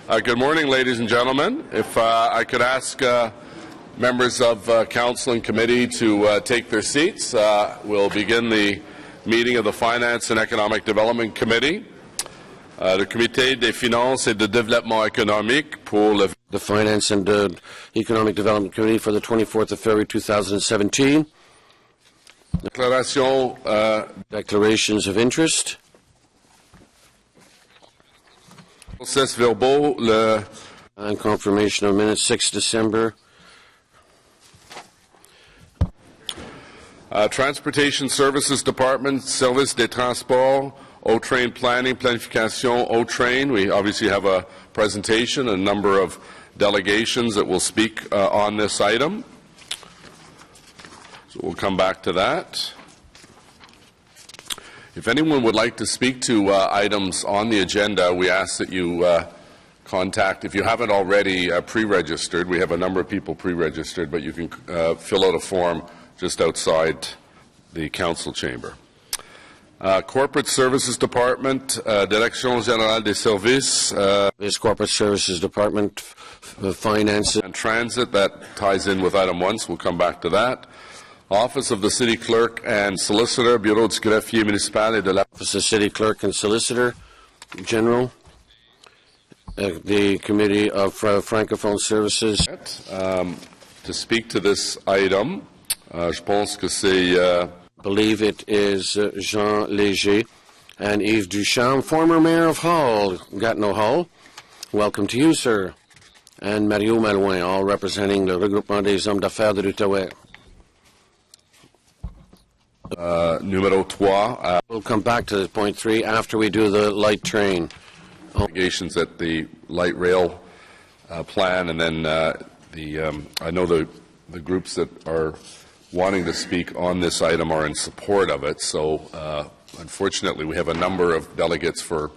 Good morning, ladies and gentlemen. If I could ask members of Council and Committee to take their seats, we'll begin the meeting of the Finance and Economic Development Committee. Le Comité des Finances et de Développement économique pour the Finance and Economic Development Committee for the 24th of February 2017. Declarations of interest. And confirmation of minutes 6 December. Transportation Services Department, Service des Transports, O-Train Planning, Planification, O-Train. We obviously have a presentation, a number of delegations that will speak on this item. So we'll come back to that. If anyone would like to speak to items on the agenda, we ask that you contact, if you haven't already pre-registered, we have a number of people pre-registered, but you can fill out a form just outside the council chamber. Corporate Services Department, Delegations Générales des Services. This Corporate Services Department, Finance and Transit, that ties in with item 1, so we'll come back to that. Office of the City Clerk and Solicitor, Bureau du Greffier Municipal et de la Office of City Clerk and Solicitor General, the Committee of Francophone Services. To speak to this item, je pense que c'est believe it is Jean Léger and Yves Duchamp, former Mayor of Hull, Gatineau Hull. Welcome to you, sir. And Mario Malouin, all representing le Regroupement des Hommes d'Affaires de l'Outaouais. Numéro 3. We'll come back to point 3 after we do the light train. Delegations at the light rail plan, and then I know the groups that are wanting to speak on this item are in support of it. So unfortunately, we have a number of delegates for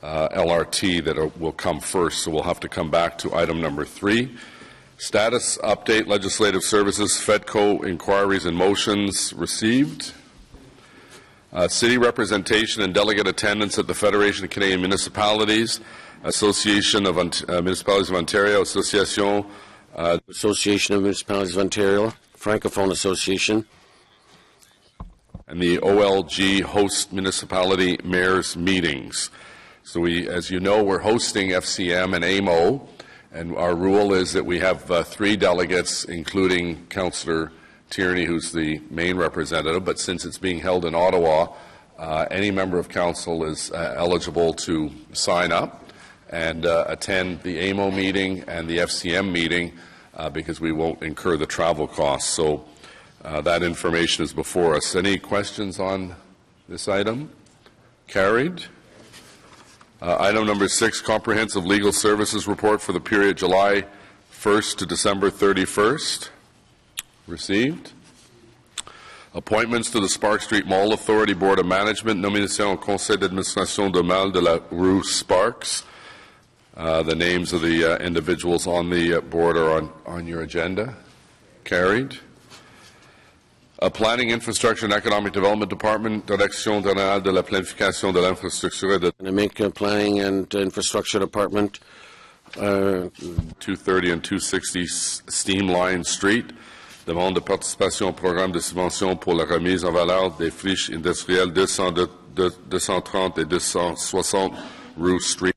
LRT that will come first. So we'll have to come back to item number 3. Status update, legislative services, FEDCO inquiries and motions received. City representation and delegate attendance at the Federation of Canadian Municipalities, Association of Municipalities of Ontario, Association of Municipalities of Ontario, Francophone Association, and the OLG host municipality mayors meetings. So we, as you know, we're hosting FCM and AMO. And our rule is that we have 3 delegates, including Councillor Tierney, who's the main representative. But since it's being held in Ottawa, any member of council is eligible to sign up and attend the AMO meeting and the FCM meeting because we won't incur the travel costs. So that information is before us. Any questions on this item? Carried. Item number 6, Comprehensive Legal Services Report for the period July 1st to December 31st. Received. Appointments to the Spark Street Mall Authority Board of Management. Nomination au Conseil d'Administration de Mal de la Rue Sparks. The names of the individuals on the board are on your agenda. Carried. Planning, Infrastructure and Economic Development Department, Direction Générale de la Planification de l'Infrastructure et de Planning and Infrastructure Department, 230 and 260 Steam Line Street, demande de participation au programme de subvention pour la remise en valeur des friches industrielles 230 et 260 Rue Street.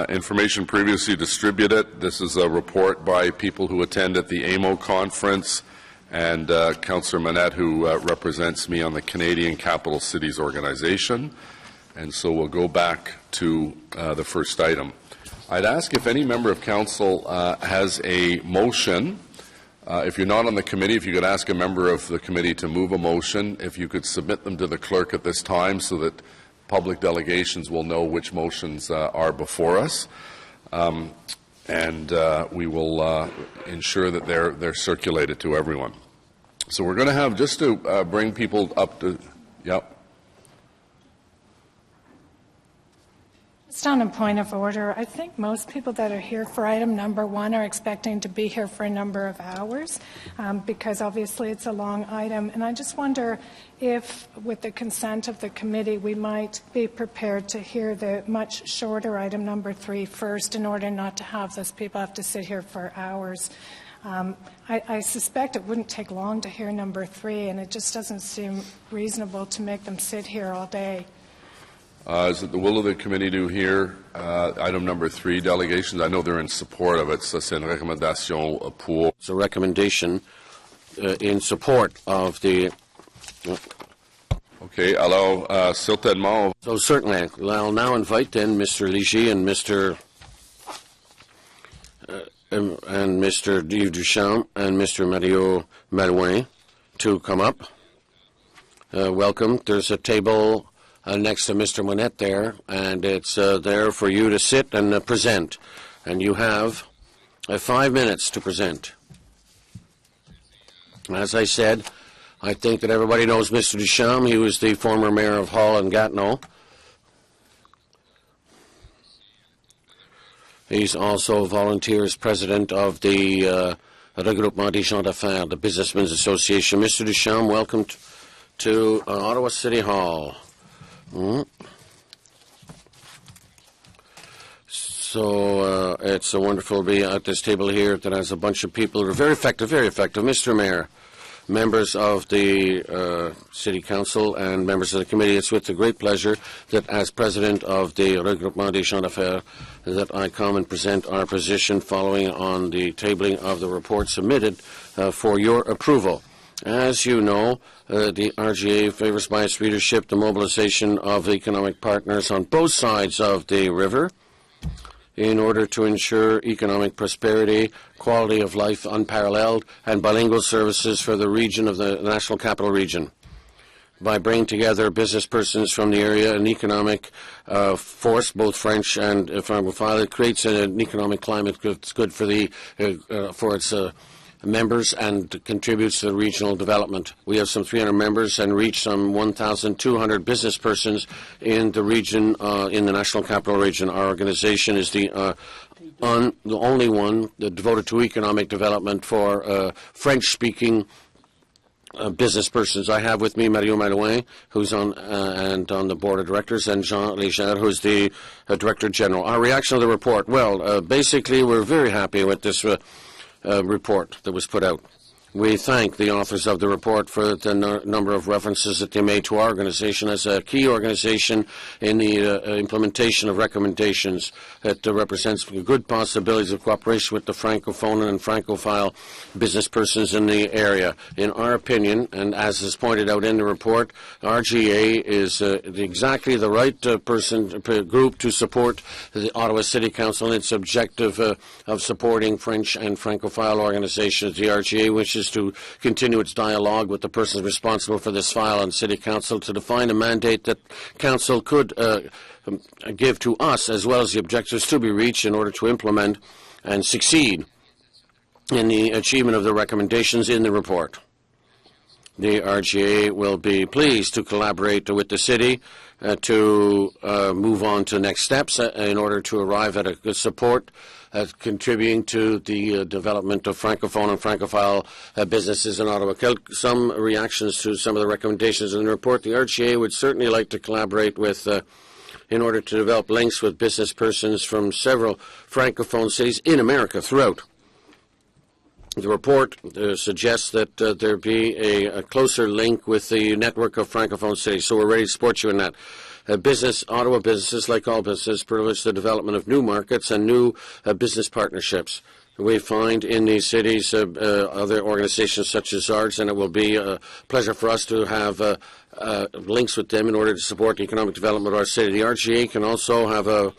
Information previously distributed. This is a report by people who attended the AMO conference and Councillor Manette, who represents me on the Canadian Capital Cities Organization. And so we'll go back to the first item. I'd ask if any member of council has a motion. If you're not on the committee, if you could ask a member of the committee to move a motion, if you could submit them to the clerk at this time so that public delegations will know which motions are before us, and we will ensure that they're circulated to everyone. So we're going to have, just to bring people up to, Just on a point of order, I think most people that are here for item number 1 are expecting to be here for a number of hours because obviously it's a long item. And I just wonder if, with the consent of the committee, we might be prepared to hear the much shorter item number 3 first in order not to have those people have to sit here for hours. I suspect it wouldn't take long to hear number 3, and it just doesn't seem reasonable to make them sit here all day. Is it the will of the committee to hear item number 3, delegations? I know they're in support of it. Ça, c'est une recommandation pour. It's a recommendation in support of the. Okay, alors, certainement. So certainly, I'll now invite then Mr. Léger and Mr. Yves Duchamp and Mr. Mario Malouin to come up. Welcome. There's a table next to Mr. Monette there, and it's there for you to sit and present. And you have 5 minutes to present. As I said, I think that everybody knows Mr. Duchamp. He was the former mayor of Hull and Gatineau. He's also volunteers president of the Regroupement des gens d'affaires, the Businessmen's Association. Mr. Duchamp, welcome to Ottawa City Hall. So it's wonderful to be at this table here that has a bunch of people who are very effective, Mr. Mayor, members of the City Council and members of the committee. It's with a great pleasure that as President of the Regroupement des gens d'affaires that I come and present our position following on the tabling of the report submitted for your approval. As you know, the RGA favors by its leadership the mobilization of economic partners on both sides of the river in order to ensure economic prosperity, quality of life unparalleled, and bilingual services for the region of the National Capital Region. By bringing together business persons from the area and economic force, both French and Francophone, it creates an economic climate that's good for its members and contributes to the regional development. We have some 300 members and reach some 1,200 business persons in the region, in the National Capital Region. Our organization is the only one devoted to economic development for French-speaking business persons. I have with me Mario Malouin, who's on the board of directors, and Jean Léger, who's the director general. Our reaction to the report: well, basically, we're very happy with this report that was put out. We thank the authors of the report for the number of references that they made to our organization as a key organization in the implementation of recommendations that represents good possibilities of cooperation with the Francophone and Francophile business persons in the area. In our opinion, and as is pointed out in the report, RGA is exactly the right group to support the Ottawa City Council in its objective of supporting French and Francophile organizations. The RGA wishes to continue its dialogue with the persons responsible for this file on City Council to define a mandate that Council could give to us, as well as the objectives to be reached in order to implement and succeed in the achievement of the recommendations in the report. The RGA will be pleased to collaborate with the City to move on to next steps in order to arrive at a good support contributing to the development of Francophone and Francophile businesses in Ottawa. Some reactions to some of the recommendations in the report. The RGA would certainly like to collaborate with in order to develop links with business persons from several Francophone cities in America throughout. The report suggests that there be a closer link with the network of Francophone cities, so we're ready to support you in that. Ottawa businesses, like all businesses, privilege the development of new markets and new business partnerships. We find in these cities other organizations such as ours, and it will be a pleasure for us to have links with them in order to support the economic development of our city. The RGA can also have a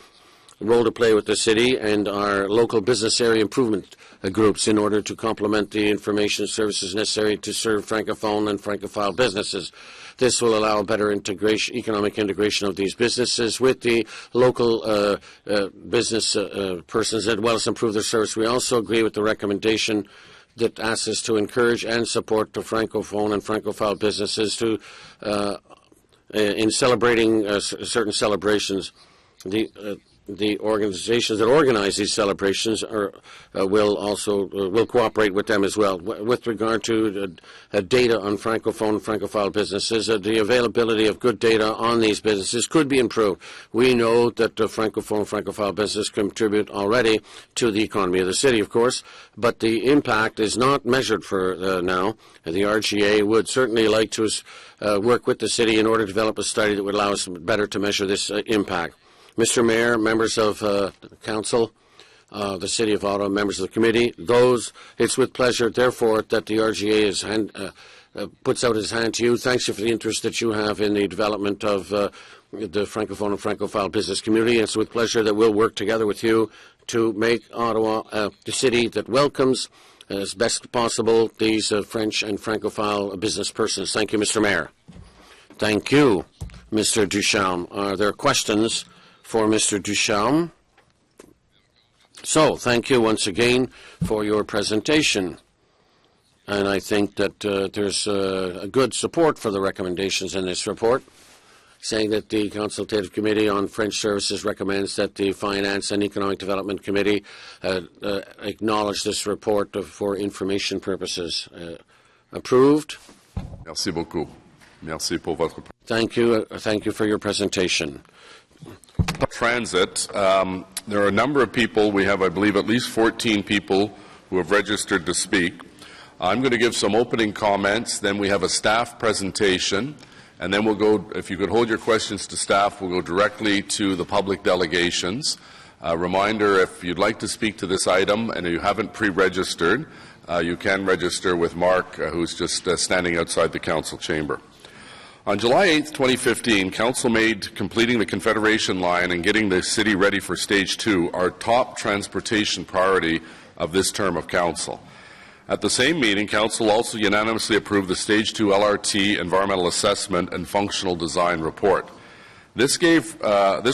role to play with the city and our local business area improvement groups in order to complement the information services necessary to serve Francophone and Francophile businesses. This will allow better economic integration of these businesses with the local business persons, as well as improve their service. We also agree with the recommendation that asks us to encourage and support the Francophone and Francophile businesses to in celebrating certain celebrations. the organizations that organize these celebrations will cooperate with them as well. With regard to data on Francophone and Francophile businesses, the availability of good data on these businesses could be improved. We know that Francophone and Francophile businesses contribute already to the economy of the city, of course, but the impact is not measured for now. The RGA would certainly like to work with the city in order to develop a study that would allow us better to measure this impact. Mr. Mayor, members of the Council, the City of Ottawa, members of the committee, it's with pleasure, therefore, that the RGA puts out his hand to you. Thanks you for the interest that you have in the development of the Francophone and Francophile business community. It's with pleasure that we'll work together with you to make Ottawa the city that welcomes as best possible these French and Francophile business persons. Thank you, Mr. Mayor. Thank you, Mr. Ducharme. Are there questions for Mr. Ducharme? So, thank you once again for your presentation. And I think that there's a good support for the recommendations in this report, saying that the Consultative Committee on French Services recommends that the Finance and Economic Development Committee acknowledge this report for information purposes. Approved? Merci beaucoup. Merci pour votre... Thank you for your presentation. Transit, there are a number of people. We have, I believe, at least 14 people who have registered to speak. I'm going to give some opening comments, then we have a staff presentation, and then we'll go, if you could hold your questions to staff, we'll go directly to the public delegations. Reminder, if you'd like to speak to this item and you haven't pre-registered, you can register with Mark, who's just standing outside the council chamber. On July 8, 2015, Council made completing the Confederation line and getting the city ready for Stage 2 our top transportation priority of this term of Council. At the same meeting, Council also unanimously approved the Stage 2 LRT Environmental Assessment and Functional Design Report. This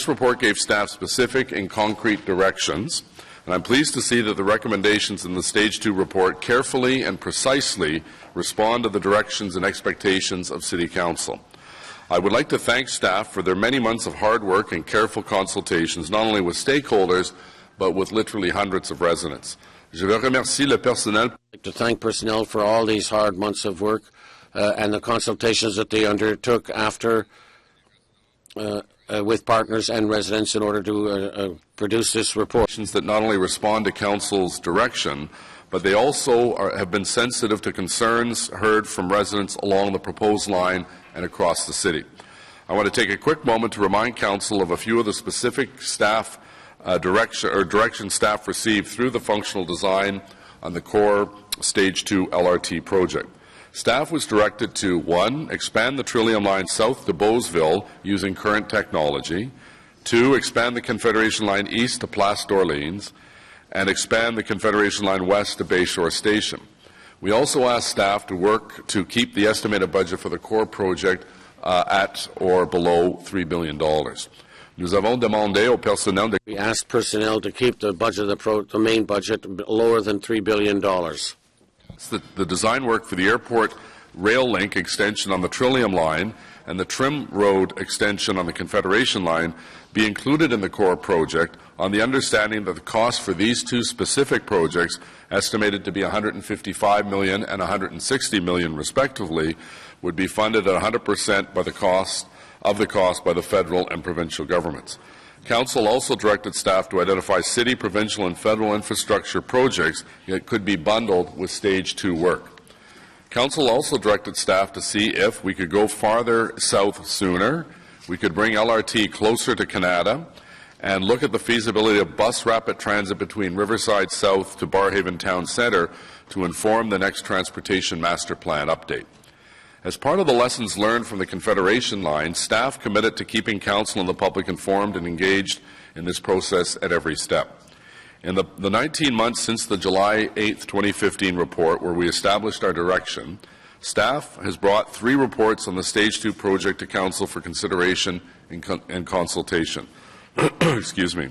report gave staff specific and concrete directions, and I'm pleased to see that the recommendations in the Stage 2 report carefully and precisely respond to the directions and expectations of City Council. I would like to thank staff for their many months of hard work and careful consultations, not only with stakeholders, but with literally hundreds of residents. Je veux remercier le personnel. I'd like to thank personnel for all these hard months of work and the consultations that they undertook after with partners and residents in order to produce this report. That not only respond to Council's direction, but they also have been sensitive to concerns heard from residents along the proposed line and across the city. I want to take a quick moment to remind Council of a few of the specific staff direction staff received through the functional design on the core Stage 2 LRT project. Staff was directed to 1. Expand the Trillium Line south to Beauceville using current technology, 2. Expand the Confederation Line east to Place d'Orleans, and expand the Confederation Line west to Bayshore Station. We also asked staff to work to keep the estimated budget for the core project at or below $3 billion. Nous avons demandé au personnel de... We asked personnel to keep the budget, the main budget, lower than $3 billion. The design work for the airport rail link extension on the Trillium Line and the Trim Road extension on the Confederation Line be included in the core project on the understanding that the cost for these two specific projects, estimated to be $155 million and $160 million respectively, would be funded at 100% by the cost by the federal and provincial governments. Council also directed staff to identify city, provincial, and federal infrastructure projects that could be bundled with Stage 2 work. Council also directed staff to see if we could go farther south sooner, we could bring LRT closer to Canada, and look at the feasibility of bus rapid transit between Riverside South to Barhaven Town Centre to inform the next Transportation Master Plan update. As part of the lessons learned from the Confederation Line, staff committed to keeping Council and the public informed and engaged in this process at every step. In the 19 months since the July 8, 2015 report, where we established our direction, staff has brought 3 reports on the Stage 2 project to Council for consideration and consultation. Excuse me.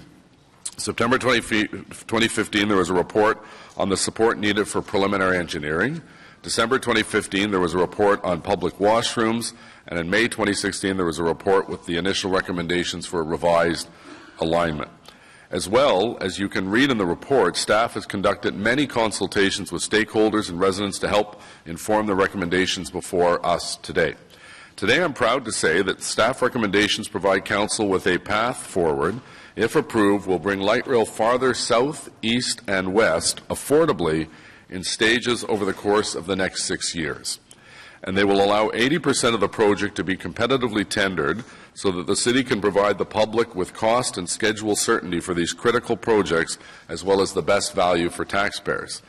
September 2015, there was a report on the support needed for preliminary engineering. December 2015, there was a report on public washrooms, and in May 2016, there was a report with the initial recommendations for a revised alignment. As well, as you can read in the report, staff has conducted many consultations with stakeholders and residents to help inform the recommendations before us today. Today, I'm proud to say that staff recommendations provide Council with a path forward. If approved, will bring light rail farther south, east, and west affordably in stages over the course of the next 6 years. And they will allow 80% of the project to be competitively tendered so that the City can provide the public with cost and schedule certainty for these critical projects, as well as the best value for taxpayers.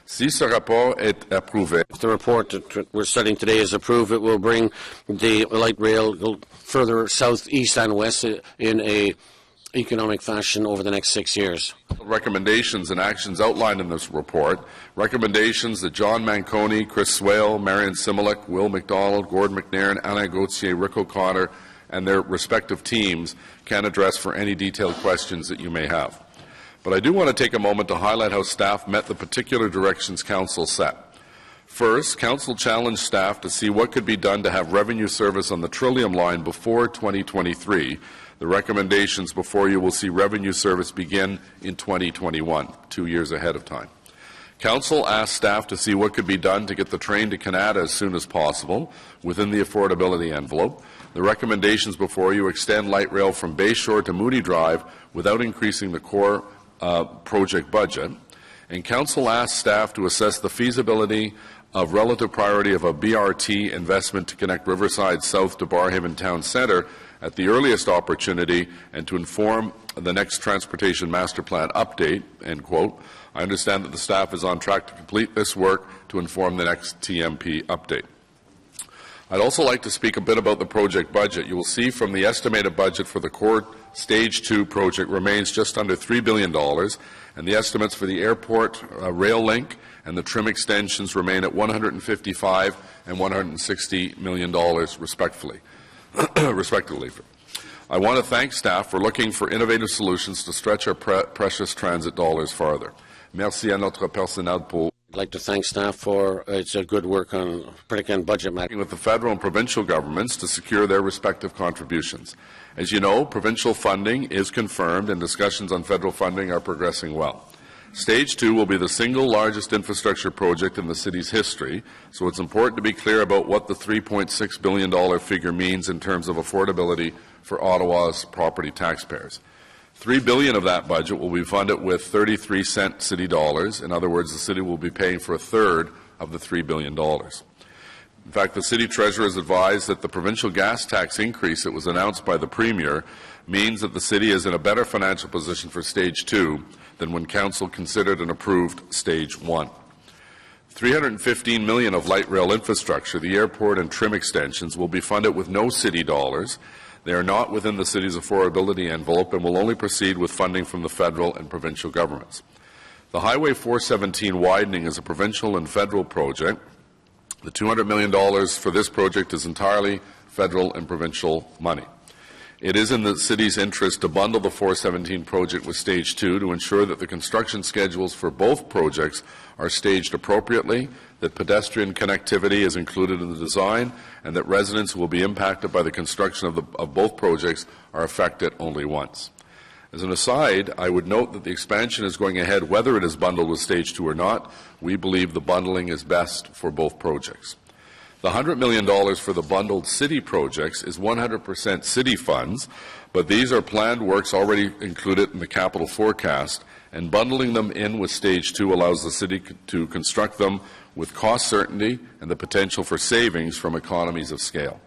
Si ce rapport est approuvé, If the report that we're studying today is approved, it will bring the light rail further south, east, and west in a economic fashion over the next 6 years. recommendations and actions outlined in this report, recommendations that John Manconi, Chris Swale, Marion Similik, Will McDonald, Gordon McNairn, Alain Gauthier, Rick O'Connor, and their respective teams can address for any detailed questions that you may have. But I do want to take a moment to highlight how staff met the particular directions Council set. First, Council challenged staff to see what could be done to have revenue service on the Trillium Line before 2023. The recommendations before you will see revenue service begin in 2021, 2 years ahead of time. Council asked staff to see what could be done to get the train to Canada as soon as possible within the affordability envelope. The recommendations before you extend light rail from Bayshore to Moody Drive without increasing the core project budget. And Council asked staff to assess the feasibility of relative priority of a BRT investment to connect Riverside South to Barrhaven Town Centre at the earliest opportunity and to inform the next Transportation Master Plan update, end quote. I understand that the staff is on track to complete this work to inform the next TMP update. I'd also like to speak a bit about the project budget. You will see from the estimated budget for the core Stage 2 project remains just under $3 billion, and the estimates for the airport rail link and the trim extensions remain at $155 and $160 million respectively. I want to thank staff for looking for innovative solutions to stretch our precious transit dollars farther. Merci à notre personnel pour I'd like to thank staff for its good work on particular budget matters. with the federal and provincial governments to secure their respective contributions. As you know, provincial funding is confirmed and discussions on federal funding are progressing well. Stage 2 will be the single largest infrastructure project in the city's history, so it's important to be clear about what the $3.6 billion figure means in terms of affordability for Ottawa's property taxpayers. $3 billion of that budget will be funded with 33-cent city dollars. In other words, the city will be paying for a third of the $3 billion. In fact, the city treasurer has advised that the provincial gas tax increase that was announced by the Premier means that the city is in a better financial position for Stage 2 than when Council considered and approved Stage 1. $315 million of light rail infrastructure, the airport and trim extensions, will be funded with no city dollars. They are not within the city's affordability envelope and will only proceed with funding from the federal and provincial governments. The Highway 417 widening is a provincial and federal project. The $200 million for this project is entirely federal and provincial money. It is in the city's interest to bundle the 417 project with Stage 2 to ensure that the construction schedules for both projects are staged appropriately, that pedestrian connectivity is included in the design, and that residents who will be impacted by the construction of both projects are affected only once. As an aside, I would note that the expansion is going ahead whether it is bundled with Stage 2 or not. We believe the bundling is best for both projects. The $100 million for the bundled city projects is 100% city funds, but these are planned works already included in the capital forecast, and bundling them in with Stage 2 allows the city to construct them with cost certainty and the potential for savings from economies of scale.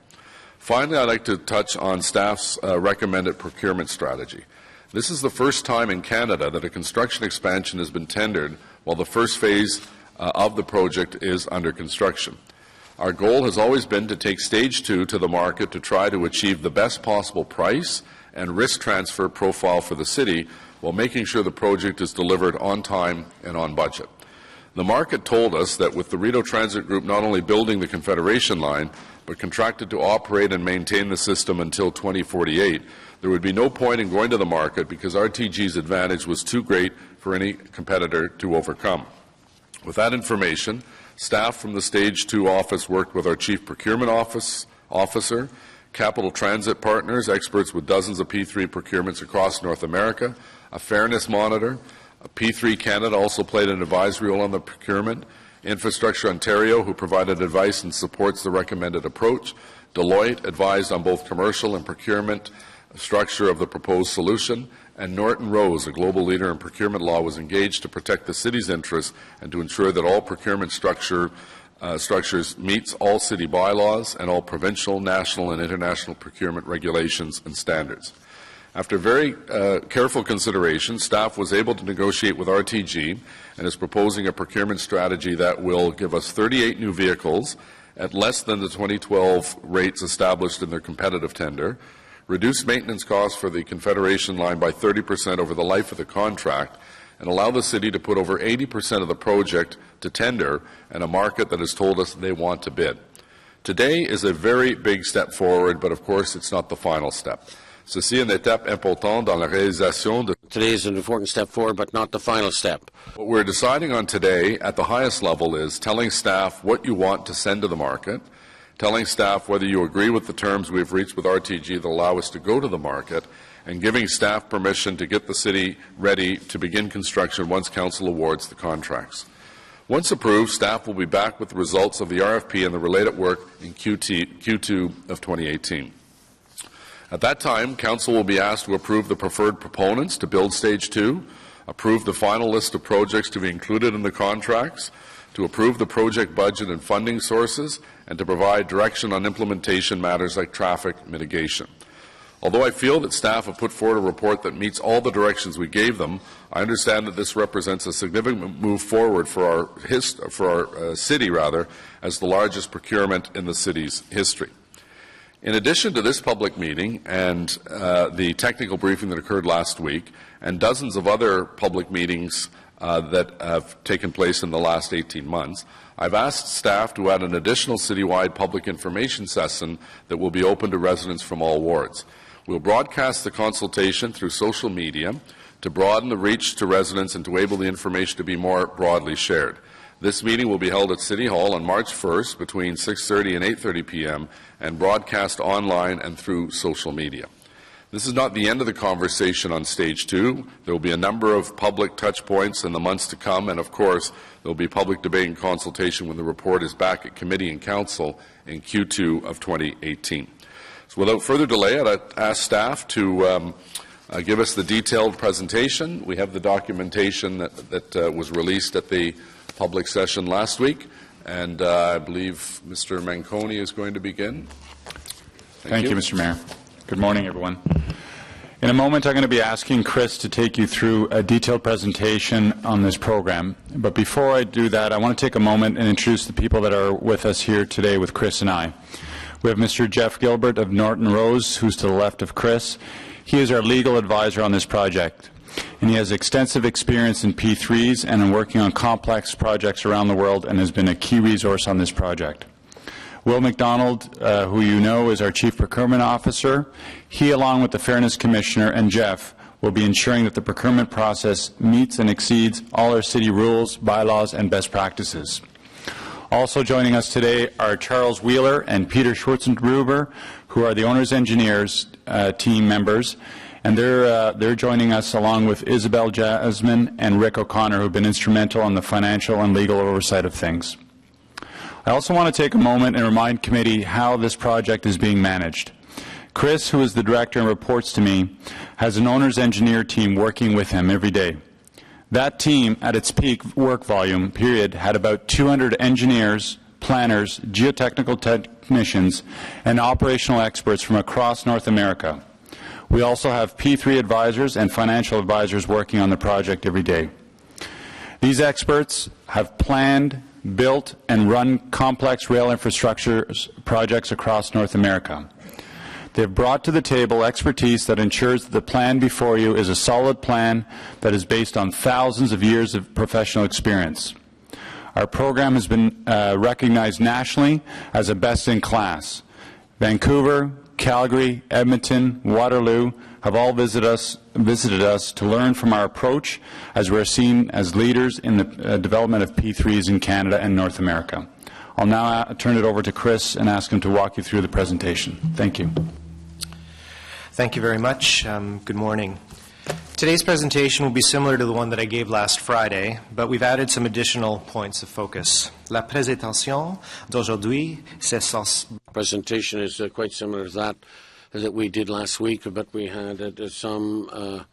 Finally, I'd like to touch on staff's recommended procurement strategy. This is the first time in Canada that a construction expansion has been tendered while the first phase of the project is under construction. Our goal has always been to take Stage 2 to the market to try to achieve the best possible price and risk transfer profile for the city while making sure the project is delivered on time and on budget. The market told us that with the Rideau Transit Group not only building the Confederation line, but contracted to operate and maintain the system until 2048, there would be no point in going to the market because RTG's advantage was too great for any competitor to overcome. With that information, staff from the Stage 2 office worked with our Chief Procurement Officer, Capital Transit Partners, experts with dozens of P3 procurements across North America, a fairness monitor. P3 Canada also played an advisory role on the procurement. Infrastructure Ontario, who provided advice and supports the recommended approach. Deloitte advised on both commercial and procurement structure of the proposed solution. And Norton Rose, a global leader in procurement law, was engaged to protect the city's interests and to ensure that all procurement structures meets all city bylaws and all provincial, national, and international procurement regulations and standards. After very careful consideration, staff was able to negotiate with RTG and is proposing a procurement strategy that will give us 38 new vehicles at less than the 2012 rates established in their competitive tender, reduce maintenance costs for the Confederation line by 30% over the life of the contract, and allow the city to put over 80% of the project to tender in a market that has told us they want to bid. Today is a very big step forward, but of course it's not the final step. Ceci est une étape importante dans la réalisation de... Today is an important step forward, but not the final step. What we're deciding on today at the highest level is telling staff what you want to send to the market, telling staff whether you agree with the terms we've reached with RTG that allow us to go to the market, and giving staff permission to get the city ready to begin construction once Council awards the contracts. Once approved, staff will be back with the results of the RFP and the related work in Q2 of 2018. At that time, Council will be asked to approve the preferred proponents to build Stage 2, approve the final list of projects to be included in the contracts, to approve the project budget and funding sources, and to provide direction on implementation matters like traffic mitigation. Although I feel that staff have put forward a report that meets all the directions we gave them, I understand that this represents a significant move forward for our city, as the largest procurement in the city's history. In addition to this public meeting and the technical briefing that occurred last week, and dozens of other public meetings that have taken place in the last 18 months, I've asked staff to add an additional citywide public information session that will be open to residents from all wards. We'll broadcast the consultation through social media to broaden the reach to residents and to enable the information to be more broadly shared. This meeting will be held at City Hall on March 1st between 6:30 and 8:30 p.m. and broadcast online and through social media. This is not the end of the conversation on Stage 2. There will be a number of public touch points in the months to come, and of course there will be public debate and consultation when the report is back at Committee and Council in Q2 of 2018. So without further delay, I'd ask staff to give us the detailed presentation. We have the documentation that was released at the public session last week, and I believe Mr. Manconi is going to begin. Thank you, Mr. Mayor. Good morning, everyone. In a moment, I'm going to be asking Chris to take you through a detailed presentation on this program. But before I do that, I want to take a moment and introduce the people that are with us here today with Chris and I. We have Mr. Jeff Gilbert of Norton Rose, who's to the left of Chris. He is our legal advisor on this project, and he has extensive experience in P3s and in working on complex projects around the world, and has been a key resource on this project. Will McDonald, who you know is our Chief Procurement Officer, he, along with the Fairness Commissioner and Jeff, will be ensuring that the procurement process meets and exceeds all our city rules, bylaws, and best practices. Also joining us today are Charles Wheeler and Peter Schwartzengruber, who are the owner's engineers team members, and they're joining us along with Isabel Jasmine and Rick O'Connor, who have been instrumental in the financial and legal oversight of things. I also want to take a moment and remind committee how this project is being managed. Chris, who is the director and reports to me, has an owner's engineer team working with him every day. That team, at its peak work volume period, had about 200 engineers, planners, geotechnical technicians, and operational experts from across North America. We also have P3 advisors and financial advisors working on the project every day. These experts have planned, built, and run complex rail infrastructure projects across North America. They have brought to the table expertise that ensures that the plan before you is a solid plan that is based on thousands of years of professional experience. Our program has been recognized nationally as a best-in-class. Vancouver, Calgary, Edmonton, Waterloo have all visited us to learn from our approach, as we're seen as leaders in the development of P3s in Canada and North America. I'll now turn it over to Chris and ask him to walk you through the presentation. Thank you. Thank you very much. Good morning. Today's presentation will be similar to the one that I gave last Friday, but we've added some additional points of focus. La présentation d'aujourd'hui, c'est Presentation is quite similar to that we did last week, but we had some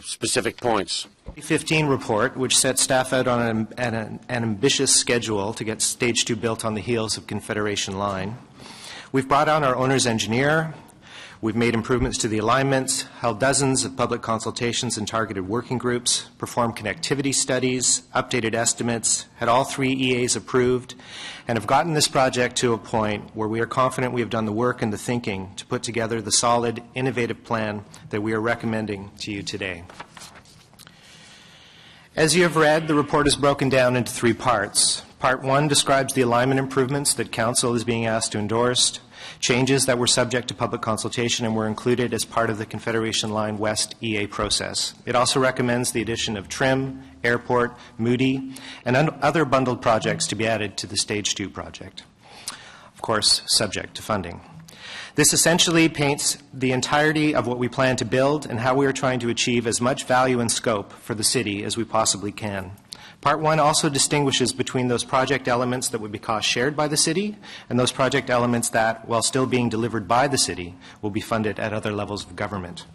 specific points. 2015 report, which set staff out on an ambitious schedule to get Stage 2 built on the heels of Confederation Line. We've brought on our owner's engineer. We've made improvements to the alignments, held dozens of public consultations and targeted working groups, performed connectivity studies, updated estimates, had all 3 EAs approved, and have gotten this project to a point where we are confident we have done the work and the thinking to put together the solid, innovative plan that we are recommending to you today. As you have read, the report is broken down into 3 parts. Part 1 describes the alignment improvements that Council is being asked to endorse, changes that were subject to public consultation and were included as part of the Confederation Line West EA process. It also recommends the addition of Trim, Airport, Moody, and other bundled projects to be added to the Stage 2 project, of course, subject to funding. This essentially paints the entirety of what we plan to build and how we are trying to achieve as much value and scope for the city as we possibly can. Part 1 also distinguishes between those project elements that would be cost shared by the city and those project elements that, while still being delivered by the city, will be funded at other levels of government.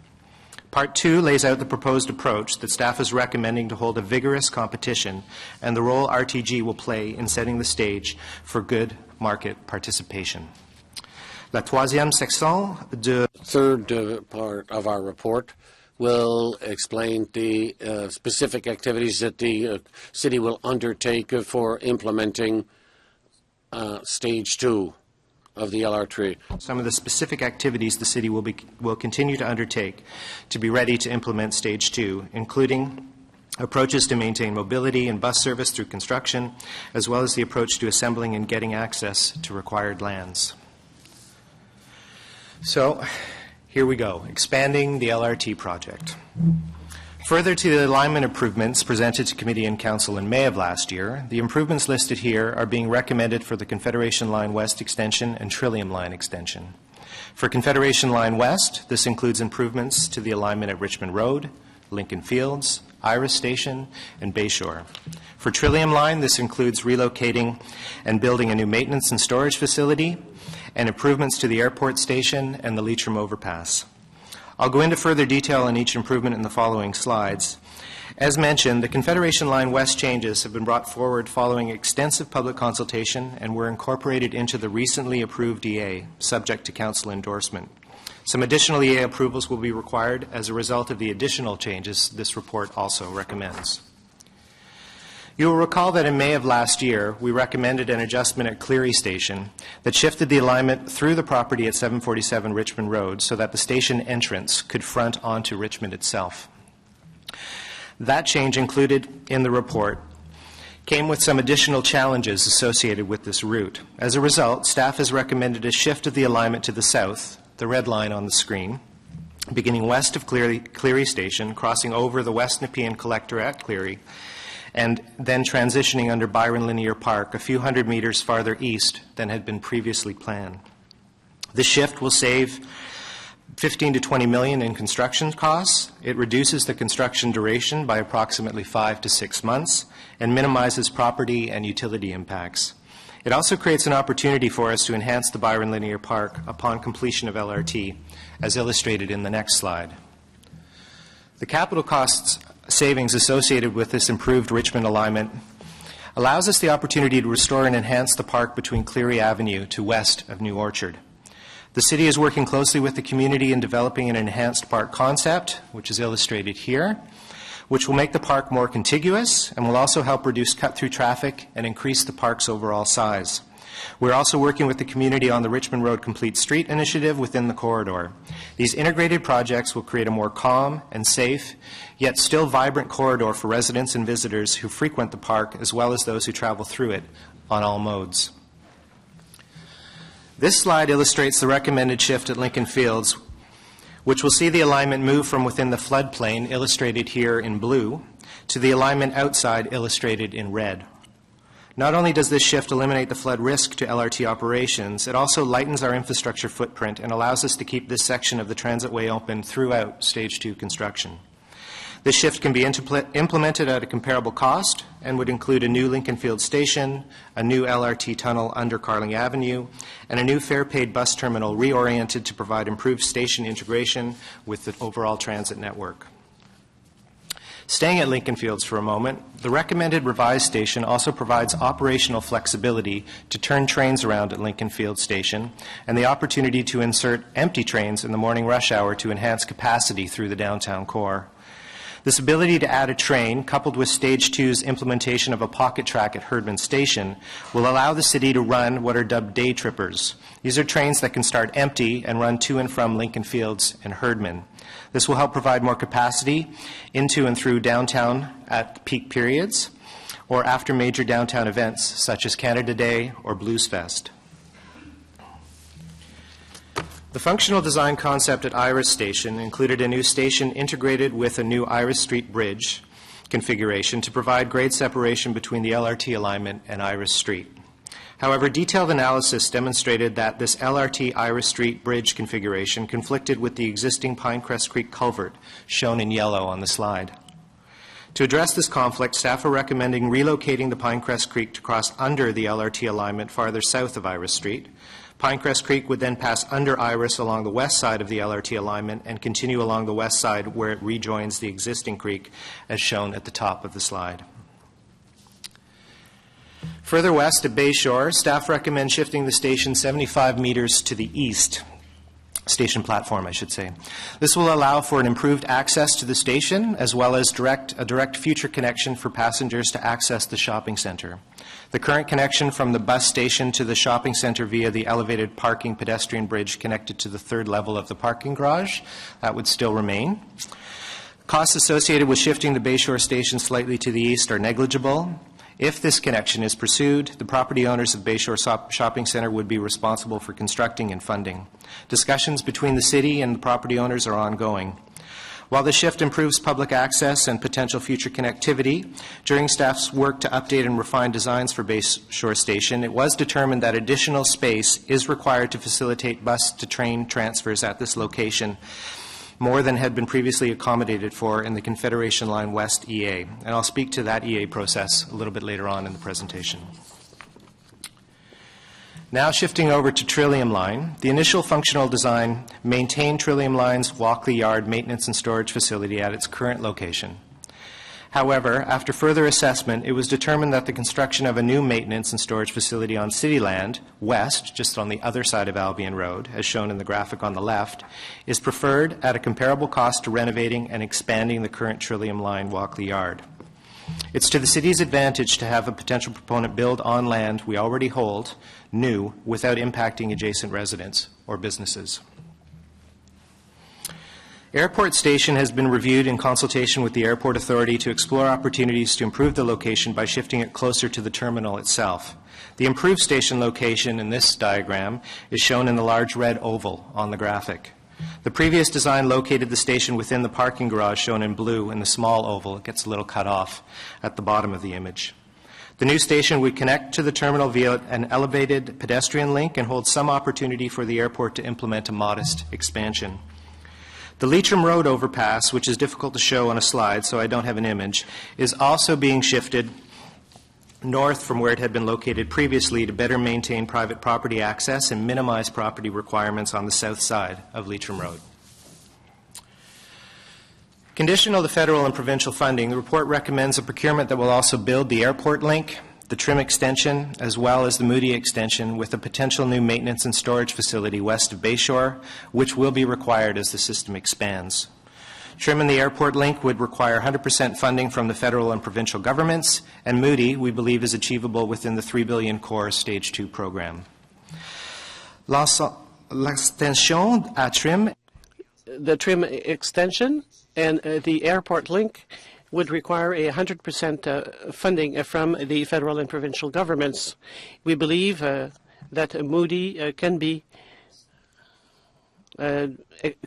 Part 2 lays out the proposed approach that staff is recommending to hold a vigorous competition and the role RTG will play in setting the stage for good market participation. La troisième section de Third part of our report will explain the specific activities that the city will undertake for implementing Stage 2 of the LRT. Some of the specific activities the city will continue to undertake to be ready to implement Stage 2, including approaches to maintain mobility and bus service through construction, as well as the approach to assembling and getting access to required lands. So, here we go, expanding the LRT project. Further to the alignment improvements presented to Committee and Council in May of last year, the improvements listed here are being recommended for the Confederation Line West extension and Trillium Line extension. For Confederation Line West, this includes improvements to the alignment at Richmond Road, Lincoln Fields, Iris Station, and Bayshore. For Trillium Line, this includes relocating and building a new maintenance and storage facility, and improvements to the airport station and the Leitrim overpass. I'll go into further detail on each improvement in the following slides. As mentioned, the Confederation Line West changes have been brought forward following extensive public consultation and were incorporated into the recently approved EA, subject to Council endorsement. Some additional EA approvals will be required as a result of the additional changes this report also recommends. You will recall that in May of last year, we recommended an adjustment at Cleary Station that shifted the alignment through the property at 747 Richmond Road so that the station entrance could front onto Richmond itself. That change included in the report came with some additional challenges associated with this route. As a result, staff has recommended a shift of the alignment to the south, the red line on the screen, beginning west of Cleary Station, crossing over the West Nepean Collector at Cleary, and then transitioning under Byron Linear Park a few hundred meters farther east than had been previously planned. This shift will save 15 to 20 million in construction costs. It reduces the construction duration by approximately 5 to 6 months and minimizes property and utility impacts. It also creates an opportunity for us to enhance the Byron Linear Park upon completion of LRT, as illustrated in the next slide. The capital costs savings associated with this improved Richmond alignment allows us the opportunity to restore and enhance the park between Cleary Avenue to west of New Orchard. The city is working closely with the community in developing an enhanced park concept, which is illustrated here, which will make the park more contiguous and will also help reduce cut-through traffic and increase the park's overall size. We're also working with the community on the Richmond Road Complete Street initiative within the corridor. These integrated projects will create a more calm and safe, yet still vibrant corridor for residents and visitors who frequent the park, as well as those who travel through it on all modes. This slide illustrates the recommended shift at Lincoln Fields, which will see the alignment move from within the floodplain, illustrated here in blue, to the alignment outside, illustrated in red. Not only does this shift eliminate the flood risk to LRT operations, it also lightens our infrastructure footprint and allows us to keep this section of the transitway open throughout Stage 2 construction. This shift can be implemented at a comparable cost and would include a new Lincoln Field station, a new LRT tunnel under Carling Avenue, and a new fare-paid bus terminal reoriented to provide improved station integration with the overall transit network. Staying at Lincoln Fields for a moment, the recommended revised station also provides operational flexibility to turn trains around at Lincoln Field Station and the opportunity to insert empty trains in the morning rush hour to enhance capacity through the downtown core. This ability to add a train, coupled with Stage 2's implementation of a pocket track at Herdman Station, will allow the city to run what are dubbed day trippers. These are trains that can start empty and run to and from Lincoln Fields and Herdman. This will help provide more capacity into and through downtown at peak periods or after major downtown events such as Canada Day or Blues Fest. The functional design concept at Iris Station included a new station integrated with a new Iris Street Bridge configuration to provide grade separation between the LRT alignment and Iris Street. However, detailed analysis demonstrated that this LRT Iris Street Bridge configuration conflicted with the existing Pinecrest Creek culvert, shown in yellow on the slide. To address this conflict, staff are recommending relocating the Pinecrest Creek to cross under the LRT alignment farther south of Iris Street. Pinecrest Creek would then pass under Iris along the west side of the LRT alignment and continue along the west side where it rejoins the existing creek, as shown at the top of the slide. Further west at Bayshore, staff recommend shifting the station 75 meters to the east, station platform, I should say. This will allow for an improved access to the station as well as a direct future connection for passengers to access the shopping center. The current connection from the bus station to the shopping center via the elevated parking pedestrian bridge connected to the third level of the parking garage, that would still remain. Costs associated with shifting the Bayshore station slightly to the east are negligible. If this connection is pursued, the property owners of Bayshore Shopping Center would be responsible for constructing and funding. Discussions between the city and the property owners are ongoing. While the shift improves public access and potential future connectivity, during staff's work to update and refine designs for Bayshore Station, it was determined that additional space is required to facilitate bus-to-train transfers at this location, more than had been previously accommodated for in the Confederation Line West EA. And I'll speak to that EA process a little bit later on in the presentation. Now shifting over to Trillium Line, the initial functional design maintained Trillium Line's Walkley Yard maintenance and storage facility at its current location. However, after further assessment, it was determined that the construction of a new maintenance and storage facility on city land, west, just on the other side of Albion Road, as shown in the graphic on the left, is preferred at a comparable cost to renovating and expanding the current Trillium Line Walkley Yard. It's to the city's advantage to have a potential proponent build on land we already hold, new, without impacting adjacent residents or businesses. Airport Station has been reviewed in consultation with the Airport Authority to explore opportunities to improve the location by shifting it closer to the terminal itself. The improved station location in this diagram is shown in the large red oval on the graphic. The previous design located the station within the parking garage shown in blue in the small oval. It gets a little cut off at the bottom of the image. The new station would connect to the terminal via an elevated pedestrian link and hold some opportunity for the airport to implement a modest expansion. The Leitrim Road overpass, which is difficult to show on a slide, so I don't have an image, is also being shifted north from where it had been located previously to better maintain private property access and minimize property requirements on the south side of Leitrim Road. Conditional to federal and provincial funding, the report recommends a procurement that will also build the airport link, the Trim extension, as well as the Moody extension with a potential new maintenance and storage facility west of Bayshore, which will be required as the system expands. Trim and the airport link would require 100% funding from the federal and provincial governments, and Moody, we believe, is achievable within the $3 billion core Stage 2 program. L'extension à Trim. The Trim extension and the airport link would require 100% funding from the federal and provincial governments. We believe that Moody can be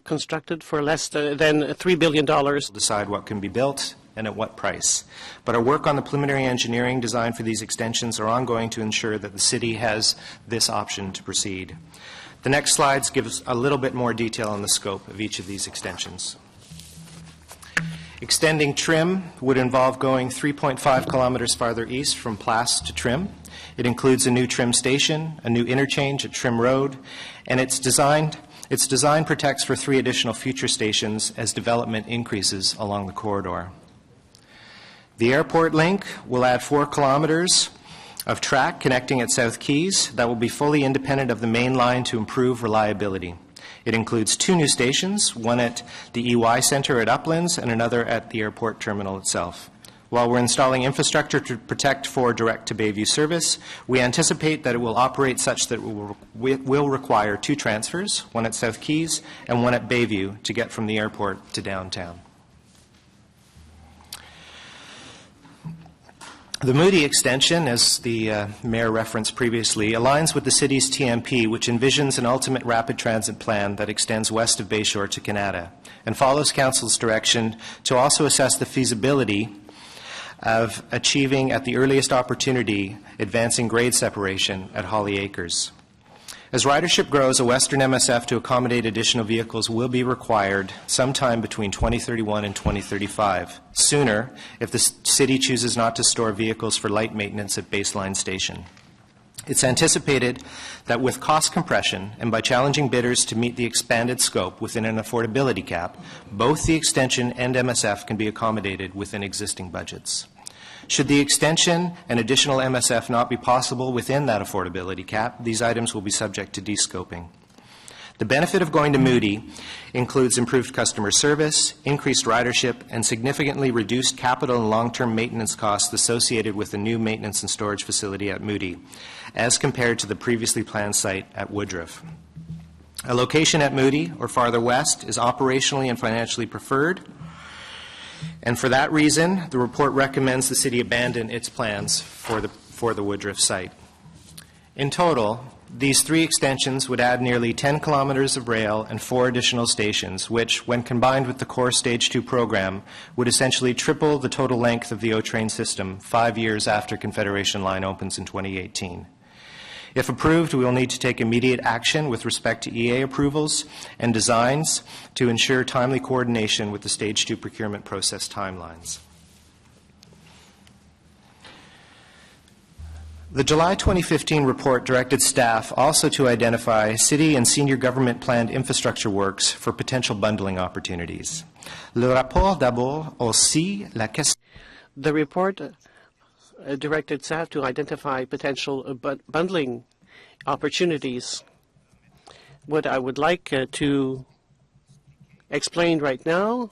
constructed for less than $3 billion. Decide what can be built and at what price. But our work on the preliminary engineering design for these extensions are ongoing to ensure that the city has this option to proceed. The next slides give us a little bit more detail on the scope of each of these extensions. Extending Trim would involve going 3.5 kilometers farther east from Place to Trim. It includes a new Trim station, a new interchange at Trim Road, and its design protects for 3 additional future stations as development increases along the corridor. The airport link will add 4 kilometers of track connecting at South Quays that will be fully independent of the main line to improve reliability. It includes 2 new stations, one at the EY Centre at Uplands and another at the airport terminal itself. While we're installing infrastructure to protect for direct-to-Bayview service, we anticipate that it will operate such that it will require 2 transfers, one at South Quays and one at Bayview, to get from the airport to downtown. The Moody extension, as the Mayor referenced previously, aligns with the city's TMP, which envisions an ultimate rapid transit plan that extends west of Bayshore to Canada, and follows Council's direction to also assess the feasibility of achieving, at the earliest opportunity, advancing grade separation at Holley Acres. As ridership grows, a Western MSF to accommodate additional vehicles will be required sometime between 2031 and 2035, sooner if the city chooses not to store vehicles for light maintenance at Baseline Station. It's anticipated that with cost compression and by challenging bidders to meet the expanded scope within an affordability cap, both the extension and MSF can be accommodated within existing budgets. Should the extension and additional MSF not be possible within that affordability cap, these items will be subject to descoping. The benefit of going to Moody includes improved customer service, increased ridership, and significantly reduced capital and long-term maintenance costs associated with the new maintenance and storage facility at Moody, as compared to the previously planned site at Woodruff. A location at Moody or farther west is operationally and financially preferred, and for that reason, the report recommends the city abandon its plans for the Woodruff site. In total, these 3 extensions would add nearly 10 kilometers of rail and 4 additional stations, which, when combined with the core Stage 2 program, would essentially triple the total length of the O-Train system 5 years after Confederation Line opens in 2018. If approved, we will need to take immediate action with respect to EA approvals and designs to ensure timely coordination with the Stage 2 procurement process timelines. The July 2015 report directed staff also to identify city and senior government planned infrastructure works for potential bundling opportunities. Le rapport d'abord aussi la question. The report directed staff to identify potential bundling opportunities. What I would like to explain right now,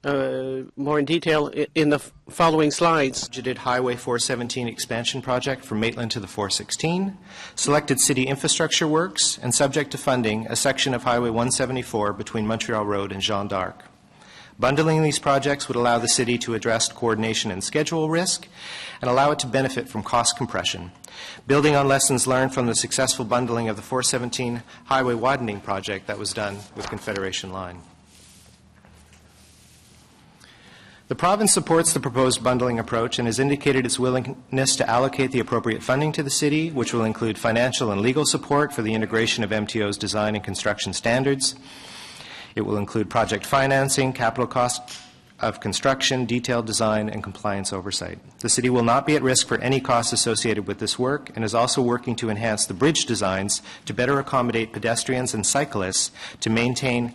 more in detail in the following slides. Budgeted Highway 417 expansion project from Maitland to the 416, selected city infrastructure works, and subject to funding, a section of Highway 174 between Montreal Road and Jeanne d'Arc. Bundling these projects would allow the city to address coordination and schedule risk and allow it to benefit from cost compression, building on lessons learned from the successful bundling of the 417 highway widening project that was done with Confederation Line. The province supports the proposed bundling approach and has indicated its willingness to allocate the appropriate funding to the city, which will include financial and legal support for the integration of MTO's design and construction standards. It will include project financing, capital cost of construction, detailed design, and compliance oversight. The city will not be at risk for any costs associated with this work and is also working to enhance the bridge designs to better accommodate pedestrians and cyclists to maintain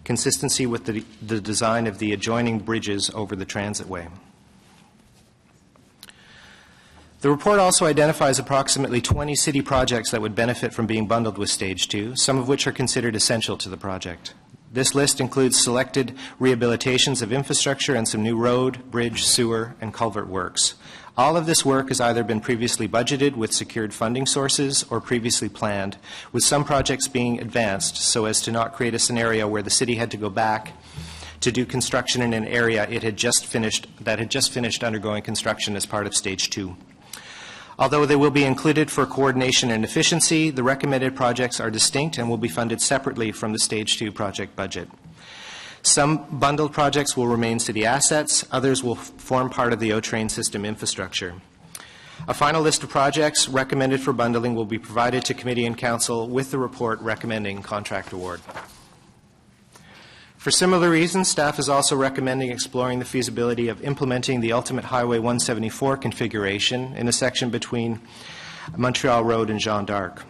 consistency with the design of the adjoining bridges over the transitway. The report also identifies approximately 20 city projects that would benefit from being bundled with Stage 2, some of which are considered essential to the project. This list includes selected rehabilitations of infrastructure and some new road, bridge, sewer, and culvert works. All of this work has either been previously budgeted with secured funding sources or previously planned, with some projects being advanced so as to not create a scenario where the city had to go back to do construction in an area that had just finished undergoing construction as part of Stage 2. Although they will be included for coordination and efficiency, the recommended projects are distinct and will be funded separately from the Stage 2 project budget. Some bundled projects will remain city assets. Others will form part of the O-Train system infrastructure. A final list of projects recommended for bundling will be provided to Committee and Council with the report recommending contract award. For similar reasons, staff is also recommending exploring the feasibility of implementing the ultimate Highway 174 configuration in a section between Montreal Road and Jeanne d'Arc.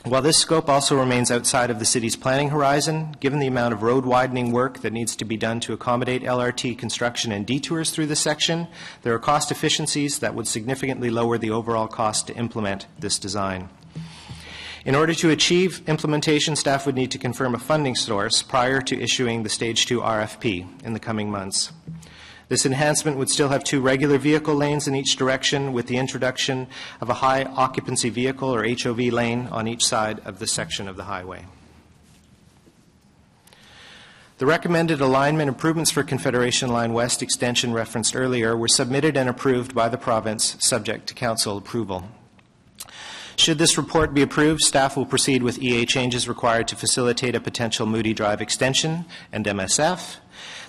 While this scope also remains outside of the city's planning horizon, given the amount of road widening work that needs to be done to accommodate LRT construction and detours through this section, there are cost efficiencies that would significantly lower the overall cost to implement this design. In order to achieve implementation, staff would need to confirm a funding source prior to issuing the Stage 2 RFP in the coming months. This enhancement would still have 2 regular vehicle lanes in each direction, with the introduction of a high occupancy vehicle or HOV lane on each side of this section of the highway. The recommended alignment improvements for Confederation Line West extension referenced earlier were submitted and approved by the province, subject to council approval. Should this report be approved, staff will proceed with EA changes required to facilitate a potential Moody Drive extension and MSF.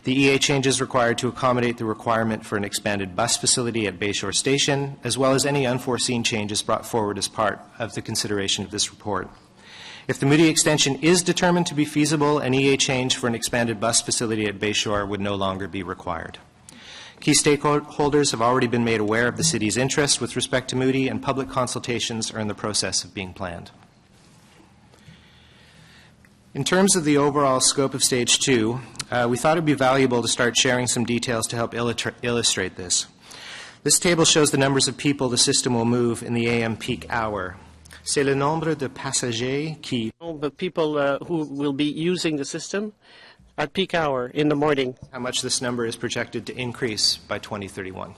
The EA changes required to accommodate the requirement for an expanded bus facility at Bayshore Station, as well as any unforeseen changes brought forward as part of the consideration of this report. If the Moody extension is determined to be feasible, an EA change for an expanded bus facility at Bayshore would no longer be required. Key stakeholders have already been made aware of the city's interest with respect to Moody, and public consultations are in the process of being planned. In terms of the overall scope of Stage 2, we thought it would be valuable to start sharing some details to help illustrate this. This table shows the numbers of people the system will move in the AM peak hour. C'est le nombre de passagers qui... The people who will be using the system at peak hour in the morning. How much this number is projected to increase by 2031.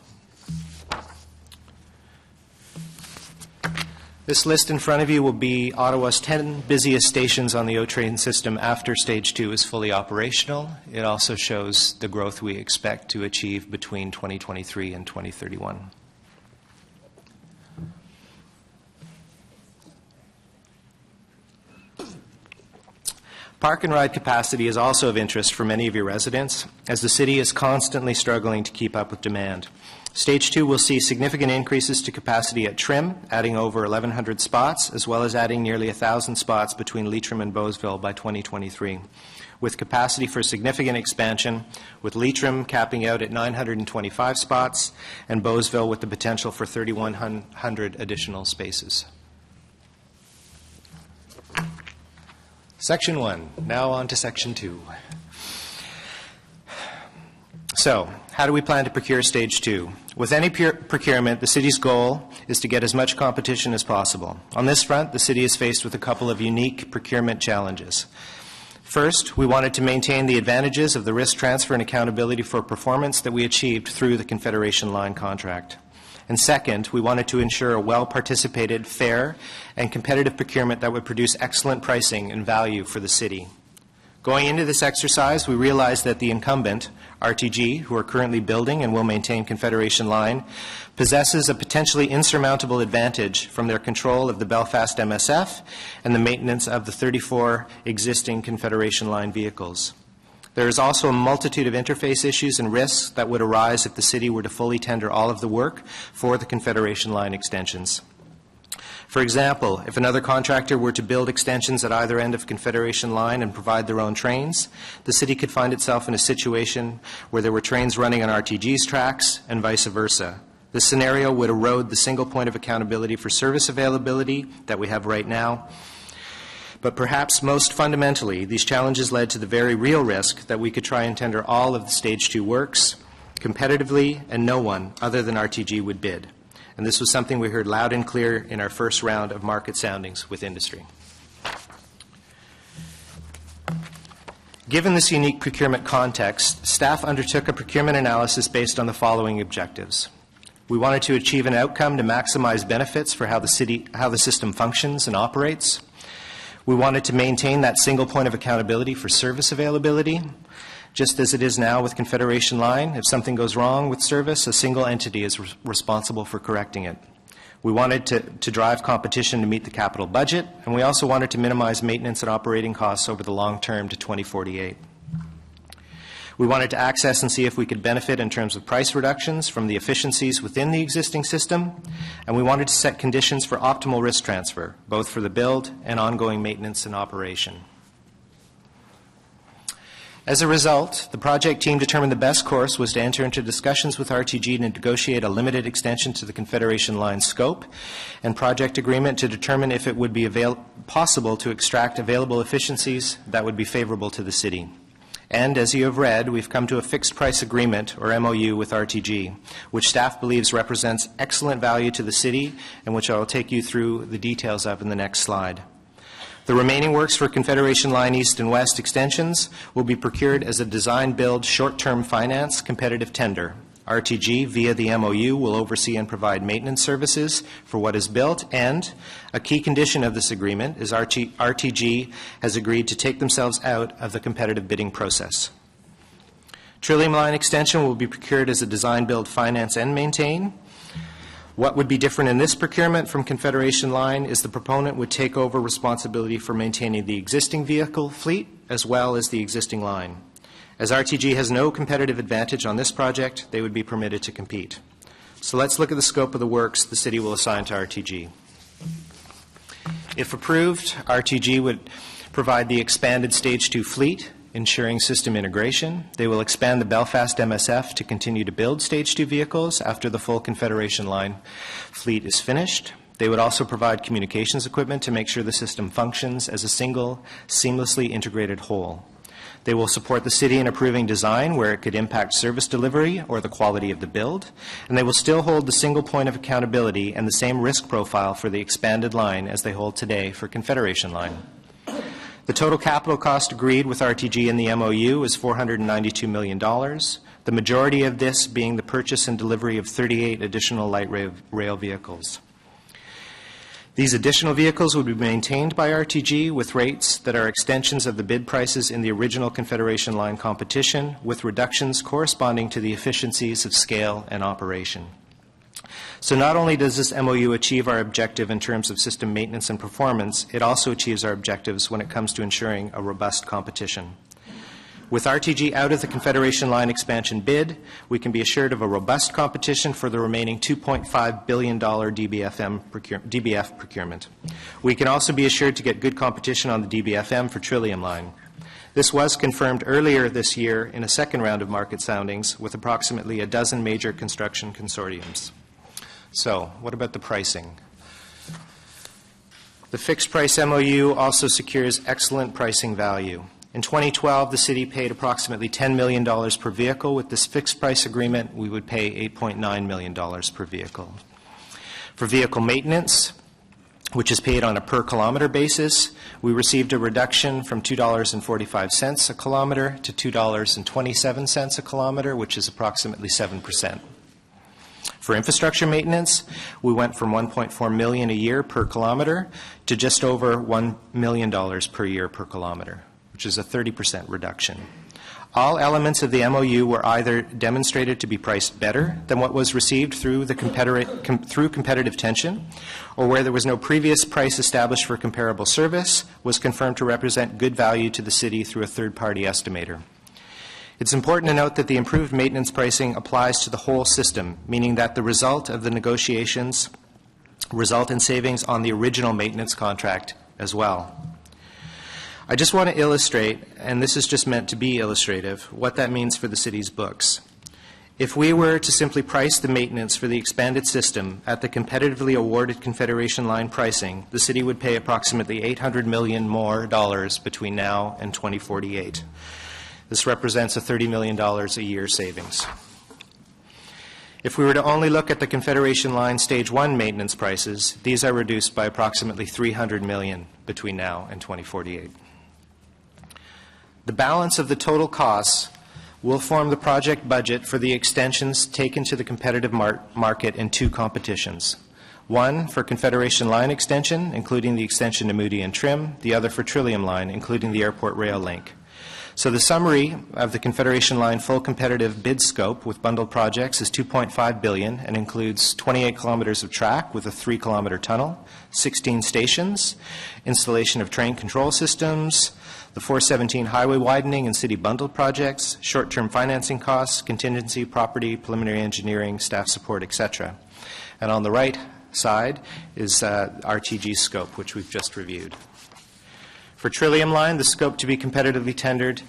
This list in front of you will be Ottawa's 10 busiest stations on the O-Train system after Stage 2 is fully operational. It also shows the growth we expect to achieve between 2023 and 2031. Park and ride capacity is also of interest for many of your residents, as the city is constantly struggling to keep up with demand. Stage 2 will see significant increases to capacity at Trim, adding over 1,100 spots, as well as adding nearly 1,000 spots between Leitrim and Beauceville by 2023, with capacity for significant expansion, with Leitrim capping out at 925 spots, and Beauceville with the potential for 3,100 additional spaces. Section 1. Now on to Section 2. So, how do we plan to procure Stage 2? With any procurement, the city's goal is to get as much competition as possible. On this front, the city is faced with a couple of unique procurement challenges. First, we wanted to maintain the advantages of the risk transfer and accountability for performance that we achieved through the Confederation Line contract. And second, we wanted to ensure a well-participated, fair, and competitive procurement that would produce excellent pricing and value for the city. Going into this exercise, we realized that the incumbent, RTG, who are currently building and will maintain Confederation Line, possesses a potentially insurmountable advantage from their control of the Belfast MSF and the maintenance of the 34 existing Confederation Line vehicles. There is also a multitude of interface issues and risks that would arise if the city were to fully tender all of the work for the Confederation Line extensions. For example, if another contractor were to build extensions at either end of Confederation Line and provide their own trains, the city could find itself in a situation where there were trains running on RTG's tracks and vice versa. This scenario would erode the single point of accountability for service availability that we have right now. But perhaps most fundamentally, these challenges led to the very real risk that we could try and tender all of the Stage 2 works competitively, and no one other than RTG would bid. And this was something we heard loud and clear in our first round of market soundings with industry. Given this unique procurement context, staff undertook a procurement analysis based on the following objectives. We wanted to achieve an outcome to maximize benefits for how the system functions and operates. We wanted to maintain that single point of accountability for service availability. Just as it is now with Confederation Line, if something goes wrong with service, a single entity is responsible for correcting it. We wanted to drive competition to meet the capital budget, and we also wanted to minimize maintenance and operating costs over the long term to 2048. We wanted to access and see if we could benefit in terms of price reductions from the efficiencies within the existing system, and we wanted to set conditions for optimal risk transfer, both for the build and ongoing maintenance and operation. As a result, the project team determined the best course was to enter into discussions with RTG to negotiate a limited extension to the Confederation Line scope and project agreement to determine if it would be possible to extract available efficiencies that would be favorable to the city. And as you have read, we've come to a fixed price agreement, or MOU, with RTG, which staff believes represents excellent value to the city and which I will take you through the details of in the next slide. The remaining works for Confederation Line East and West extensions will be procured as a design-build short-term finance competitive tender. RTG, via the MOU, will oversee and provide maintenance services for what is built, and a key condition of this agreement is RTG has agreed to take themselves out of the competitive bidding process. Trillium Line extension will be procured as a design-build finance and maintain. What would be different in this procurement from Confederation Line is the proponent would take over responsibility for maintaining the existing vehicle fleet as well as the existing line. As RTG has no competitive advantage on this project, they would be permitted to compete. So let's look at the scope of the works the city will assign to RTG. If approved, RTG would provide the expanded Stage 2 fleet, ensuring system integration. They will expand the Belfast MSF to continue to build Stage 2 vehicles after the full Confederation Line fleet is finished. They would also provide communications equipment to make sure the system functions as a single, seamlessly integrated whole. They will support the city in approving design where it could impact service delivery or the quality of the build, and they will still hold the single point of accountability and the same risk profile for the expanded line as they hold today for Confederation Line. The total capital cost agreed with RTG in the MOU is $492 million, the majority of this being the purchase and delivery of 38 additional light rail vehicles. These additional vehicles would be maintained by RTG with rates that are extensions of the bid prices in the original Confederation Line competition, with reductions corresponding to the efficiencies of scale and operation. So not only does this MOU achieve our objective in terms of system maintenance and performance, it also achieves our objectives when it comes to ensuring a robust competition. With RTG out of the Confederation Line expansion bid, we can be assured of a robust competition for the remaining $2.5 billion DBF procurement. We can also be assured to get good competition on the DBFM for Trillium Line. This was confirmed earlier this year in a second round of market soundings with approximately a dozen major construction consortiums. So, what about the pricing? The fixed price MOU also secures excellent pricing value. In 2012, the city paid approximately $10 million per vehicle. With this fixed price agreement, we would pay $8.9 million per vehicle. For vehicle maintenance, which is paid on a per kilometer basis, we received a reduction from $2.45 a kilometer to $2.27 a kilometer, which is approximately 7%. For infrastructure maintenance, we went from $1.4 million a year per kilometer to just over $1 million per year per kilometer, which is a 30% reduction. All elements of the MOU were either demonstrated to be priced better than what was received through competitive tension, or where there was no previous price established for comparable service, was confirmed to represent good value to the city through a third-party estimator. It's important to note that the improved maintenance pricing applies to the whole system, meaning that the result of the negotiations result in savings on the original maintenance contract as well. I just want to illustrate, and this is just meant to be illustrative, what that means for the city's books. If we were to simply price the maintenance for the expanded system at the competitively awarded Confederation Line pricing, the city would pay approximately $800 million more between now and 2048. This represents a $30 million a year savings. If we were to only look at the Confederation Line Stage 1 maintenance prices, these are reduced by approximately $300 million between now and 2048. The balance of the total costs will form the project budget for the extensions taken to the competitive market in two competitions. One for Confederation Line extension, including the extension to Moody and Trim, the other for Trillium Line, including the airport rail link. So the summary of the Confederation Line full competitive bid scope with bundled projects is $2.5 billion and includes 28 kilometers of track with a 3-kilometer tunnel, 16 stations, installation of train control systems, the 417 highway widening and city bundled projects, short-term financing costs, contingency, property, preliminary engineering, staff support, etc. And on the right side is RTG scope, which we've just reviewed. For Trillium Line, the scope to be competitively tendered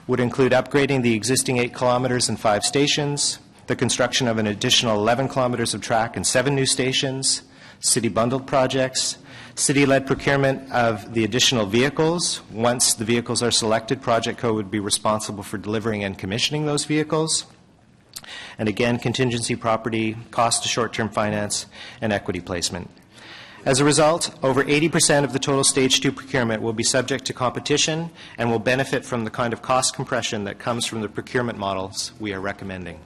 would include upgrading the existing 8 kilometers and 5 stations, the construction of an additional 11 kilometers of track and 7 new stations, city bundled projects, city-led procurement of the additional vehicles. Once the vehicles are selected, Project Co would be responsible for delivering and commissioning those vehicles. And again, contingency property, cost to short-term finance, and equity placement. As a result, over 80% of the total Stage 2 procurement will be subject to competition and will benefit from the kind of cost compression that comes from the procurement models we are recommending.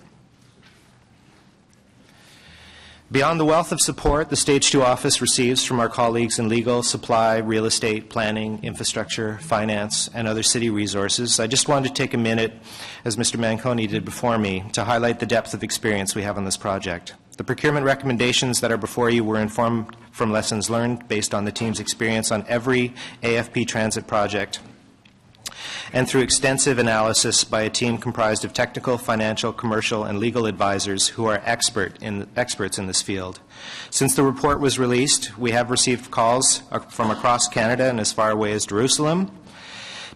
Beyond the wealth of support the Stage 2 office receives from our colleagues in legal, supply, real estate, planning, infrastructure, finance, and other city resources, I just wanted to take a minute, as Mr. Manconi did before me, to highlight the depth of experience we have on this project. The procurement recommendations that are before you were informed from lessons learned based on the team's experience on every AFP transit project and through extensive analysis by a team comprised of technical, financial, commercial, and legal advisors who are experts in this field. Since the report was released, we have received calls from across Canada and as far away as Jerusalem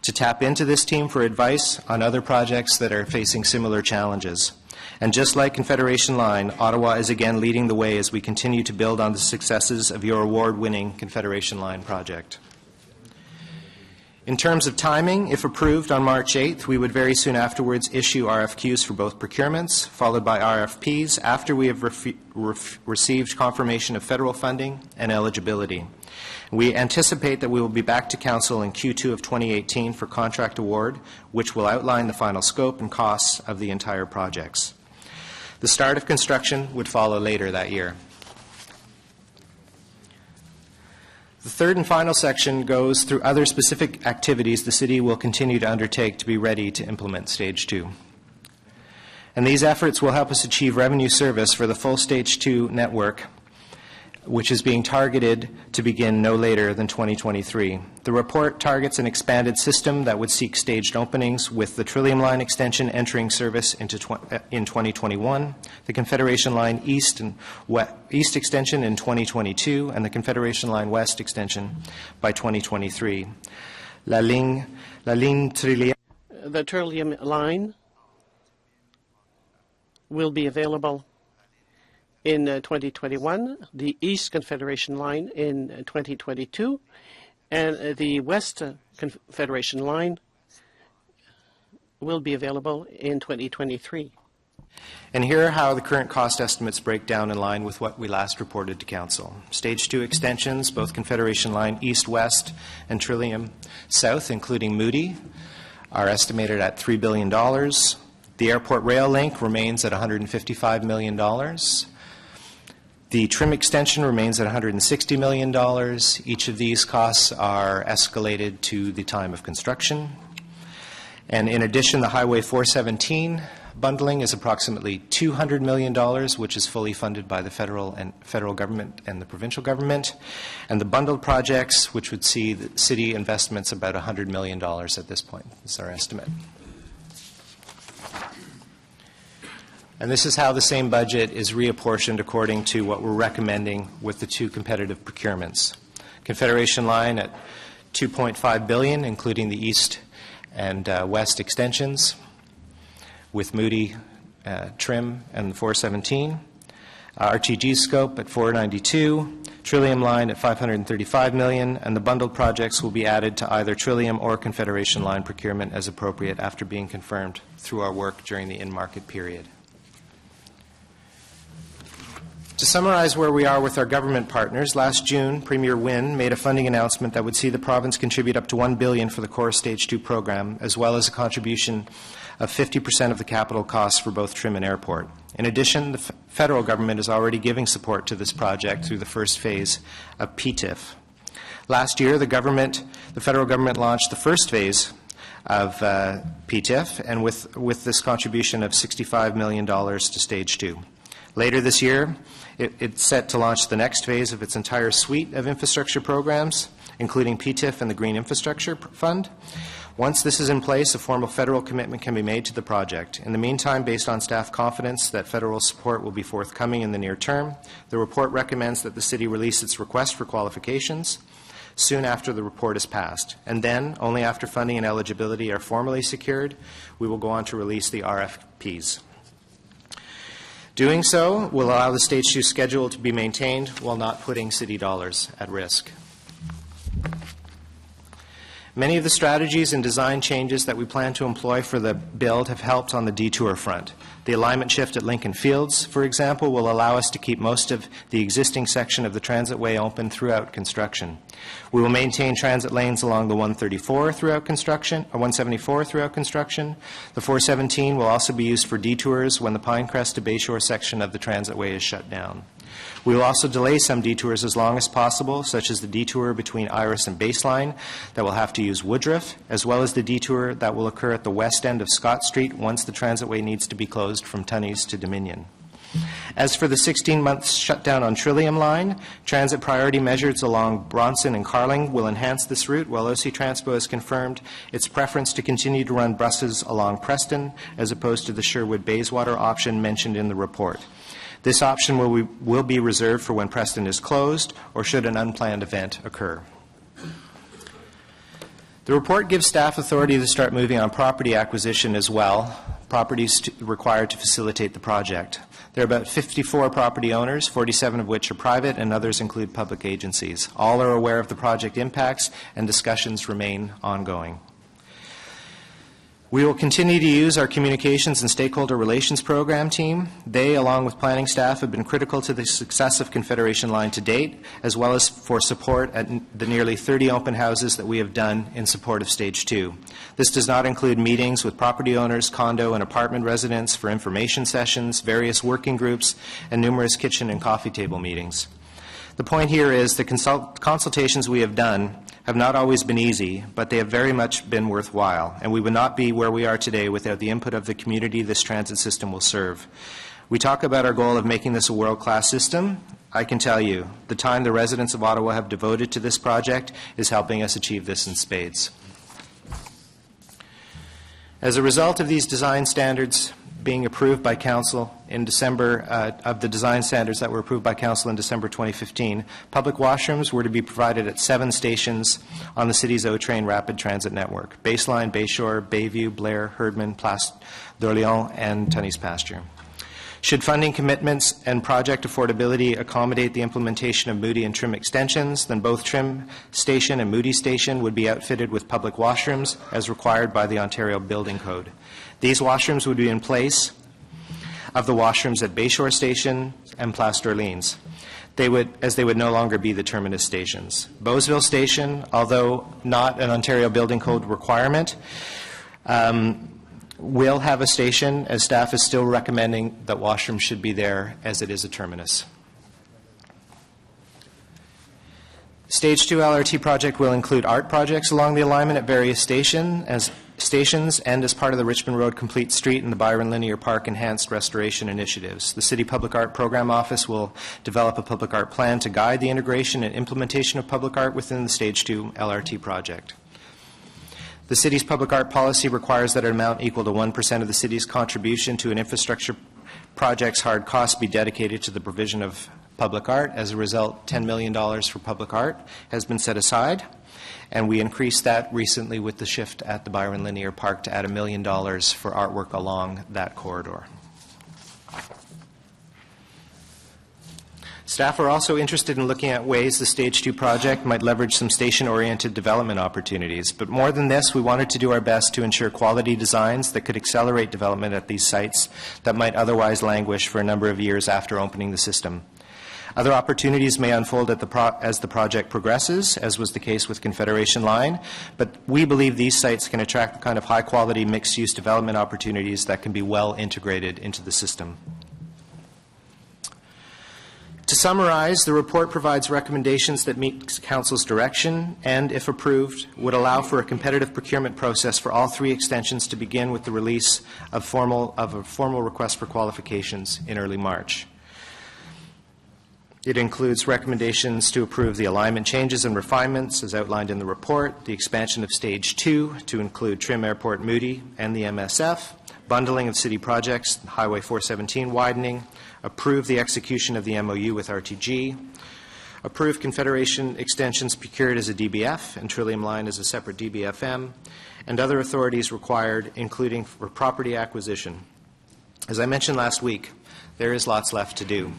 to tap into this team for advice on other projects that are facing similar challenges. And just like Confederation Line, Ottawa is again leading the way as we continue to build on the successes of your award-winning Confederation Line project. In terms of timing, if approved on March 8th, we would very soon afterwards issue RFQs for both procurements, followed by RFPs after we have received confirmation of federal funding and eligibility. We anticipate that we will be back to Council in Q2 of 2018 for contract award, which will outline the final scope and costs of the entire projects. The start of construction would follow later that year. The third and final section goes through other specific activities the City will continue to undertake to be ready to implement Stage 2. And these efforts will help us achieve revenue service for the full Stage 2 network, which is being targeted to begin no later than 2023. The report targets an expanded system that would seek staged openings, with the Trillium Line extension entering service in 2021, the Confederation Line East extension in 2022, and the Confederation Line West extension by 2023. The Trillium Line will be available in 2021, the East Confederation Line in 2022, and the West Confederation Line will be available in 2023. And here are how the current cost estimates break down in line with what we last reported to Council. Stage 2 extensions, both Confederation Line East-West and Trillium South, including Moody, are estimated at $3 billion. The airport rail link remains at $155 million. The trim extension remains at $160 million. Each of these costs are escalated to the time of construction. And in addition, the Highway 417 bundling is approximately $200 million, which is fully funded by the federal government and the provincial government. And the bundled projects, which would see the city investments about $100 million at this point, is our estimate. And this is how the same budget is reapportioned according to what we're recommending with the two competitive procurements. Confederation Line at $2.5 billion, including the East and West extensions, with Moody, Trim, and the 417. RTG scope at $492, Trillium Line at $535 million, and the bundled projects will be added to either Trillium or Confederation Line procurement as appropriate after being confirmed through our work during the in-market period. To summarize where we are with our government partners, last June, Premier Wynne made a funding announcement that would see the province contribute up to $1 billion for the core Stage 2 program, as well as a contribution of 50% of the capital costs for both Trim and Airport. In addition, the federal government is already giving support to this project through the first phase of PTIF. Last year, the federal government launched the first phase of PTIF, and with this contribution of $65 million to Stage 2. Later this year, it's set to launch the next phase of its entire suite of infrastructure programs, including PTIF and the Green Infrastructure Fund. Once this is in place, a formal federal commitment can be made to the project. In the meantime, based on staff confidence that federal support will be forthcoming in the near term, the report recommends that the City release its request for qualifications soon after the report is passed. And then, only after funding and eligibility are formally secured, we will go on to release the RFPs. Doing so will allow the Stage 2 schedule to be maintained while not putting City dollars at risk. Many of the strategies and design changes that we plan to employ for the build have helped on the detour front. The alignment shift at Lincoln Fields, for example, will allow us to keep most of the existing section of the transitway open throughout construction. We will maintain transit lanes along the 134 throughout construction, or 174 throughout construction. The 417 will also be used for detours when the Pinecrest to Bayshore section of the transitway is shut down. We will also delay some detours as long as possible, such as the detour between Iris and Baseline that will have to use Woodruff, as well as the detour that will occur at the west end of Scott Street once the transitway needs to be closed from Tunney's to Dominion. As for the 16-month shutdown on Trillium Line, transit priority measures along Bronson and Carling will enhance this route, while OC Transpo has confirmed its preference to continue to run buses along Preston as opposed to the Sherwood-Bayswater option mentioned in the report. This option will be reserved for when Preston is closed or should an unplanned event occur. The report gives staff authority to start moving on property acquisition as well, properties required to facilitate the project. There are about 54 property owners, 47 of which are private, and others include public agencies. All are aware of the project impacts, and discussions remain ongoing. We will continue to use our communications and stakeholder relations program team. They, along with planning staff, have been critical to the success of Confederation Line to date, as well as for support at the nearly 30 open houses that we have done in support of Stage 2. This does not include meetings with property owners, condo and apartment residents for information sessions, various working groups, and numerous kitchen and coffee table meetings. The point here is the consultations we have done have not always been easy, but they have very much been worthwhile, and we would not be where we are today without the input of the community this transit system will serve. We talk about our goal of making this a world-class system. I can tell you, the time the residents of Ottawa have devoted to this project is helping us achieve this in spades. As a result of these design standards being approved by Council in December, of the design standards that were approved by Council in December 2015, public washrooms were to be provided at 7 stations on the city's O-Train rapid transit network: Baseline, Bayshore, Bayview, Blair, Herdman, Place d'Orléans, and Tunney's Pasture. Should funding commitments and project affordability accommodate the implementation of Moody and Trim extensions, then both Trim Station and Moody Station would be outfitted with public washrooms as required by the Ontario Building Code. These washrooms would be in place of the washrooms at Bayshore Station and Place d'Orléans. They would no longer be the terminus stations. Beausville Station, although not an Ontario Building Code requirement, will have a station, as staff is still recommending that washrooms should be there as it is a terminus. Stage 2 LRT project will include art projects along the alignment at various stations and as part of the Richmond Road Complete Street and the Byron Linear Park Enhanced Restoration Initiatives. The City Public Art Program Office will develop a public art plan to guide the integration and implementation of public art within the Stage 2 LRT project. The city's public art policy requires that an amount equal to 1% of the city's contribution to an infrastructure project's hard costs be dedicated to the provision of public art. As a result, $10 million for public art has been set aside, and we increased that recently with the shift at the Byron Linear Park to add $1 million for artwork along that corridor. Staff are also interested in looking at ways the Stage 2 project might leverage some station-oriented development opportunities. But more than this, we wanted to do our best to ensure quality designs that could accelerate development at these sites that might otherwise languish for a number of years after opening the system. Other opportunities may unfold as the project progresses, as was the case with Confederation Line, but we believe these sites can attract the kind of high-quality mixed-use development opportunities that can be well integrated into the system. To summarize, the report provides recommendations that meet Council's direction and, if approved, would allow for a competitive procurement process for all three extensions to begin with the release of a formal request for qualifications in early March. It includes recommendations to approve the alignment changes and refinements as outlined in the report, the expansion of Stage 2 to include Trim Airport Moody and the MSF, bundling of city projects, Highway 417 widening, approve the execution of the MOU with RTG, approve Confederation extensions procured as a DBF and Trillium Line as a separate DBFM, and other authorities required, including for property acquisition. As I mentioned last week, there is lots left to do.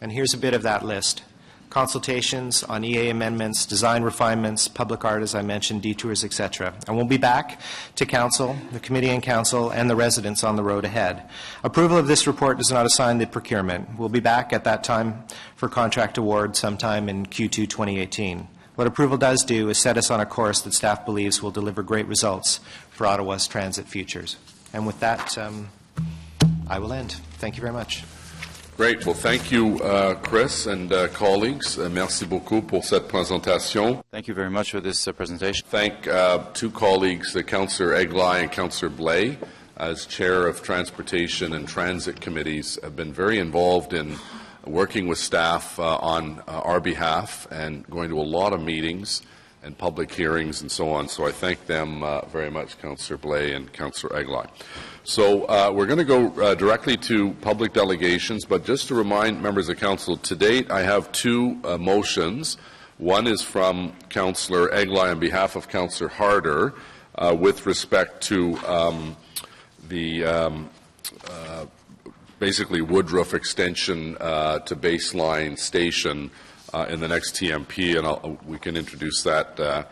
And here's a bit of that list. Consultations on EA amendments, design refinements, public art, as I mentioned, detours, etc. And we'll be back to Council, the Committee and Council, and the residents on the road ahead. Approval of this report does not assign the procurement. We'll be back at that time for contract award sometime in Q2 2018. What approval does do is set us on a course that staff believes will deliver great results for Ottawa's transit futures. And with that, I will end. Thank you very much. Great. Well, thank you, Chris and colleagues. Merci beaucoup pour cette présentation. Thank you very much for this presentation. Thank two colleagues, Councillor Eglai and Councillor Blais, as Chair of Transportation and Transit Committees, have been very involved in working with staff on our behalf and going to a lot of meetings and public hearings and so on. So I thank them very much, Councillor Blais and Councillor Eglai. So we're going to go directly to public delegations, but just to remind members of Council, to date I have two motions. One is from Councillor Eglai on behalf of Councillor Harder with respect to the basically Woodruff extension to Baseline Station in the next TMP, and we can introduce that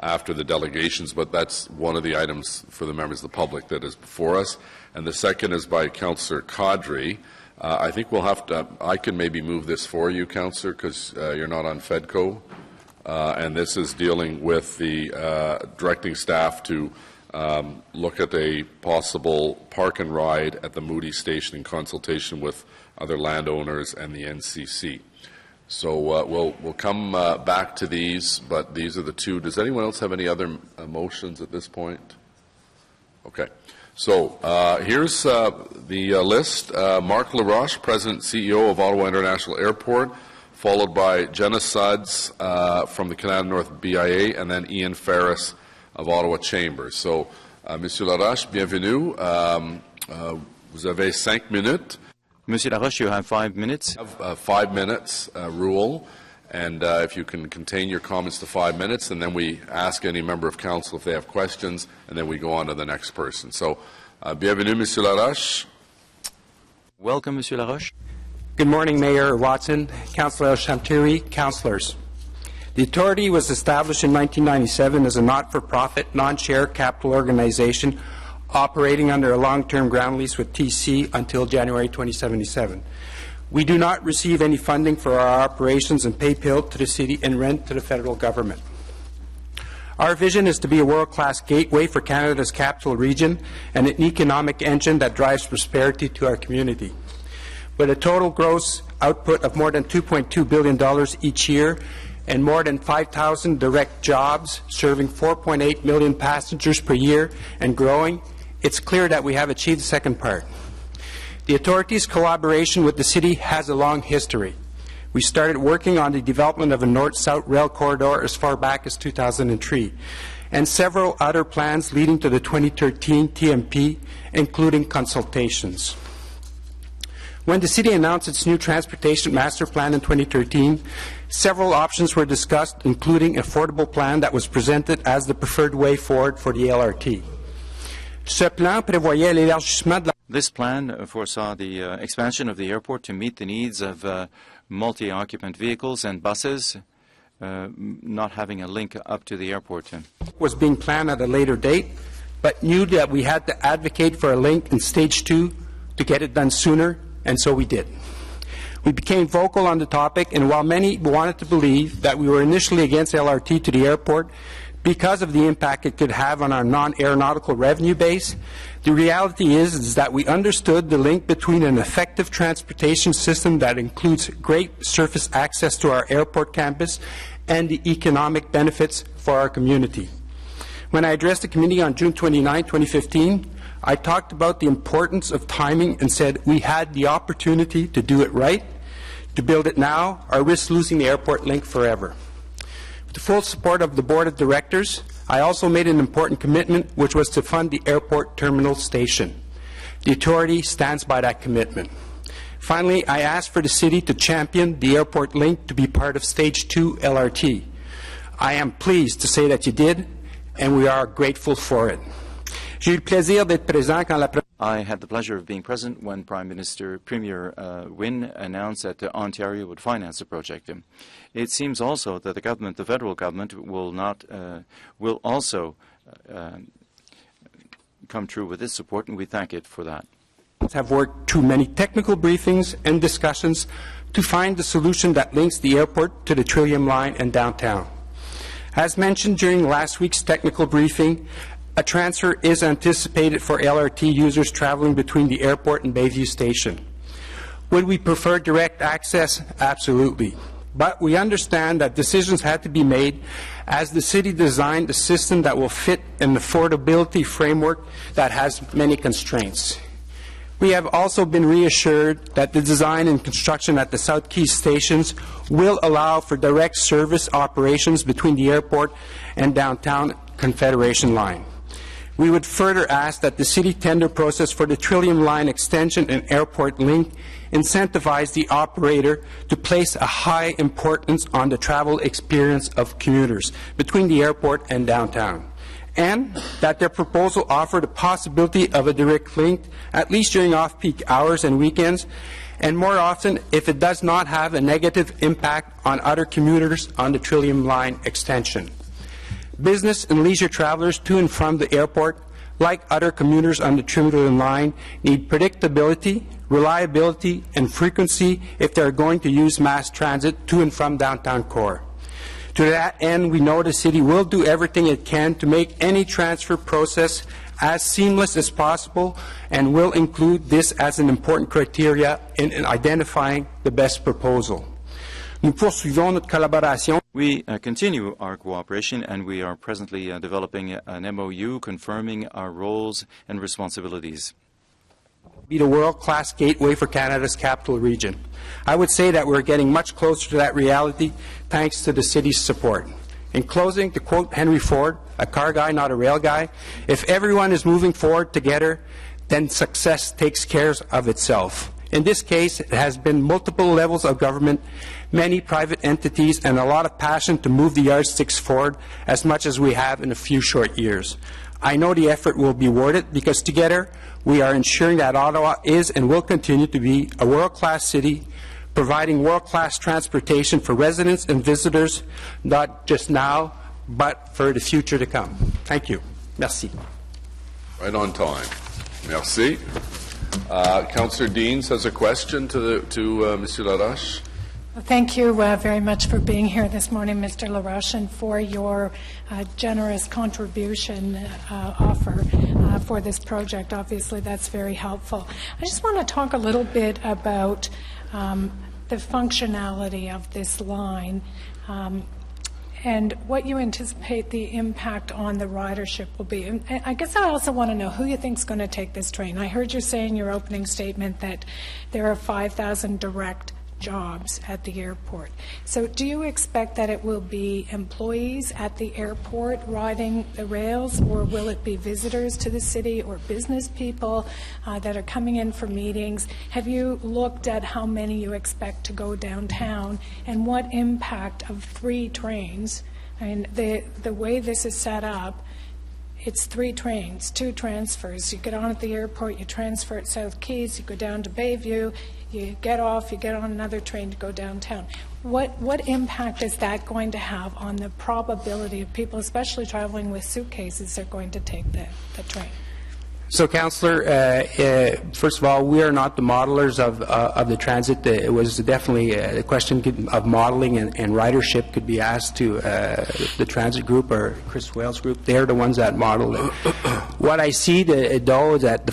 after the delegations, but that's one of the items for the members of the public that is before us. And the second is by Councillor Kadri. I think we'll have to, I can maybe move this for you, Councillor, because you're not on FEDCO. And this is dealing with the directing staff to look at a possible park and ride at the Moody Station in consultation with other landowners and the NCC. So we'll come back to these, but these are the two. Does anyone else have any other motions at this point? Okay. So here's the list. Marc Laroche, President and CEO of Ottawa International Airport, followed by Jenna Suds from the Canada North BIA, and then Ian Ferris of Ottawa Chambers. So, Monsieur Laroche, bienvenue. Vous avez 5 minutes. Monsieur Laroche, you have 5 minutes. Have 5 minutes rule, and if you can contain your comments to 5 minutes, and then we ask any member of council if they have questions, and then we go on to the next person. So, bienvenue, Monsieur Laroche. Welcome, Monsieur Laroche. Good morning, Mayor Watson, Councillor Chamturi, councillors. The authority was established in 1997 as a not-for-profit, non-share capital organization operating under a long-term ground lease with TC until January 2077. We do not receive any funding for our operations and pay bill to the city and rent to the federal government. Our vision is to be a world-class gateway for Canada's capital region and an economic engine that drives prosperity to our community. With a total gross output of more than $2.2 billion each year and more than 5,000 direct jobs serving 4.8 million passengers per year and growing, it's clear that we have achieved the second part. The authority's collaboration with the city has a long history. We started working on the development of a north-south rail corridor as far back as 2003, and several other plans leading to the 2013 TMP, including consultations. When the city announced its new transportation master plan in 2013, several options were discussed, including an affordable plan that was presented as the preferred way forward for the LRT. This plan foresaw the expansion of the airport to meet the needs of multi-occupant vehicles and buses not having a link up to the airport. Was being planned at a later date, but knew that we had to advocate for a link in Stage 2 to get it done sooner, and so we did. We became vocal on the topic, and while many wanted to believe that we were initially against LRT to the airport, because of the impact it could have on our non-aeronautical revenue base. The reality is that we understood the link between an effective transportation system that includes great surface access to our airport campus and the economic benefits for our community. When I addressed the committee on June 29, 2015, I talked about the importance of timing and said we had the opportunity to do it right, to build it now, or risk losing the airport link forever. With the full support of the Board of Directors, I also made an important commitment, which was to fund the airport terminal station. The authority stands by that commitment. Finally, I asked for the City to champion the airport link to be part of Stage 2 LRT. I am pleased to say that you did, and we are grateful for it. J'ai eu le plaisir d'être présent quand la I had the pleasure of being present when Premier Wynne announced that Ontario would finance the project. It seems also that the federal government, will also come true with its support, and we thank it for that. Have worked through many technical briefings and discussions to find the solution that links the airport to the Trillium Line and downtown. As mentioned during last week's technical briefing, a transfer is anticipated for LRT users traveling between the airport and Bayview Station. Would we prefer direct access? Absolutely. But we understand that decisions had to be made as the City designed a system that will fit an affordability framework that has many constraints. We have also been reassured that the design and construction at the South Quay stations will allow for direct service operations between the airport and downtown Confederation line. We would further ask that the City tender process for the Trillium Line extension and airport link incentivize the operator to place a high importance on the travel experience of commuters between the airport and downtown, and that their proposal offer the possibility of a direct link, at least during off-peak hours and weekends, and more often if it does not have a negative impact on other commuters on the Trillium Line extension. Business and leisure travelers to and from the airport, like other commuters on the Trillium Line, need predictability, reliability, and frequency if they are going to use mass transit to and from downtown core. To that end, we know the City will do everything it can to make any transfer process as seamless as possible and will include this as an important criteria in identifying the best proposal. Nous poursuivons notre collaboration. We continue our cooperation, and we are presently developing an MOU confirming our roles and responsibilities. Be the world-class gateway for Canada's capital region. I would say that we're getting much closer to that reality thanks to the City's support. In closing, to quote Henry Ford, a car guy, not a rail guy, if everyone is moving forward together, then success takes care of itself. In this case, it has been multiple levels of government, many private entities, and a lot of passion to move the yardsticks forward as much as we have in a few short years. I know the effort will be worth it because together we are ensuring that Ottawa is and will continue to be a world-class city, providing world-class transportation for residents and visitors, not just now, but for the future to come. Thank you. Merci. Right on time. Merci. Councillor Deans has a question to Monsieur Laroche. Well, thank you very much for being here this morning, Mr. Laroche, and for your generous contribution offer for this project. Obviously, that's very helpful. I just want to talk a little bit about the functionality of this line and what you anticipate the impact on the ridership will be. And I guess I also want to know who you think is going to take this train. I heard you say in your opening statement that there are 5,000 direct jobs at the airport. So do you expect that it will be employees at the airport riding the rails, or will it be visitors to the city or business people that are coming in for meetings? Have you looked at how many you expect to go downtown and what impact of 3 trains? I mean, the way this is set up, it's 3 trains, 2 transfers. You get on at the airport, you transfer at South Quays, you go down to Bayview, you get off, you get on another train to go downtown. What impact is that going to have on the probability of people, especially traveling with suitcases, are going to take the train? So, Councillor, first of all, we are not the modelers of the transit. It was definitely a question of modeling and ridership could be asked to the transit group or Chris Wales group. They're the ones that model it. What I see, though, is that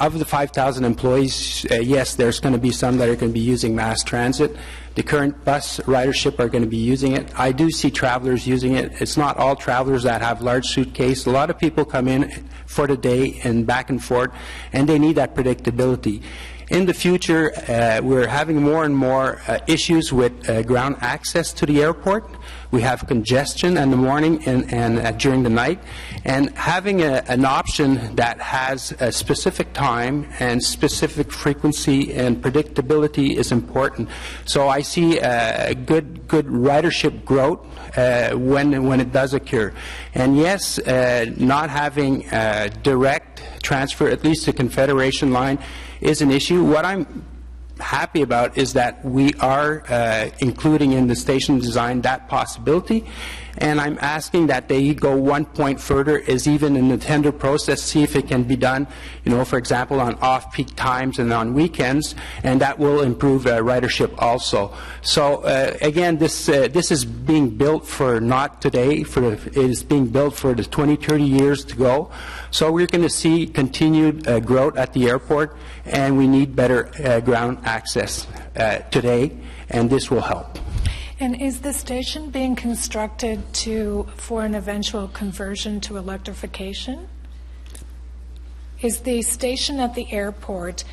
of the 5,000 employees, yes, there's going to be some that are going to be using mass transit. The current bus ridership are going to be using it. I do see travelers using it. It's not all travelers that have large suitcase. A lot of people come in for the day and back and forth, and they need that predictability. In the future, we're having more and more issues with ground access to the airport. We have congestion in the morning and during the night, and having an option that has a specific time and specific frequency and predictability is important. So I see good ridership growth when it does occur. And yes, not having direct transfer, at least the Confederation line, is an issue. What I'm happy about is that we are including in the station design that possibility, and I'm asking that they go one point further, is even in the tender process, see if it can be done, you know, for example, on off-peak times and on weekends, and that will improve ridership also. So again, this is being built for not today, it is being built for the 20, 30 years to go. So we're going to see continued growth at the airport, and we need better ground access today, and this will help. And is the station being constructed for an eventual conversion to electrification? Is the station at the airport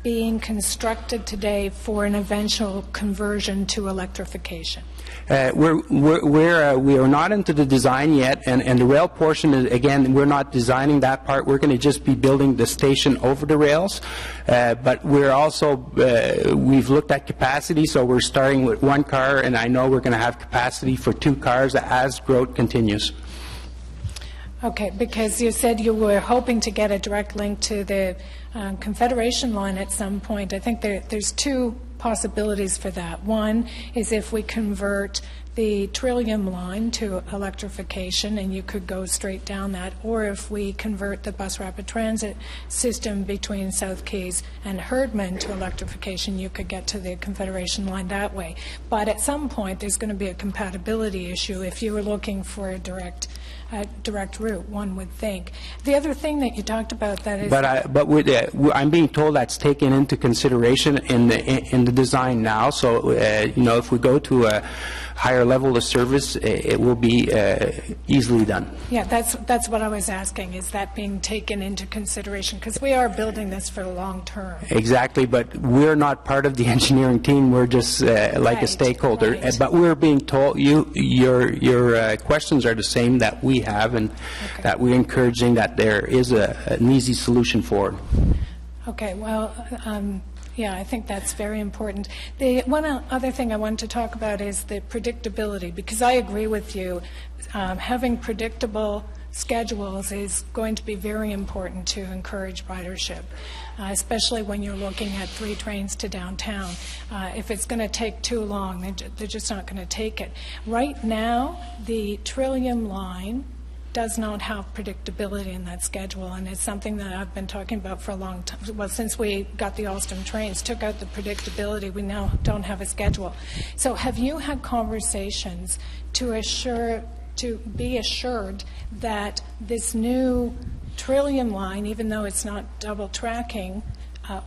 being constructed today for an eventual conversion to electrification? We are not into the design yet, and the rail portion is, again, we're not designing that part. We're going to just be building the station over the rails, but we're also we've looked at capacity, so we're starting with one car, and I know we're going to have capacity for 2 cars as growth continues. Okay, because you said you were hoping to get a direct link to the Confederation line at some point. I think there's 2 possibilities for that. One is if we convert the Trillium Line to electrification, and you could go straight down that, or if we convert the bus rapid transit system between South Keys and Herdman to electrification, you could get to the Confederation Line that way. But at some point, there's going to be a compatibility issue if you were looking for a direct route, one would think. The other thing that you talked about that is... But I'm being told that's taken into consideration in the design now. So, you know, if we go to a higher level of service, it will be easily done. Yeah, that's what I was asking. Is that being taken into consideration? Because we are building this for the long term. Exactly, but we're not part of the engineering team. We're just like a stakeholder. Right. But we're being told your questions are the same that we have, and that we're encouraging that there is an easy solution for it. Okay, well, yeah, I think that's very important. The one other thing I wanted to talk about is the predictability, because I agree with you. Having predictable schedules is going to be very important to encourage ridership, especially when you're looking at 3 trains to downtown. If it's going to take too long, they're just not going to take it. Right now, the Trillium Line does not have predictability in that schedule, and it's something that I've been talking about for a long time. Well, since we got the Alstom trains, took out the predictability, we now don't have a schedule. So have you had conversations to be assured that this new Trillium Line, even though it's not double tracking,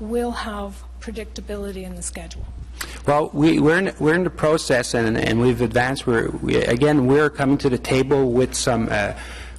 will have predictability in the schedule? Well, we're in the process, and we've advanced. We're coming to the table with some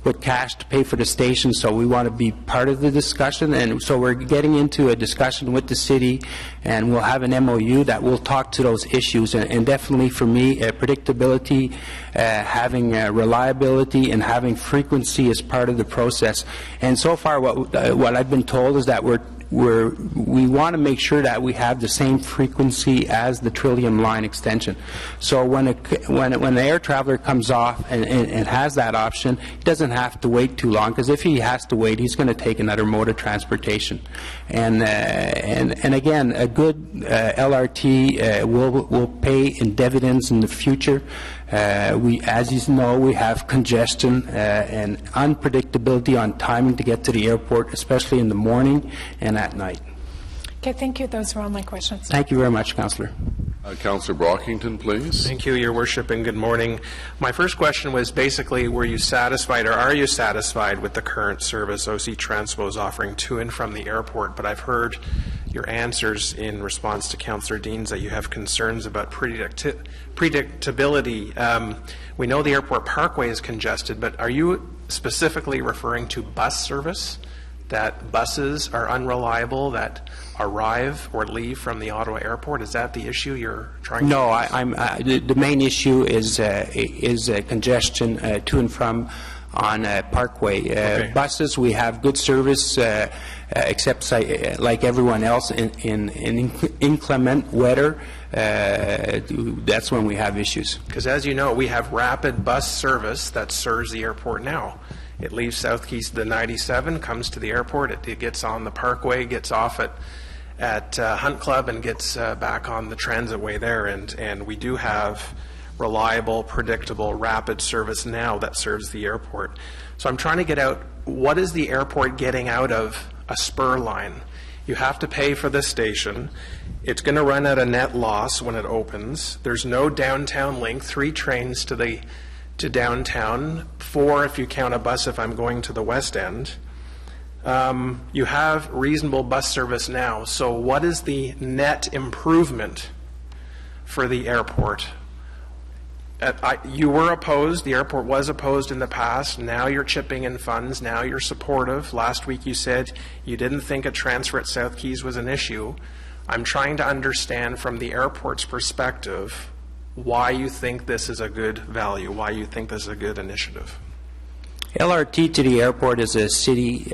with cash to pay for the station, so we want to be part of the discussion, and so we're getting into a discussion with the city, and we'll have an MOU that will talk to those issues, and definitely for me, predictability, having reliability, and having frequency is part of the process. And so far, what I've been told is that we want to make sure that we have the same frequency as the Trillium Line extension. So when the air traveler comes off and has that option, he doesn't have to wait too long, because if he has to wait, he's going to take another mode of transportation. And again, a good LRT will pay in dividends in the future. As you know, we have congestion and unpredictability on timing to get to the airport, especially in the morning and at night. Okay, thank you. Those were all my questions. Thank you very much, Councillor. Councillor Brockington, please. Thank you, Your Worship, and good morning. My first question was basically, were you satisfied or are you satisfied with the current service OC Transpo is offering to and from the airport? But I've heard your answers in response to Councillor Deans that you have concerns about predictability. We know the airport parkway is congested, but are you specifically referring to bus service? That buses are unreliable that arrive or leave from the Ottawa airport? Is that the issue you're trying to... No, the main issue is congestion to and from on Parkway. Okay. Buses, we have good service, except like everyone else in inclement weather. That's when we have issues. Because as you know, we have rapid bus service that serves the airport now. It leaves South Keys the 97, comes to the airport, it gets on the Parkway, gets off at Hunt Club, and gets back on the transitway there. And we do have reliable, predictable, rapid service now that serves the airport. So I'm trying to get out, what is the airport getting out of a spur line? You have to pay for the station. It's going to run at a net loss when it opens. There's no downtown link, 3 trains to downtown, 4 if you count a bus if I'm going to the West End. You have reasonable bus service now, so what is the net improvement for the airport? You were opposed, the airport was opposed in the past, now you're chipping in funds, now you're supportive. Last week you said you didn't think a transfer at South Keys was an issue. I'm trying to understand from the airport's perspective why you think this is a good value, why you think this is a good initiative. LRT to the airport is a city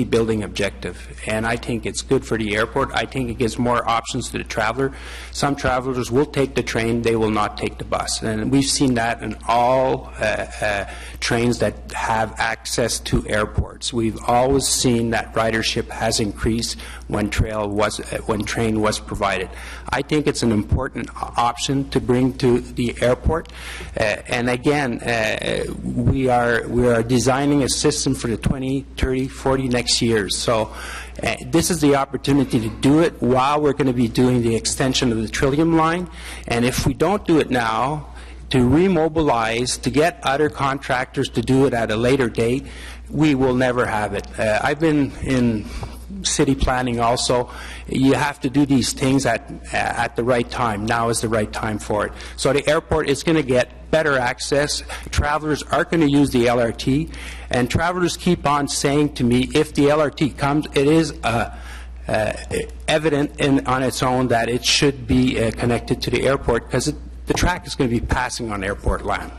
building objective, and I think it's good for the airport. I think it gives more options to the traveler. Some travelers will take the train, they will not take the bus, and we've seen that in all trains that have access to airports. We've always seen that ridership has increased when train was provided. I think it's an important option to bring to the airport, and again, we are designing a system for the 20, 30, 40 next years. So this is the opportunity to do it while we're going to be doing the extension of the Trillium Line, and if we don't do it now, to remobilize, to get other contractors to do it at a later date, we will never have it. I've been in city planning also. You have to do these things at the right time. Now is the right time for it. So the airport is going to get better access. Travelers are going to use the LRT, and travelers keep on saying to me, if the LRT comes, it is evident on its own that it should be connected to the airport, because the track is going to be passing on airport land.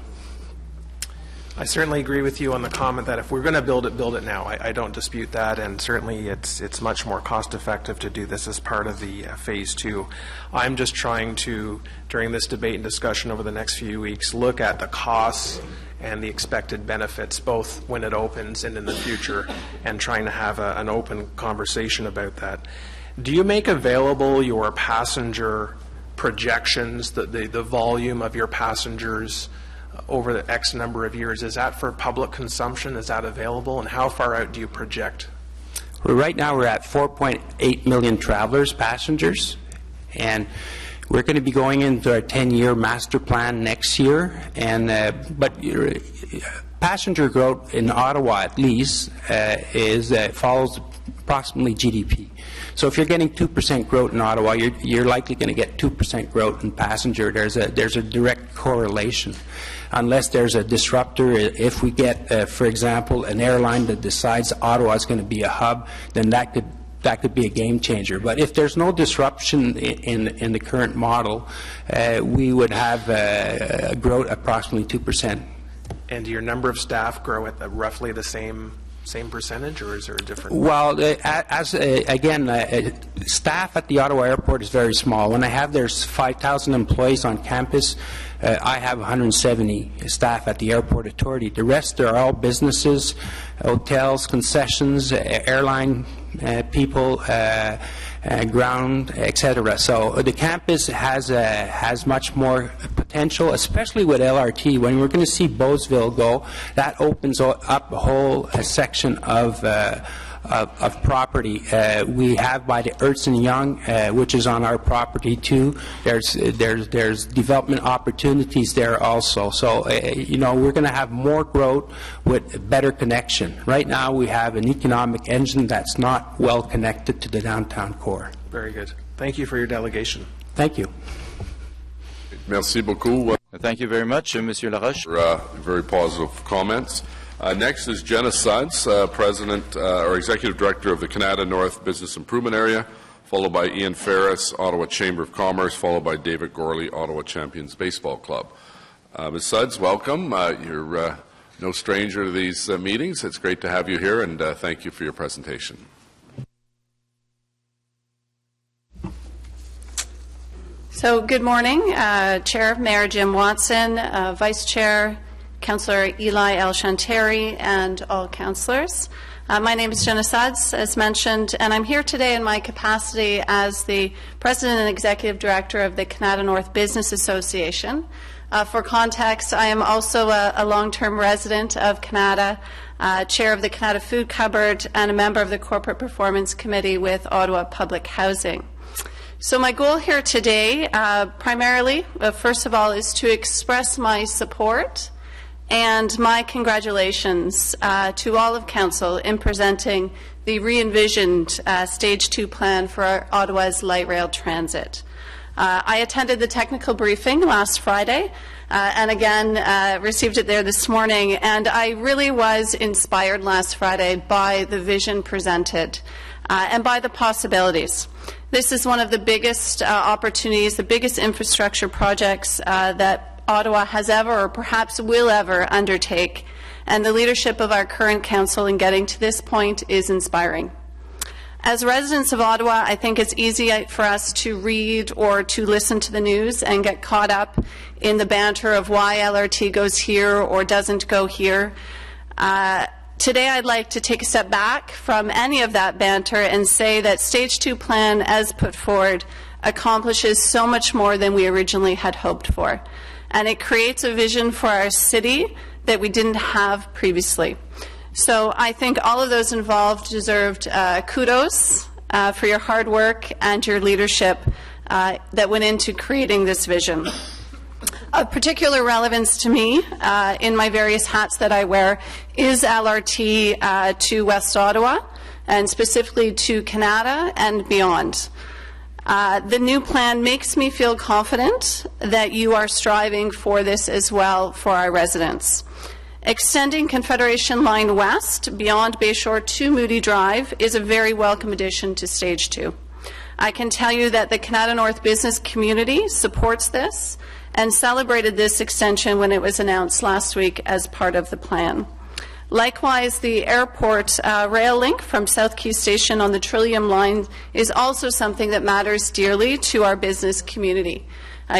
I certainly agree with you on the comment that if we're going to build it now. I don't dispute that, and certainly it's much more cost effective to do this as part of the phase 2. I'm just trying to, during this debate and discussion over the next few weeks, look at the costs and the expected benefits, both when it opens and in the future, and trying to have an open conversation about that. Do you make available your passenger projections, the volume of your passengers over the X number of years? Is that for public consumption? Is that available? And how far out do you project? Well, right now we're at 4.8 million travelers, passengers, and we're going to be going into our 10-year master plan next year. And but passenger growth in Ottawa, at least, follows approximately GDP. So if you're getting 2% growth in Ottawa, you're likely going to get 2% growth in passenger. There's a direct correlation, unless there's a disruptor. If we get, for example, an airline that decides Ottawa is going to be a hub, then that could be a game changer. But if there's no disruption in the current model, we would have growth approximately 2%. And do your number of staff grow at roughly the same percentage, or is there a different? Well, staff at the Ottawa airport is very small. When there's 5,000 employees on campus, I have 170 staff at the airport authority. The rest are all businesses, hotels, concessions, airline people, ground, etc. So the campus has much more potential, especially with LRT. When we're going to see Beauceville go, that opens up a whole section of property. We have by the Ertz and Young, which is on our property too. There's development opportunities there also. So you know, we're going to have more growth with better connection. Right now we have an economic engine that's not well connected to the downtown core. Very good. Thank you for your delegation. Thank you. Merci beaucoup. Thank you very much, Monsieur Laroche. For very positive comments. Next is Jenna Suds, President or Executive Director of the Canada North Business Improvement Area, followed by Ian Ferris, Ottawa Chamber of Commerce, followed by David Gorley, Ottawa Champions Baseball Club. Ms. Suds, welcome. You're no stranger to these meetings. It's great to have you here, and thank you for your presentation. So, good morning, Chair, Mayor Jim Watson, Vice Chair, Councillor Eli El-Shanteri, and all councillors. My name is Jenna Suds, as mentioned, and I'm here today in my capacity as the President and Executive Director of the Canada North Business Association. For context, I am also a long-term resident of Canada, Chair of the Canada Food Cupboard, and a member of the Corporate Performance Committee with Ottawa Public Housing. So my goal here today, primarily, first of all, is to express my support and my congratulations to all of Council in presenting the Re-Envisioned Stage 2 plan for Ottawa's light rail transit. I attended the technical briefing last Friday and again received it there this morning, and I really was inspired last Friday by the vision presented and by the possibilities. This is one of the biggest opportunities, the biggest infrastructure projects that Ottawa has ever or perhaps will ever undertake, and the leadership of our current council in getting to this point is inspiring. As residents of Ottawa, I think it's easy for us to read or to listen to the news and get caught up in the banter of why LRT goes here or doesn't go here. Today I'd like to take a step back from any of that banter and say that Stage 2 plan, as put forward, accomplishes so much more than we originally had hoped for. And it creates a vision for our city that we didn't have previously. So I think all of those involved deserved kudos for your hard work and your leadership that went into creating this vision. Of particular relevance to me in my various hats that I wear is LRT to West Ottawa, and specifically to Canada and beyond. The new plan makes me feel confident that you are striving for this as well for our residents. Extending Confederation Line west beyond Bayshore to Moody Drive is a very welcome addition to Stage 2. I can tell you that the Canada North business community supports this and celebrated this extension when it was announced last week as part of the plan. Likewise, the airport rail link from South Quay Station on the Trillium Line is also something that matters dearly to our business community.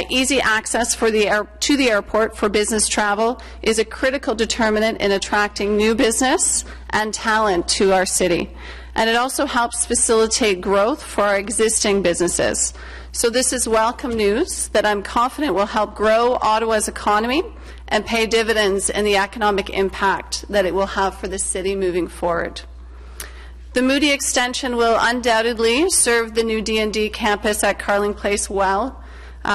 Easy access to the airport for business travel is a critical determinant in attracting new business and talent to our city. And it also helps facilitate growth for our existing businesses. So this is welcome news that I'm confident will help grow Ottawa's economy and pay dividends in the economic impact that it will have for the city moving forward. The Moody extension will undoubtedly serve the new D&D campus at Carling Place well.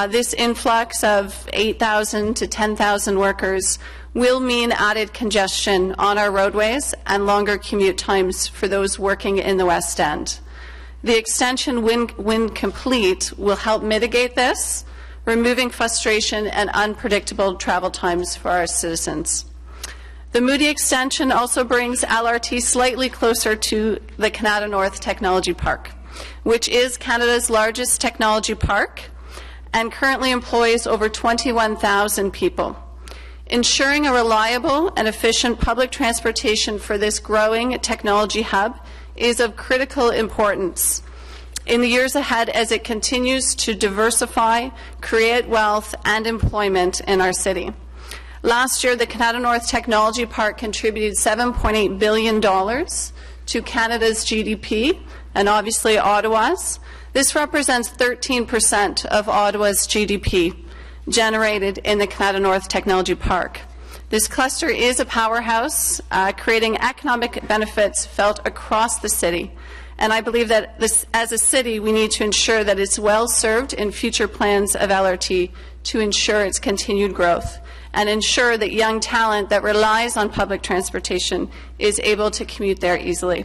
This influx of 8,000 to 10,000 workers will mean added congestion on our roadways and longer commute times for those working in the West End. The extension, when complete, will help mitigate this, removing frustration and unpredictable travel times for our citizens. The Moody extension also brings LRT slightly closer to the Canada North Technology Park, which is Canada's largest technology park and currently employs over 21,000 people. Ensuring a reliable and efficient public transportation for this growing technology hub is of critical importance in the years ahead as it continues to diversify, create wealth and employment in our city. Last year, the Canada North Technology Park contributed $7.8 billion to Canada's GDP, and obviously Ottawa's. This represents 13% of Ottawa's GDP generated in the Canada North Technology Park. This cluster is a powerhouse, creating economic benefits felt across the city. And I believe that as a city, we need to ensure that it's well served in future plans of LRT to ensure its continued growth and ensure that young talent that relies on public transportation is able to commute there easily.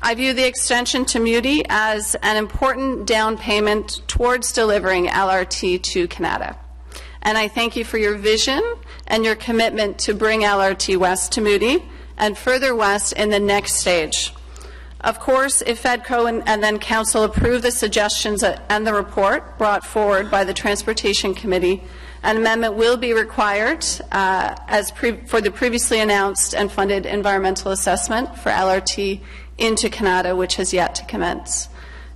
I view the extension to Moody as an important down payment towards delivering LRT to Canada. And I thank you for your vision and your commitment to bring LRT west to Moody and further west in the next stage. Of course, if FEDCO and then Council approve the suggestions and the report brought forward by the Transportation Committee, an amendment will be required for the previously announced and funded environmental assessment for LRT into Canada, which has yet to commence.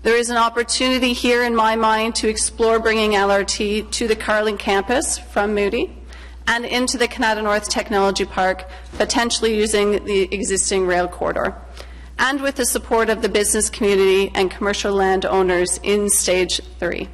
There is an opportunity here in my mind to explore bringing LRT to the Carling campus from Moody and into the Canada North Technology Park, potentially using the existing rail corridor, and with the support of the business community and commercial landowners in Stage 3.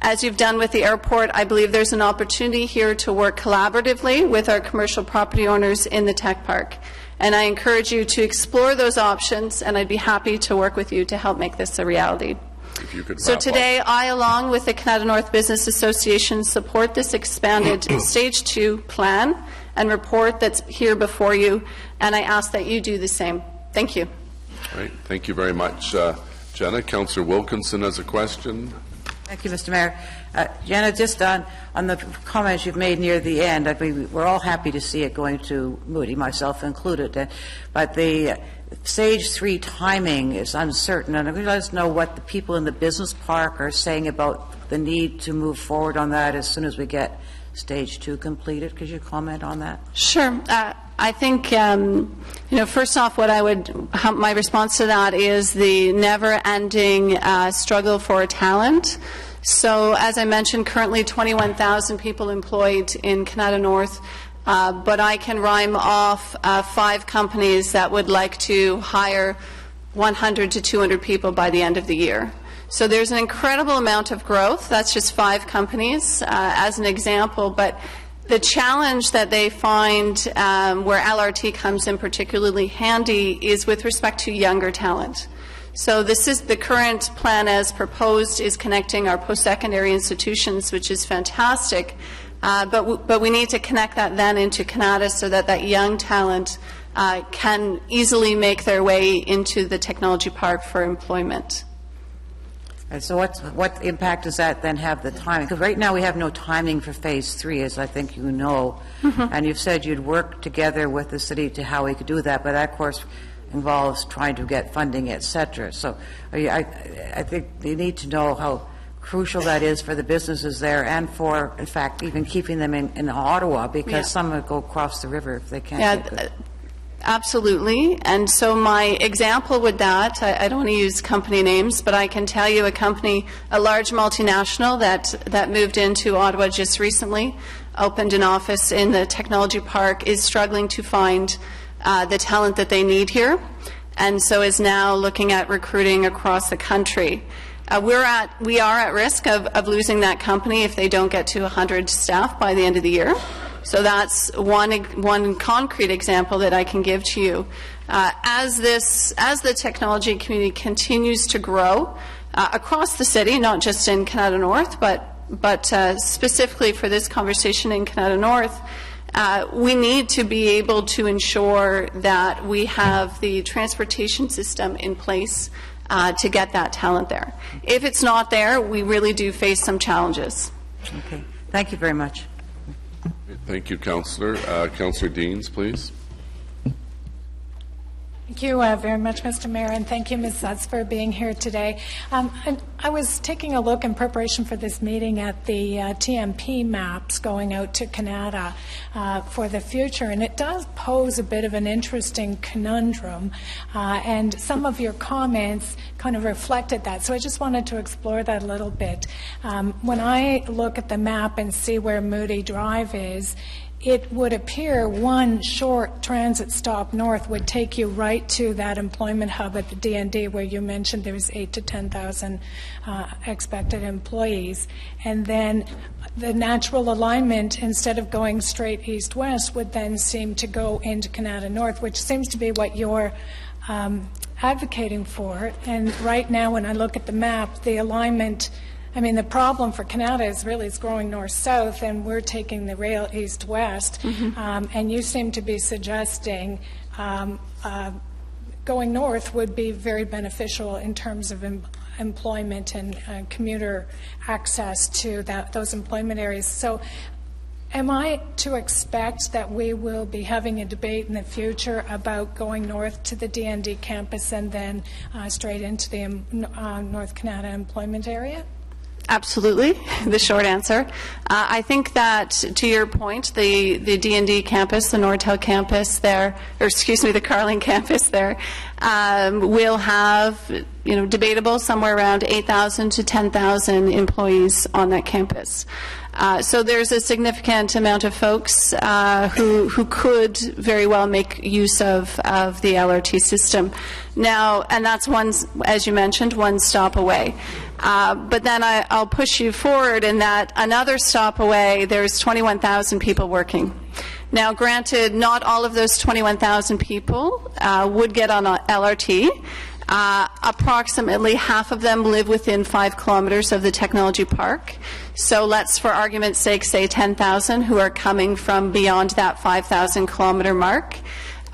As you've done with the airport, I believe there's an opportunity here to work collaboratively with our commercial property owners in the tech park. And I encourage you to explore those options, and I'd be happy to work with you to help make this a reality. If you could So wrap today, up. I, along with the Canada North Business Association, support this expanded Stage 2 plan and report that's here before you, and I ask that you do the same. Thank you. All right. Thank you very much, Jenna. Councillor Wilkinson has a question. Thank you, Mr. Mayor. Jenna, just on the comments you've made near the end, we're all happy to see it going to Moody, myself included, but the Stage 3 timing is uncertain, and let us know what the people in the business park are saying about the need to move forward on that as soon as we get Stage 2 completed. Could you comment on that? Sure. I think, first off, my response to that is the never-ending struggle for talent. So, as I mentioned, currently 21,000 people employed in Canada North, but I can rhyme off 5 companies that would like to hire 100 to 200 people by the end of the year. So there's an incredible amount of growth. That's just 5 companies as an example, but the challenge that they find where LRT comes in particularly handy is with respect to younger talent. So this is the current plan as proposed is connecting our post-secondary institutions, which is fantastic, but we need to connect that then into Canada so that that young talent can easily make their way into the technology park for employment. And so what impact does that then have the timing? Because right now we have no timing for Phase 3, as I think you know. Mm-hmm. And you've said you'd work together with the city to how we could do that, but that, of course, involves trying to get funding, et cetera. So I think you need to know how crucial that is for the businesses there and for, in fact, even keeping them in Ottawa, because some will go across the river if they can't get there. Absolutely. And so my example with that, I don't want to use company names, but I can tell you a large multinational that moved into Ottawa just recently, opened an office in the technology park, is struggling to find the talent that they need here, and so is now looking at recruiting across the country. We are at risk of losing that company if they don't get to 100 staff by the end of the year. So that's one concrete example that I can give to you. As the technology community continues to grow across the city, not just in Canada North, but specifically for this conversation in Canada North, we need to be able to ensure that we have the transportation system in place to get that talent there. If it's not there, we really do face some challenges. Okay. Thank you very much. Thank you, Councillor. Councillor Deans, please. Thank you very much, Mr. Mayor, and thank you, Ms. Sutz, for being here today. I was taking a look in preparation for this meeting at the TMP maps going out to Canada for the future, and it does pose a bit of an interesting conundrum, and some of your comments kind of reflected that, so I just wanted to explore that a little bit. When I look at the map and see where Moody Drive is, it would appear one short transit stop north would take you right to that employment hub at the DND where you mentioned there's 8,000 to 10,000 expected employees. And then the natural alignment, instead of going straight east-west, would then seem to go into Canada North, which seems to be what you're advocating for. And right now, when I look at the map, the alignment, I mean, the problem for Canada is really it's growing north-south, and we're taking the rail east-west. And you seem to be suggesting going north would be very beneficial in terms of employment and commuter access to those employment areas. So am I to expect that we will be having a debate in the future about going north to the DND campus and then straight into the North Canada employment area? Absolutely, the short answer. I think that, to your point, the D&D campus, the Nortel campus there, or excuse me, the Carling campus there, will have, debatable somewhere around 8,000 to 10,000 employees on that campus. So there's a significant amount of folks who could very well make use of the LRT system. Now, and that's one, as you mentioned, one stop away. But then I'll push you forward in that another stop away, there's 21,000 people working. Now, granted, not all of those 21,000 people would get on a LRT. Approximately half of them live within 5 kilometers of the technology park. So let's, for argument's sake, say 10,000 who are coming from beyond that 5,000 kilometer mark,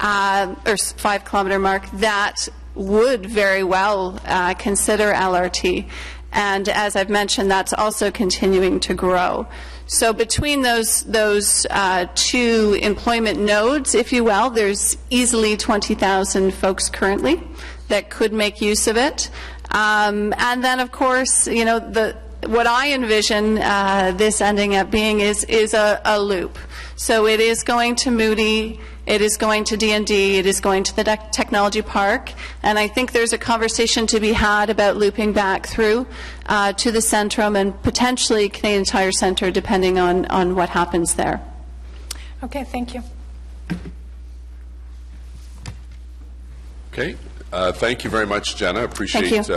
or 5 kilometer mark, that would very well consider LRT. And as I've mentioned, that's also continuing to grow. So between those two employment nodes, if you will, there's easily 20,000 folks currently that could make use of it. And then, of course, what I envision this ending up being is a loop. So it is going to Moody, it is going to D&D, it is going to the technology park, and I think there's a conversation to be had about looping back through to the Centrum and potentially Canadian Tire Centre, depending on what happens there. Okay, thank you. Okay. Thank you very much, Jenna. Appreciate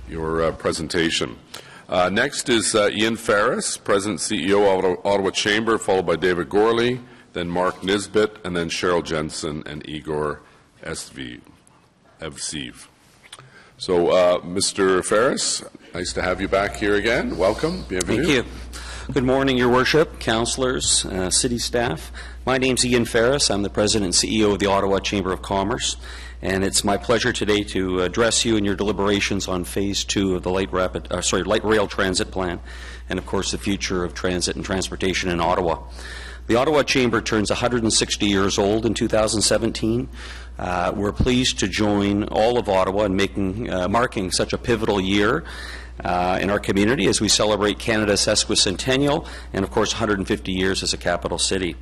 your presentation. Next is Ian Ferris, President CEO of Ottawa Chamber, followed by David Gorley, then Mark Nisbet, and then Cheryl Jensen and Igor Evseev. So, Mr. Ferris, nice to have you back here again. Welcome. Bienvenue. Thank you. Good morning, Your Worship, councillors, city staff. My name's Ian Ferris. I'm the President and CEO of the Ottawa Chamber of Commerce. And it's my pleasure today to address you in your deliberations on Phase 2 of the light rail transit plan, and of course the future of transit and transportation in Ottawa. The Ottawa Chamber turns 160 years old in 2017. We're pleased to join all of Ottawa in marking such a pivotal year in our community as we celebrate Canada's sesquicentennial and of course 150 years as a capital city.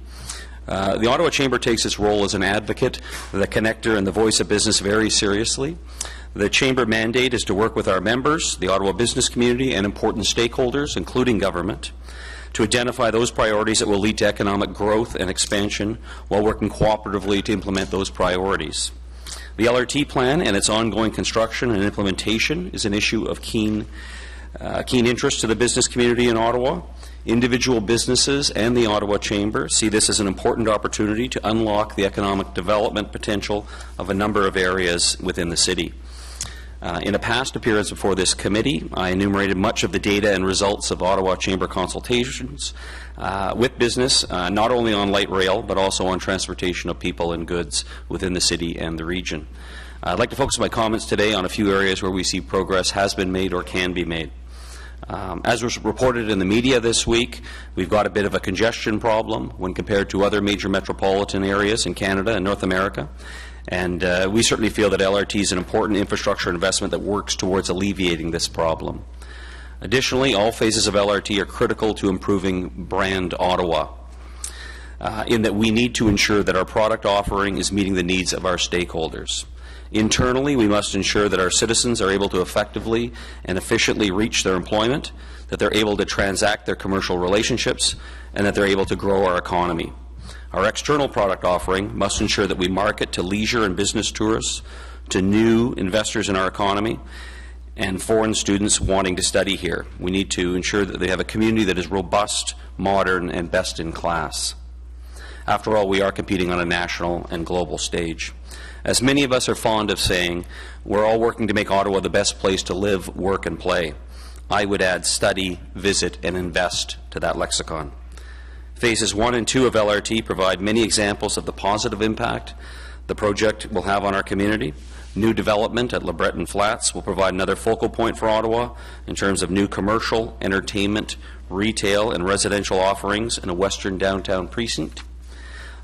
The Ottawa Chamber takes its role as an advocate, the connector, and the voice of business very seriously. The Chamber mandate is to work with our members, the Ottawa business community, and important stakeholders, including government, to identify those priorities that will lead to economic growth and expansion while working cooperatively to implement those priorities. The LRT plan and its ongoing construction and implementation is an issue of keen interest to the business community in Ottawa. Individual businesses and the Ottawa Chamber see this as an important opportunity to unlock the economic development potential of a number of areas within the city. In a past appearance before this committee, I enumerated much of the data and results of Ottawa Chamber consultations with business, not only on light rail, but also on transportation of people and goods within the city and the region. I'd like to focus my comments today on a few areas where we see progress has been made or can be made. As was reported in the media this week, we've got a bit of a congestion problem when compared to other major metropolitan areas in Canada and North America. And we certainly feel that LRT is an important infrastructure investment that works towards alleviating this problem. Additionally, all phases of LRT are critical to improving brand Ottawa, in that we need to ensure that our product offering is meeting the needs of our stakeholders. Internally, we must ensure that our citizens are able to effectively and efficiently reach their employment, that they're able to transact their commercial relationships, and that they're able to grow our economy. Our external product offering must ensure that we market to leisure and business tourists, to new investors in our economy, and foreign students wanting to study here. We need to ensure that they have a community that is robust, modern, and best in class. After all, we are competing on a national and global stage. As many of us are fond of saying, we're all working to make Ottawa the best place to live, work, and play. I would add study, visit, and invest to that lexicon. Phases 1 and 2 of LRT provide many examples of the positive impact the project will have on our community. New development at LeBreton Flats will provide another focal point for Ottawa in terms of new commercial, entertainment, retail, and residential offerings in a western downtown precinct.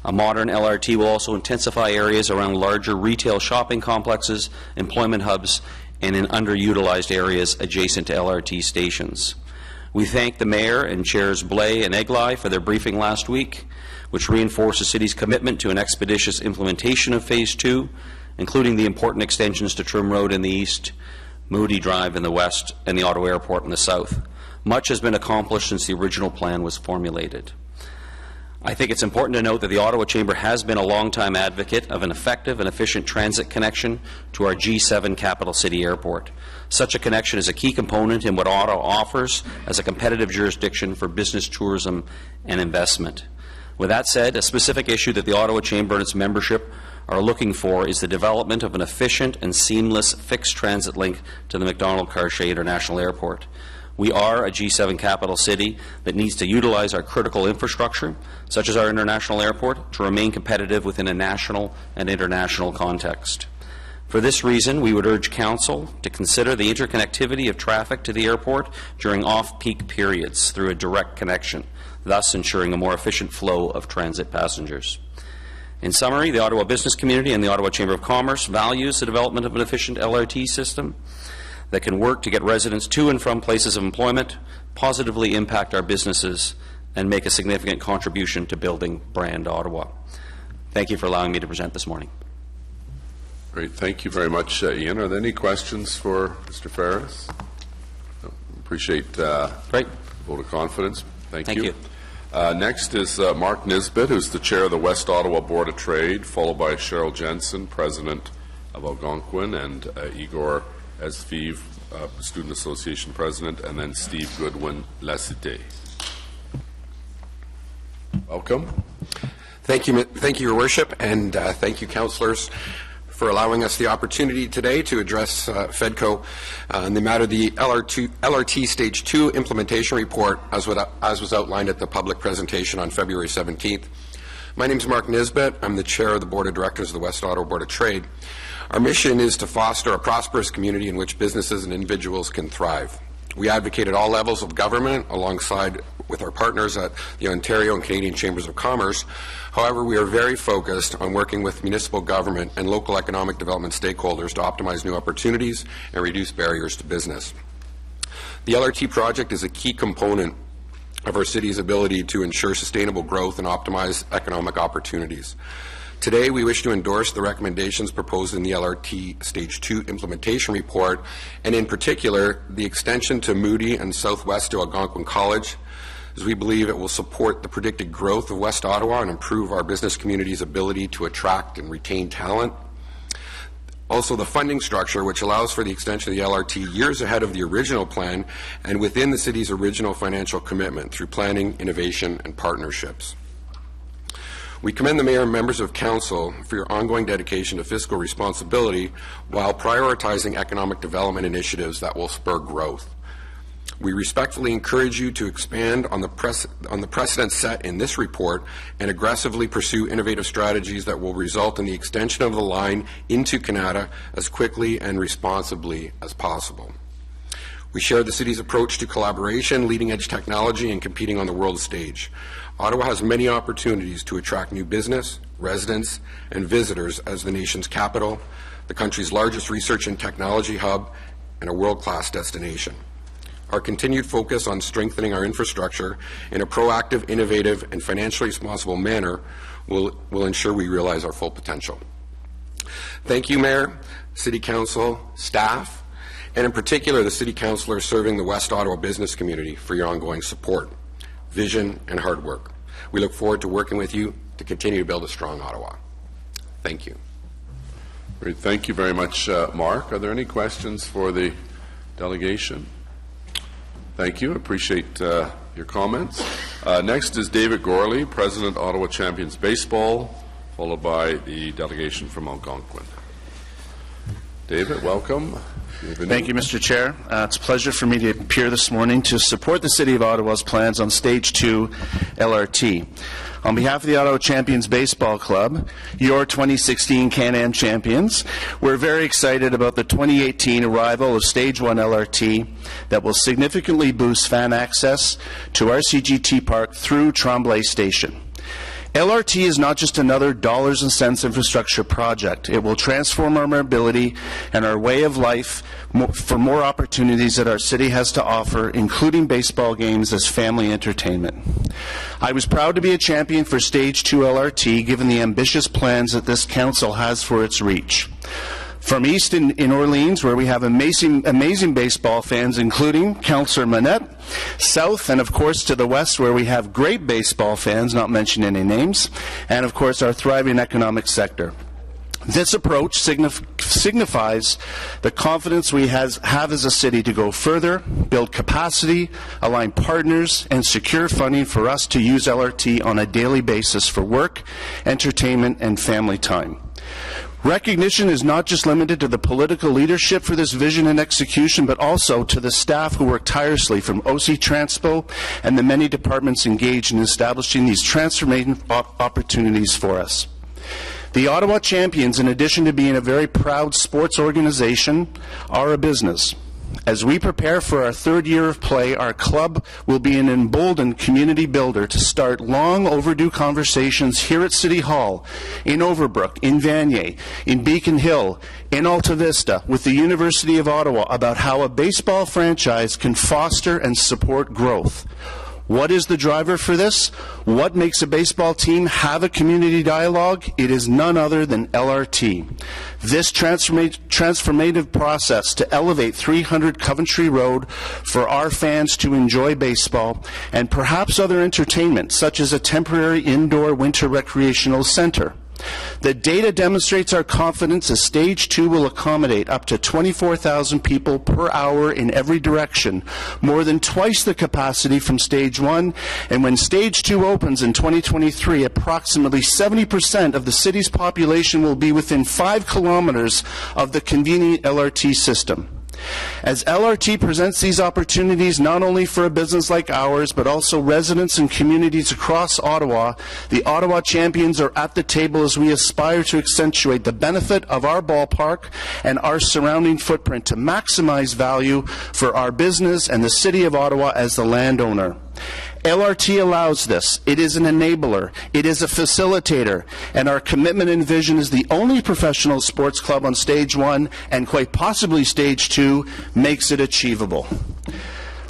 A modern LRT will also intensify areas around larger retail shopping complexes, employment hubs, and in underutilized areas adjacent to LRT stations. We thank the Mayor and Chairs Blais and Eglai for their briefing last week, which reinforced the City's commitment to an expeditious implementation of Phase 2, including the important extensions to Trim Road in the east, Moody Drive in the west, and the Ottawa Airport in the south. Much has been accomplished since the original plan was formulated. I think it's important to note that the Ottawa Chamber has been a long-time advocate of an effective and efficient transit connection to our G7 capital city airport. Such a connection is a key component in what Ottawa offers as a competitive jurisdiction for business, tourism, and investment. With that said, a specific issue that the Ottawa Chamber and its membership are looking for is the development of an efficient and seamless fixed transit link to the Macdonald-Cartier International Airport. We are a G7 capital city that needs to utilize our critical infrastructure, such as our international airport, to remain competitive within a national and international context. For this reason, we would urge Council to consider the interconnectivity of traffic to the airport during off-peak periods through a direct connection, thus ensuring a more efficient flow of transit passengers. In summary, the Ottawa business community and the Ottawa Chamber of Commerce values the development of an efficient LRT system that can work to get residents to and from places of employment, positively impact our businesses, and make a significant contribution to building brand Ottawa. Thank you for allowing me to present this morning. Great. Thank you very much, Ian. Are there any questions for Mr. Ferris? No. Appreciate Great. Vote of confidence. Thank you. you. Next is Mark Nisbet, who's the chair of the West Ottawa Board of Trade, followed by Cheryl Jensen, president of Algonquin, and Igor Esfiv, Student Association President, and then Steve Goodwin, La Cité. Welcome. Thank you, Your Worship, and thank you, councillors, for allowing us the opportunity today to address FEDCO in the matter of the LRT Stage 2 implementation report, as was outlined at the public presentation on February 17th. My name is Mark Nisbet. I'm the chair of the Board of Directors of the West Ottawa Board of Trade. Our mission is to foster a prosperous community in which businesses and individuals can thrive. We advocate at all levels of government alongside with our partners at the Ontario and Canadian Chambers of Commerce. However, we are very focused on working with municipal government and local economic development stakeholders to optimize new opportunities and reduce barriers to business. The LRT project is a key component of our city's ability to ensure sustainable growth and optimize economic opportunities. Today, we wish to endorse the recommendations proposed in the LRT Stage 2 implementation report, and in particular, the extension to Moody and southwest to Algonquin College, as we believe it will support the predicted growth of West Ottawa and improve our business community's ability to attract and retain talent. Also, the funding structure, which allows for the extension of the LRT years ahead of the original plan and within the city's original financial commitment through planning, innovation, and partnerships. We commend the Mayor and members of Council for your ongoing dedication to fiscal responsibility while prioritizing economic development initiatives that will spur growth. We respectfully encourage you to expand on the precedent set in this report and aggressively pursue innovative strategies that will result in the extension of the line into Canada as quickly and responsibly as possible. We share the city's approach to collaboration, leading-edge technology, and competing on the world stage. Ottawa has many opportunities to attract new business, residents, and visitors as the nation's capital, the country's largest research and technology hub, and a world-class destination. Our continued focus on strengthening our infrastructure in a proactive, innovative, and financially responsible manner will ensure we realize our full potential. Thank you, Mayor, City Council, staff, and in particular the City Councillors serving the West Ottawa business community for your ongoing support, vision, and hard work. We look forward to working with you to continue to build a strong Ottawa. Thank you. Great. Thank you very much, Mark. Are there any questions for the delegation? Thank you. Appreciate your comments. Next is David Gorley, President, Ottawa Champions Baseball, followed by the delegation from Algonquin. David, welcome. Thank you, Mr. Chair. It's a pleasure for me to appear this morning to support the City of Ottawa's plans on Stage 2 LRT. On behalf of the Ottawa Champions Baseball Club, your 2016 Can-Am champions, we're very excited about the 2018 arrival of Stage 1 LRT that will significantly boost fan access to our CGT Park through Tremblay Station. LRT is not just another dollars and cents infrastructure project. It will transform our mobility and our way of life for more opportunities that our city has to offer, including baseball games as family entertainment. I was proud to be a champion for Stage 2 LRT, given the ambitious plans that this council has for its reach. From east in Orleans, where we have amazing baseball fans, including Councillor Manette, south, and of course to the west, where we have great baseball fans, not mentioning any names, and of course our thriving economic sector. This approach signifies the confidence we have as a city to go further, build capacity, align partners, and secure funding for us to use LRT on a daily basis for work, entertainment, and family time. Recognition is not just limited to the political leadership for this vision and execution, but also to the staff who work tirelessly from OC Transpo and the many departments engaged in establishing these transformative opportunities for us. The Ottawa Champions, in addition to being a very proud sports organization, are a business. As we prepare for our third year of play, our club will be an emboldened community builder to start long overdue conversations here at City Hall, in Overbrook, in Vanier, in Beacon Hill, in Alta Vista, with the University of Ottawa about how a baseball franchise can foster and support growth. What is the driver for this? What makes a baseball team have a community dialogue? It is none other than LRT. This transformative process to elevate 300 Coventry Road for our fans to enjoy baseball and perhaps other entertainment, such as a temporary indoor winter recreational center. The data demonstrates our confidence as Stage 2 will accommodate up to 24,000 people per hour in every direction, more than twice the capacity from Stage 1, and when Stage 2 opens in 2023, approximately 70% of the city's population will be within 5 kilometers of the convenient LRT system. As LRT presents these opportunities not only for a business like ours, but also residents and communities across Ottawa, the Ottawa Champions are at the table as we aspire to accentuate the benefit of our ballpark and our surrounding footprint to maximize value for our business and the City of Ottawa as the landowner. LRT allows this. It is an enabler. It is a facilitator. And our commitment and vision is the only professional sports club on Stage 1 and quite possibly Stage 2 makes it achievable.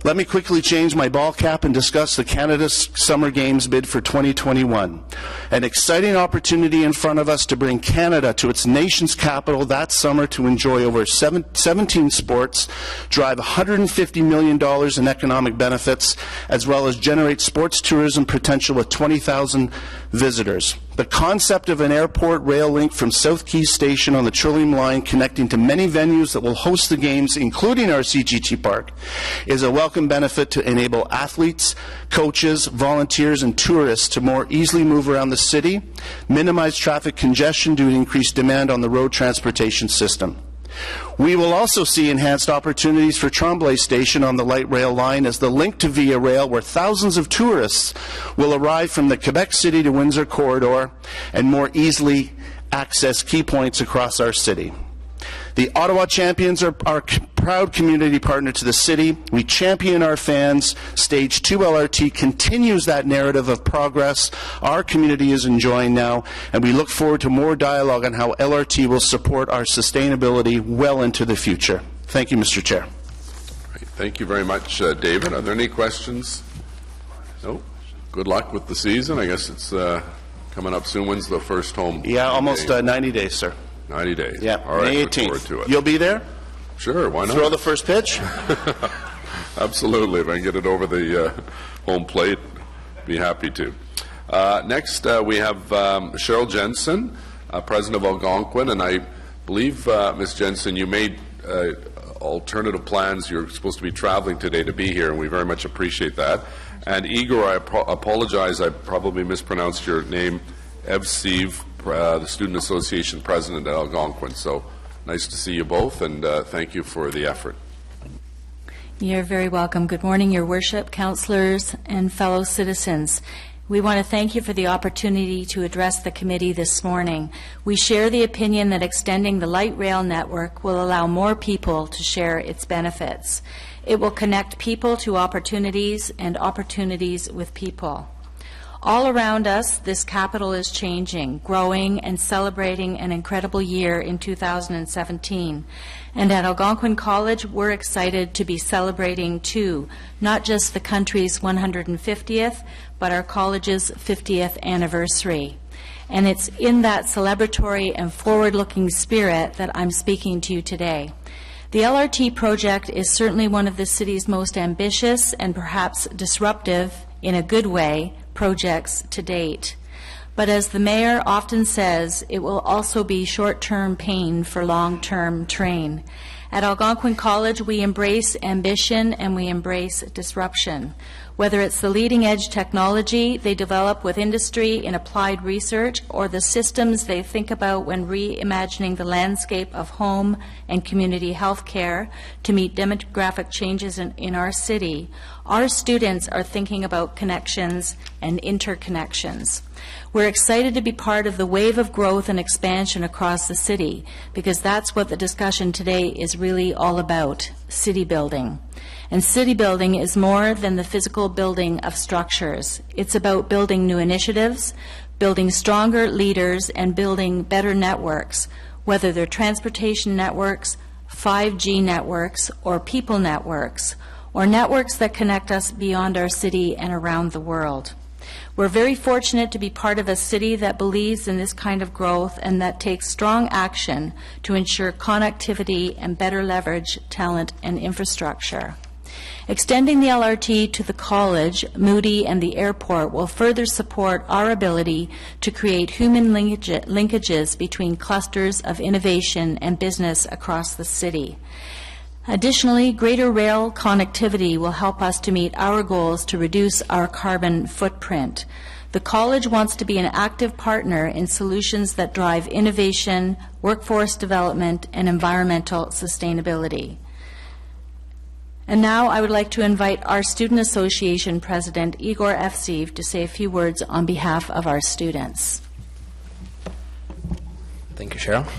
Let me quickly change my ball cap and discuss the Canada Summer Games bid for 2021. An exciting opportunity in front of us to bring Canada to its nation's capital that summer to enjoy over 17 sports, drive $150 million in economic benefits, as well as generate sports tourism potential with 20,000 visitors. The concept of an airport rail link from South Quay Station on the Trillium Line connecting to many venues that will host the games, including our CGT Park, is a welcome benefit to enable athletes, coaches, volunteers, and tourists to more easily move around the city, minimize traffic congestion due to increased demand on the road transportation system. We will also see enhanced opportunities for Tremblay Station on the light rail line as the link to Via Rail, where thousands of tourists will arrive from the Quebec City to Windsor corridor and more easily access key points across our city. The Ottawa Champions are our proud community partner to the city. We champion our fans. Stage 2 LRT continues that narrative of progress our community is enjoying now, and we look forward to more dialogue on how LRT will support our sustainability well into the future. Thank you, Mr. Chair. Great. Thank you very much, David. Are there any questions? No? Good luck with the season. I guess it's coming up soon. When's the first home? Yeah, almost 90 days, sir. 90 days. Yeah, All right, May look forward 18th. to it. You'll be there? Sure, why not? Throw the first pitch? Absolutely. If I can get it over the home plate, be happy to. Next, we have Cheryl Jensen, President of Algonquin, and I believe, Ms. Jensen, you made alternative plans. You're supposed to be traveling today to be here, and we very much appreciate that. And Igor, I apologize, I probably mispronounced your name, Evseev, the Student Association President at Algonquin. So nice to see you both, and thank you for the effort. You're very welcome. Good morning, Your Worship, councillors, and fellow citizens. We want to thank you for the opportunity to address the committee this morning. We share the opinion that extending the light rail network will allow more people to share its benefits. It will connect people to opportunities and opportunities with people. All around us, this capital is changing, growing, and celebrating an incredible year in 2017. And at Algonquin College, we're excited to be celebrating, too, not just the country's 150th, but our college's 50th anniversary. And it's in that celebratory and forward-looking spirit that I'm speaking to you today. The LRT project is certainly one of the city's most ambitious and perhaps disruptive, in a good way, projects to date. But as the mayor often says, it will also be short-term pain for long-term train. At Algonquin College, we embrace ambition and we embrace disruption. Whether it's the leading-edge technology they develop with industry in applied research or the systems they think about when reimagining the landscape of home and community health care to meet demographic changes in our city, our students are thinking about connections and interconnections. We're excited to be part of the wave of growth and expansion across the city because that's what the discussion today is really all about, city building. And city building is more than the physical building of structures. It's about building new initiatives, building stronger leaders, and building better networks, whether they're transportation networks, 5G networks, or people networks, or networks that connect us beyond our city and around the world. We're very fortunate to be part of a city that believes in this kind of growth and that takes strong action to ensure connectivity and better leverage talent and infrastructure. Extending the LRT to the college, Moody, and the airport will further support our ability to create human linkages between clusters of innovation and business across the city. Additionally, greater rail connectivity will help us to meet our goals to reduce our carbon footprint. The college wants to be an active partner in solutions that drive innovation, workforce development, and environmental sustainability. And now I would like to invite our Student Association President, Igor Evseev, to say a few words on behalf of our students. Thank you, Cheryl.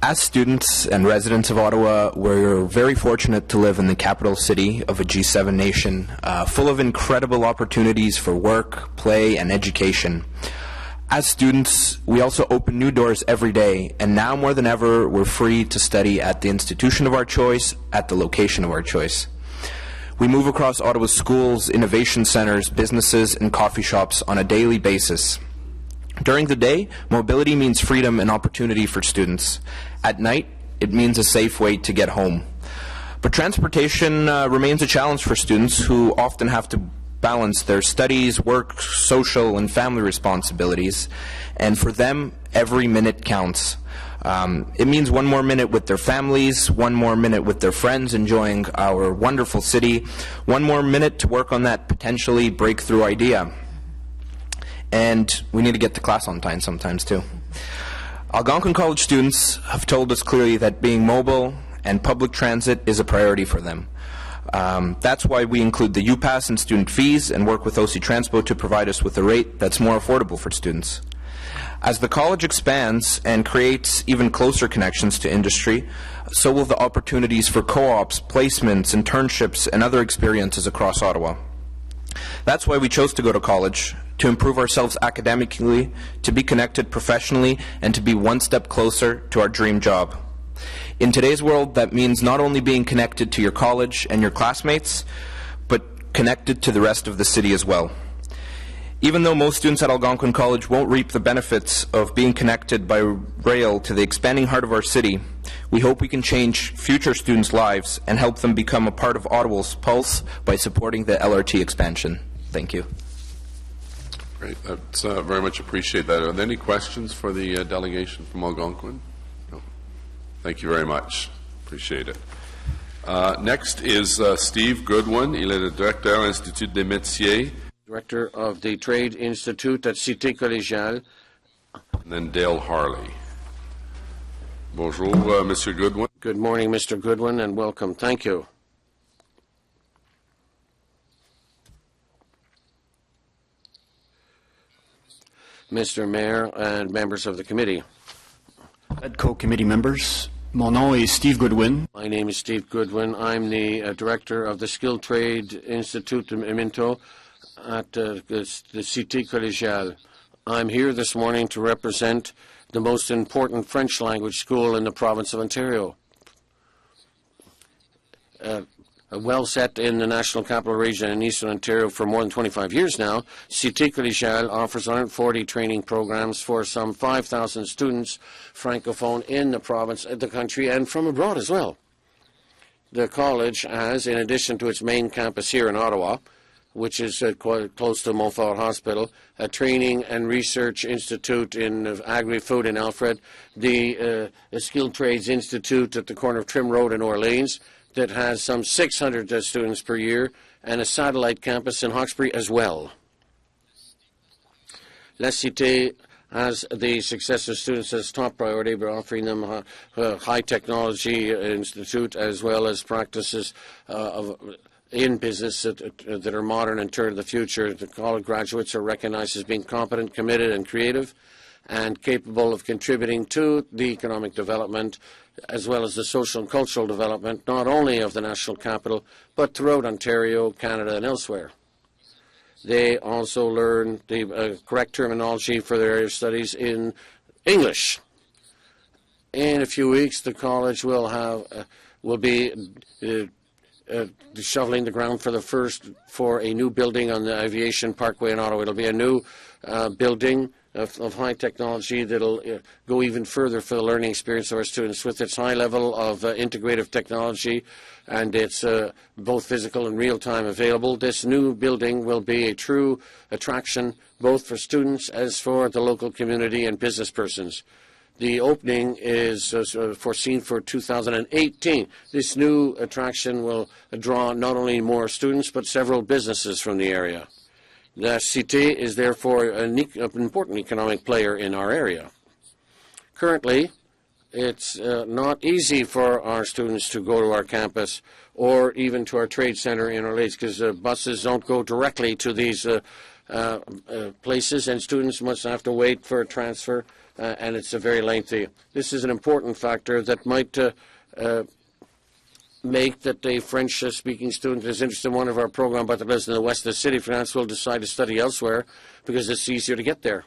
As students and residents of Ottawa, we're very fortunate to live in the capital city of a G7 nation, full of incredible opportunities for work, play, and education. As students, we also open new doors every day, and now more than ever, we're free to study at the institution of our choice, at the location of our choice. We move across Ottawa's schools, innovation centers, businesses, and coffee shops on a daily basis. During the day, mobility means freedom and opportunity for students. At night, it means a safe way to get home. But transportation remains a challenge for students who often have to balance their studies, work, social, and family responsibilities. And for them, every minute counts. It means one more minute with their families, one more minute with their friends enjoying our wonderful city, one more minute to work on that potentially breakthrough idea. And we need to get to class on time sometimes, too. Algonquin College students have told us clearly that being mobile and public transit is a priority for them. That's why we include the Unipass in student fees and work with OC Transpo to provide us with a rate that's more affordable for students. As the college expands and creates even closer connections to industry, so will the opportunities for co-ops, placements, internships, and other experiences across Ottawa. That's why we chose to go to college, to improve ourselves academically, to be connected professionally, and to be one step closer to our dream job. In today's world, that means not only being connected to your college and your classmates, but connected to the rest of the city as well. Even though most students at Algonquin College won't reap the benefits of being connected by rail to the expanding heart of our city, we hope we can change future students' lives and help them become a part of Ottawa's pulse by supporting the LRT expansion. Thank you. Great. That's very much appreciate that. Are there any questions for the delegation from Algonquin? No. Thank you very much. Appreciate it. Next is Steve Goodwin. Il est le directeur de l'Institut des métiers. Director of the Trade Institute at Cité Collégiale. And then Dale Harley. Bonjour, Mr. Goodwin. Good morning, Mr. Goodwin, and welcome. Thank you. Mr. Mayor and members of the committee. FEDCO committee members. Mon nom est Steve Goodwin. My name is Steve Goodwin. I'm the director of the Skilled Trade Institute in Minto at the Cité Collégiale. I'm here this morning to represent the most important French language school in the province of Ontario. Well set in the National Capital Region in Eastern Ontario for more than 25 years now, Cité Collégiale offers 140 training programs for some 5,000 students francophone in the province, the country, and from abroad as well. The college has, in addition to its main campus here in Ottawa, which is quite close to Montfort Hospital, a training and research institute in agri-food in Alfred, the Skilled Trades Institute at the corner of Trim Road in Orleans, that has some 600 students per year, and a satellite campus in Hawkesbury as well. La Cité has the success of students as top priority by offering them a high technology institute as well as practices in business that are modern and turn to the future. The college graduates are recognized as being competent, committed, and creative, and capable of contributing to the economic development as well as the social and cultural development, not only of the national capital, but throughout Ontario, Canada, and elsewhere. They also learn the correct terminology for their area of studies in English. In a few weeks, the college will be shoveling the ground for a new building on the Aviation Parkway in Ottawa. It'll be a new building of high technology that'll go even further for the learning experience of our students. With its high level of integrative technology and its both physical and real-time available, this new building will be a true attraction both for students as for the local community and business persons. The opening is foreseen for 2018. This new attraction will draw not only more students but several businesses from the area. La Cité is therefore an important economic player in our area. Currently, it's not easy for our students to go to our campus or even to our trade center in Orleans because buses don't go directly to these places, and students must have to wait for a transfer, and it's very lengthy. This is an important factor that might make that a French-speaking student is interested in one of our programs but that lives in the west of the city, France, will decide to study elsewhere because it's easier to get there.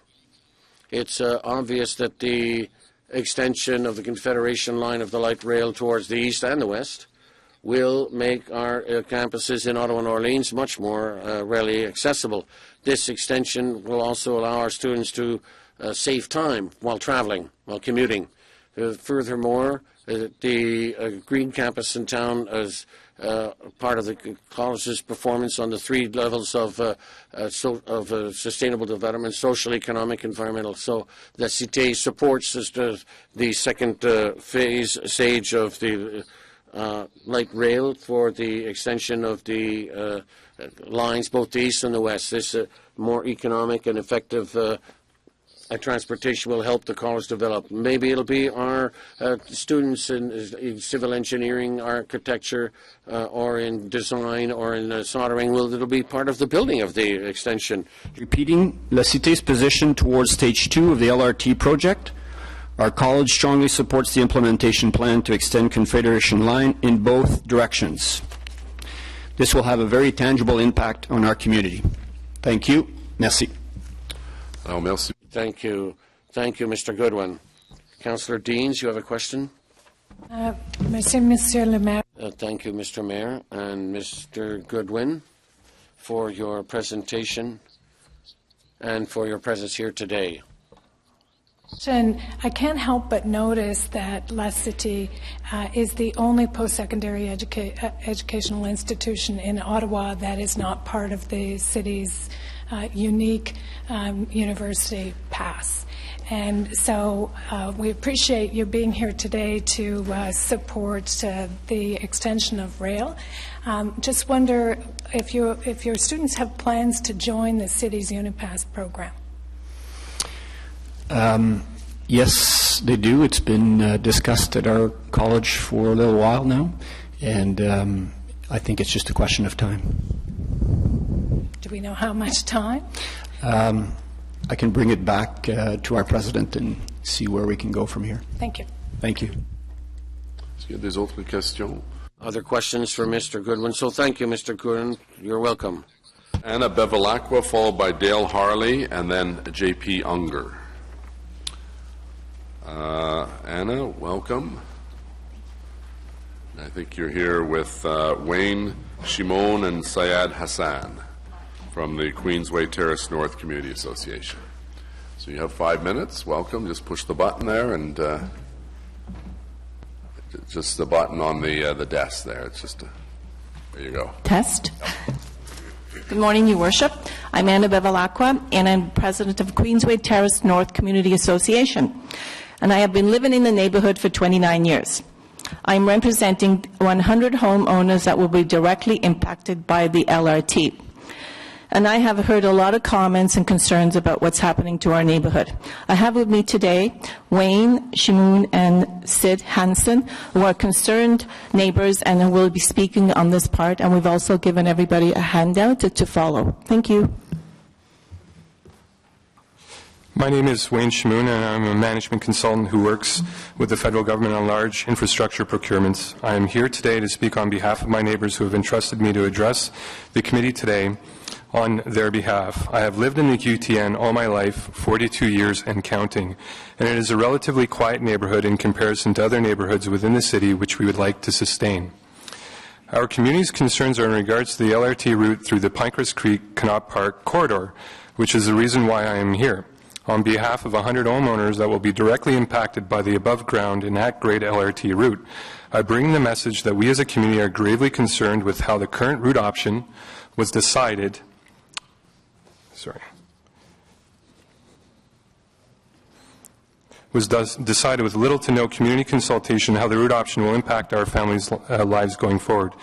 It's obvious that the extension of the Confederation line of the light rail towards the east and the west will make our campuses in Ottawa and Orleans much more readily accessible. This extension will also allow our students to save time while traveling, while commuting. Furthermore, the Green Campus in town is part of the college's performance on the 3 levels of sustainable development, social, economic, environmental. So the Cité supports the second stage of the light rail for the extension of the lines, both the east and the west. This more economic and effective transportation will help the college develop. Maybe it'll be our students in civil engineering, architecture, or in design, or in soldering. It'll be part of the building of the extension. Repeating La Cité's position towards Stage 2 of the LRT project, our college strongly supports the implementation plan to extend Confederation Line in both directions. This will have a very tangible impact on our community. Thank you. Merci. Merci. Thank you. Thank you, Mr. Goodwin. Councillor Deans, you have a question? Monsieur le Maire. Thank you, Mr. Mayor and Mr. Goodwin, for your presentation. and for your presence here today. And I can't help but notice that La Cité is the only post-secondary educational institution in Ottawa that is not part of the city's unique university pass. And so we appreciate you being here today to support the extension of rail. Just wonder if your students have plans to join the city's Unipass program. Yes, they do. It's been discussed at our college for a little while now, and I think it's just a question of time. Do we know how much time? I can bring it back to our president and see where we can go from here. Thank you. Thank you. Est-ce qu'il y a des autres questions? Other questions for Mr. Goodwin? So thank you, Mr. Goodwin. You're welcome. Anna Bevilacqua, followed by Dale Harley, and then J.P. Unger. Anna, welcome. I think you're here with Wayne Shimon and Syed Hassan from the Queensway Terrace North Community Association. So you have 5 minutes. Welcome. Just push the button there, and just the button on the desk there. It's just there you go. Test. Good morning, Your Worship. I'm Anna Bevilacqua, and I'm president of Queensway Terrace North Community Association. And I have been living in the neighborhood for 29 years. I'm representing 100 homeowners that will be directly impacted by the LRT. And I have heard a lot of comments and concerns about what's happening to our neighborhood. I have with me today Wayne Shimoon and Sid Hansen, who are concerned neighbors and who will be speaking on this part. And we've also given everybody a handout to follow. Thank you. My name is Wayne Shimoon, and I'm a management consultant who works with the federal government on large infrastructure procurements. I am here today to speak on behalf of my neighbors who have entrusted me to address the committee today on their behalf. I have lived in the QTN all my life, 42 years and counting, and it is a relatively quiet neighborhood in comparison to other neighborhoods within the city which we would like to sustain. Our community's concerns are in regards to the LRT route through the Pinecrest Creek Connaught Park corridor, which is the reason why I am here. On behalf of 100 homeowners that will be directly impacted by the above-ground and at-grade LRT route, I bring the message that we as a community are gravely concerned with how the current route option was decided. Decided with little to no community consultation how the route option will impact our families' lives going forward.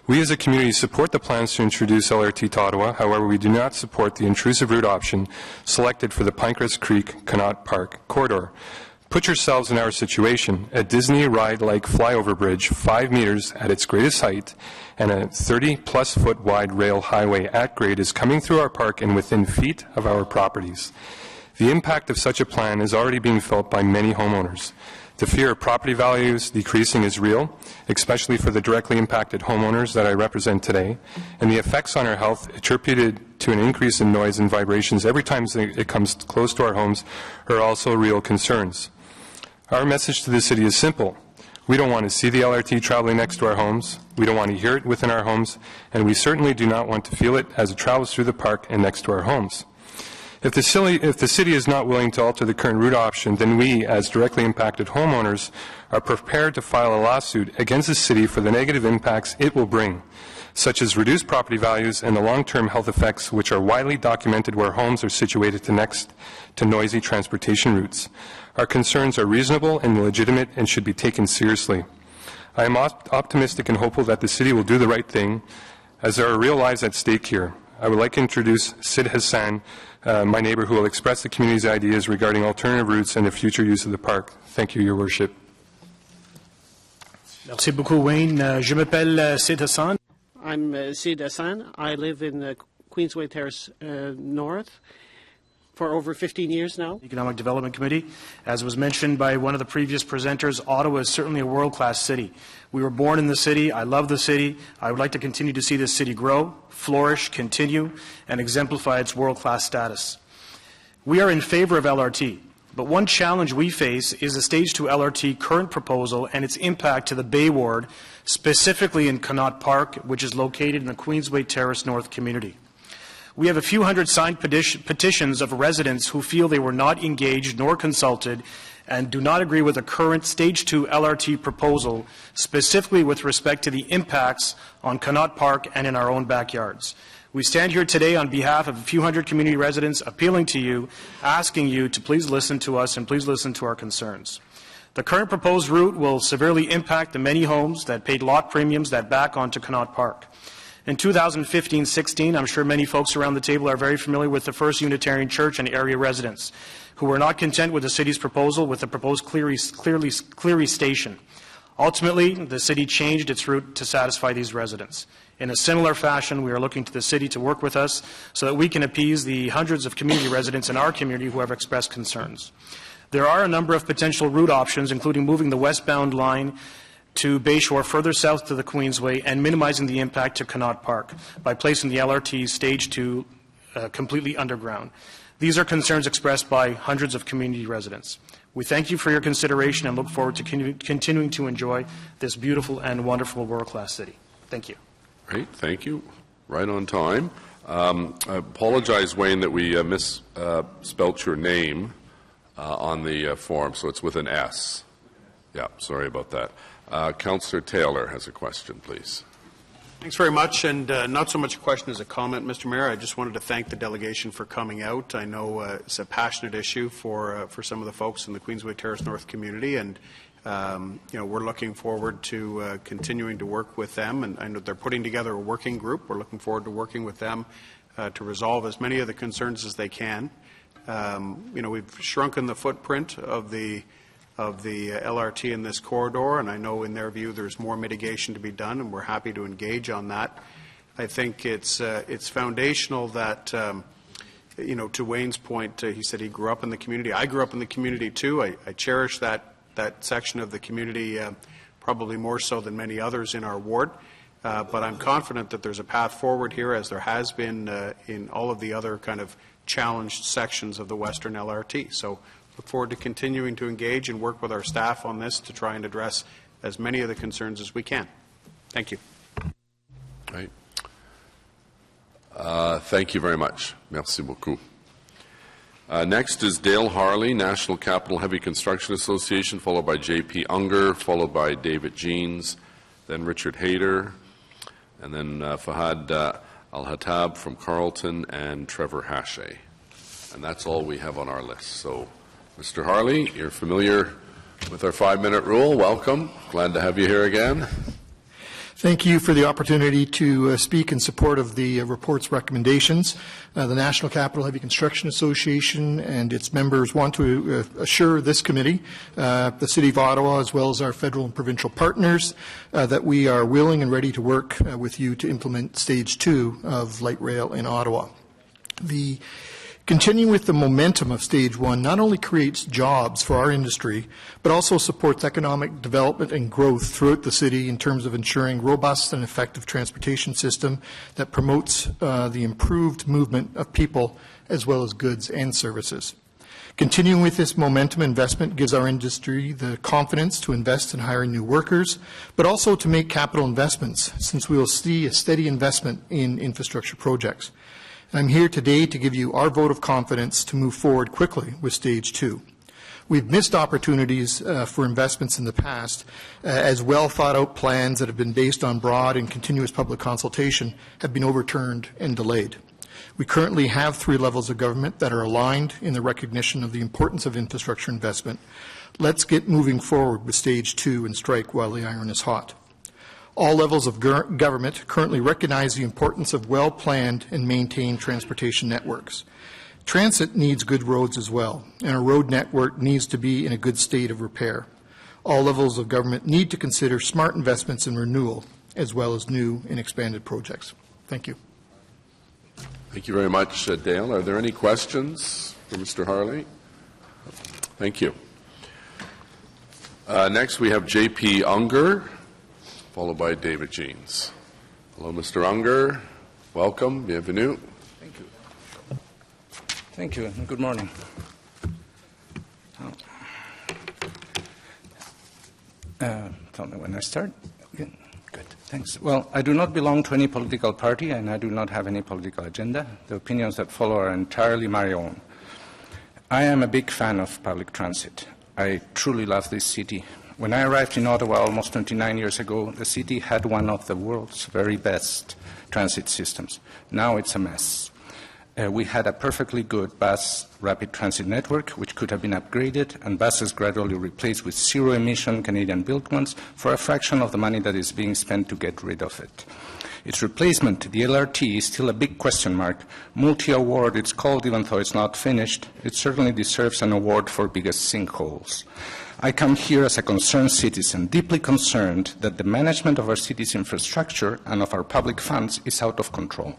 We as a community support the plans to introduce LRT to Ottawa. However, we do not support the intrusive route option selected for the Pinecrest Creek Connaught Park corridor. Put yourselves in our situation. A Disney ride-like flyover bridge, 5 meters at its greatest height, and a 30-plus foot wide rail highway at grade is coming through our park and within feet of our properties. The impact of such a plan is already being felt by many homeowners. The fear of property values decreasing is real, especially for the directly impacted homeowners that I represent today, and the effects on our health attributed to an increase in noise and vibrations every time it comes close to our homes are also real concerns. Our message to the city is simple. We don't want to see the LRT traveling next to our homes, we don't want to hear it within our homes, and we certainly do not want to feel it as it travels through the park and next to our homes. If the city is not willing to alter the current route option, then we, as directly impacted homeowners, are prepared to file a lawsuit against the city for the negative impacts it will bring, such as reduced property values and the long-term health effects which are widely documented where homes are situated next to noisy transportation routes. Our concerns are reasonable and legitimate and should be taken seriously. I am optimistic and hopeful that the city will do the right thing, as there are real lives at stake here. I would like to introduce Sid Hassan, my neighbor, who will express the community's ideas regarding alternative routes and the future use of the park. Thank you, Your Worship. Merci beaucoup, Wayne. Je m'appelle Sid Hassan. I'm Sid Hassan. I live in Queensway Terrace North for over 15 years now. Economic Development Committee. As was mentioned by one of the previous presenters, Ottawa is certainly a world-class city. We were born in the city. I love the city. I would like to continue to see this city grow, flourish, continue, and exemplify its world-class status. We are in favor of LRT, but one challenge we face is the Stage 2 LRT current proposal and its impact to the Bay Ward, specifically in Connaught Park, which is located in the Queensway Terrace North community. We have a few hundred signed petitions of residents who feel they were not engaged nor consulted and do not agree with the current Stage 2 LRT proposal, specifically with respect to the impacts on Connaught Park and in our own backyards. We stand here today on behalf of a few hundred community residents appealing to you, asking you to please listen to us and please listen to our concerns. The current proposed route will severely impact the many homes that paid lot premiums that back onto Connaught Park. In 2015-16, I'm sure many folks around the table are very familiar with the First Unitarian Church and area residents who were not content with the city's proposal with the proposed Cleary Station. Ultimately, the city changed its route to satisfy these residents. In a similar fashion, we are looking to the city to work with us so that we can appease the hundreds of community residents in our community who have expressed concerns. There are a number of potential route options, including moving the westbound line to Bayshore further south to the Queensway and minimizing the impact to Connaught Park by placing the LRT Stage 2 completely underground. These are concerns expressed by hundreds of community residents. We thank you for your consideration and look forward to continuing to enjoy this beautiful and wonderful world-class city. Thank you. Great, thank you. Right on time. I apologize, Wayne, that we misspelt your name on the form, so it's with an S. Yeah, sorry about that. Councillor Taylor has a question, please. Thanks very much, and not so much a question as a comment, Mr. Mayor. I just wanted to thank the delegation for coming out. I know it's a passionate issue for some of the folks in the Queensway Terrace North community, and we're looking forward to continuing to work with them. And I know they're putting together a working group. We're looking forward to working with them to resolve as many of the concerns as they can. We've shrunken the footprint of the LRT in this corridor, and I know in their view there's more mitigation to be done, and we're happy to engage on that. I think it's foundational that, to Wayne's point, he said he grew up in the community. I grew up in the community too. I cherish that section of the community probably more so than many others in our ward. But I'm confident that there's a path forward here, as there has been in all of the other kind of challenged sections of the Western LRT. So look forward to continuing to engage and work with our staff on this to try and address as many of the concerns as we can. Thank you. Right. Thank you very much. Merci beaucoup. Next is Dale Harley, National Capital Heavy Construction Association, followed by J.P. Unger, followed by David Jeans, then Richard Hayter, and then Fahad Al-Hattab from Carleton, and Trevor Hache. And that's all we have on our list. So, Mr. Harley, you're familiar with our 5-minute rule. Welcome. Glad to have you here again. Thank you for the opportunity to speak in support of the report's recommendations. The National Capital Heavy Construction Association and its members want to assure this committee, the City of Ottawa, as well as our federal and provincial partners, that we are willing and ready to work with you to implement Stage 2 of light rail in Ottawa. Continuing with the momentum of Stage 1 not only creates jobs for our industry, but also supports economic development and growth throughout the city in terms of ensuring robust and effective transportation system that promotes the improved movement of people as well as goods and services. Continuing with this momentum, investment gives our industry the confidence to invest in hiring new workers, but also to make capital investments, since we will see a steady investment in infrastructure projects. I'm here today to give you our vote of confidence to move forward quickly with Stage 2. We've missed opportunities for investments in the past, as well-thought-out plans that have been based on broad and continuous public consultation have been overturned and delayed. We currently have 3 levels of government that are aligned in the recognition of the importance of infrastructure investment. Let's get moving forward with Stage 2 and strike while the iron is hot. All levels of government currently recognize the importance of well-planned and maintained transportation networks. Transit needs good roads as well, and a road network needs to be in a good state of repair. All levels of government need to consider smart investments in renewal, as well as new and expanded projects. Thank you. Thank you very much, Dale. Are there any questions for Mr. Harley? Thank you. Next, we have J.P. Unger, followed by David Jeans. Hello, Mr. Unger. Welcome. Bienvenue. Thank you. Thank you, and good morning. Tell me when I start. Good. Thanks. Well, I do not belong to any political party, and I do not have any political agenda. The opinions that follow are entirely my own. I am a big fan of public transit. I truly love this city. When I arrived in Ottawa almost 29 years ago, the city had one of the world's very best transit systems. Now it's a mess. We had a perfectly good bus rapid transit network, which could have been upgraded and buses gradually replaced with zero-emission Canadian-built ones for a fraction of the money that is being spent to get rid of it. Its replacement, the LRT, is still a big question mark. Multi-award it's called, even though it's not finished. It certainly deserves an award for biggest sinkholes. I come here as a concerned citizen, deeply concerned that the management of our city's infrastructure and of our public funds is out of control.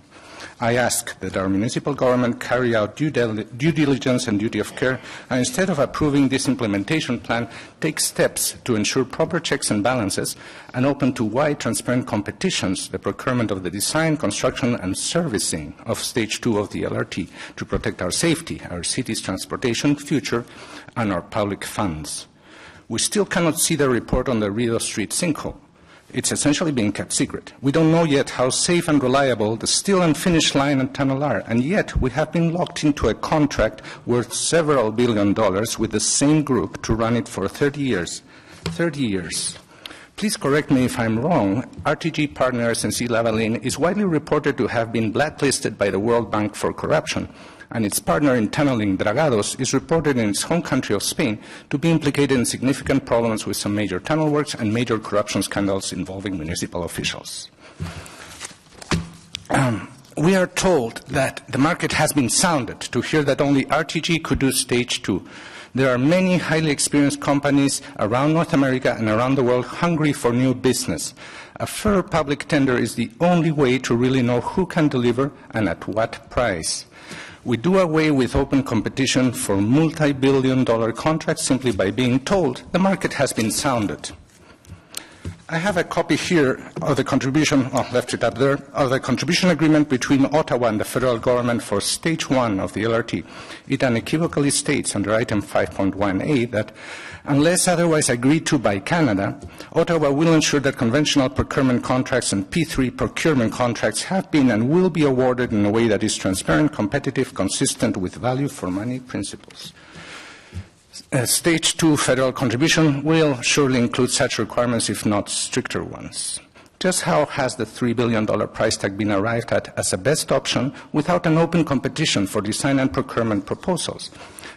I ask that our municipal government carry out due diligence and duty of care, and instead of approving this implementation plan, take steps to ensure proper checks and balances and open to wide, transparent competitions the procurement of the design, construction, and servicing of Stage 2 of the LRT to protect our safety, our city's transportation future, and our public funds. We still cannot see the report on the Rideau Street sinkhole. It's essentially being kept secret. We don't know yet how safe and reliable the steel and finish line and tunnel are, and yet we have been locked into a contract worth several $1 billion with the same group to run it for 30 years. 30 years. Please correct me if I'm wrong. RTG partner SNC-Lavalin is widely reported to have been blacklisted by the World Bank for corruption, and its partner in tunneling, Dragados, is reported in its home country of Spain to be implicated in significant problems with some major tunnel works and major corruption scandals involving municipal officials. We are told that the market has been sounded to hear that only RTG could do Stage 2. There are many highly experienced companies around North America and around the world hungry for new business. A fair public tender is the only way to really know who can deliver and at what price. We do away with open competition for multi-billion-dollar contracts simply by being told the market has been sounded. I have a copy here of the contribution, left it up there, of the contribution agreement between Ottawa and the federal government for Stage 1 of the LRT. It unequivocally states under item 5.1a that unless otherwise agreed to by Canada, Ottawa will ensure that conventional procurement contracts and P3 procurement contracts have been and will be awarded in a way that is transparent, competitive, consistent with value for money principles. Stage 2 federal contribution will surely include such requirements, if not stricter ones. Just how has the $3 billion price tag been arrived at as a best option without an open competition for design and procurement proposals?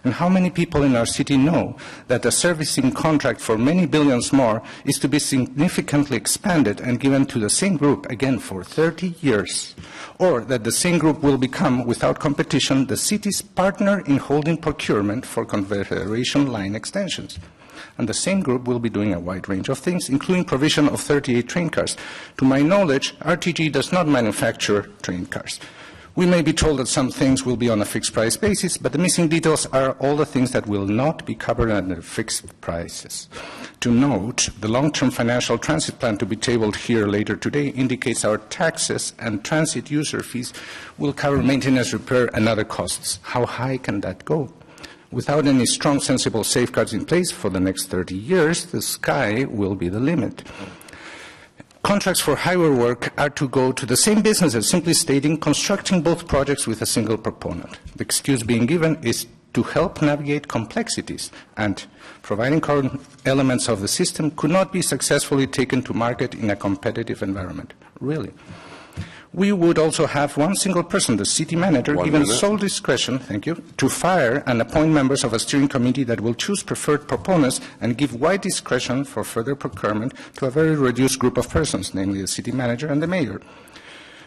And how many people in our city know that a servicing contract for many billions more is to be significantly expanded and given to the same group, again, for 30 years? Or that the same group will become, without competition, the city's partner in holding procurement for Confederation line extensions? And the same group will be doing a wide range of things, including provision of 38 train cars. To my knowledge, RTG does not manufacture train cars. We may be told that some things will be on a fixed price basis, but the missing details are all the things that will not be covered under fixed prices. To note, the long-term financial transit plan to be tabled here later today indicates our taxes and transit user fees will cover maintenance, repair, and other costs. How high can that go? Without any strong, sensible safeguards in place for the next 30 years, the sky will be the limit. Contracts for highway work are to go to the same businesses, simply stating constructing both projects with a single proponent. The excuse being given is to help navigate complexities, and providing current elements of the system could not be successfully taken to market in a competitive environment. Really. We would also have one single person, the city manager, given sole discretion, to fire and appoint members of a steering committee that will choose preferred proponents and give wide discretion for further procurement to a very reduced group of persons, namely the city manager and the mayor.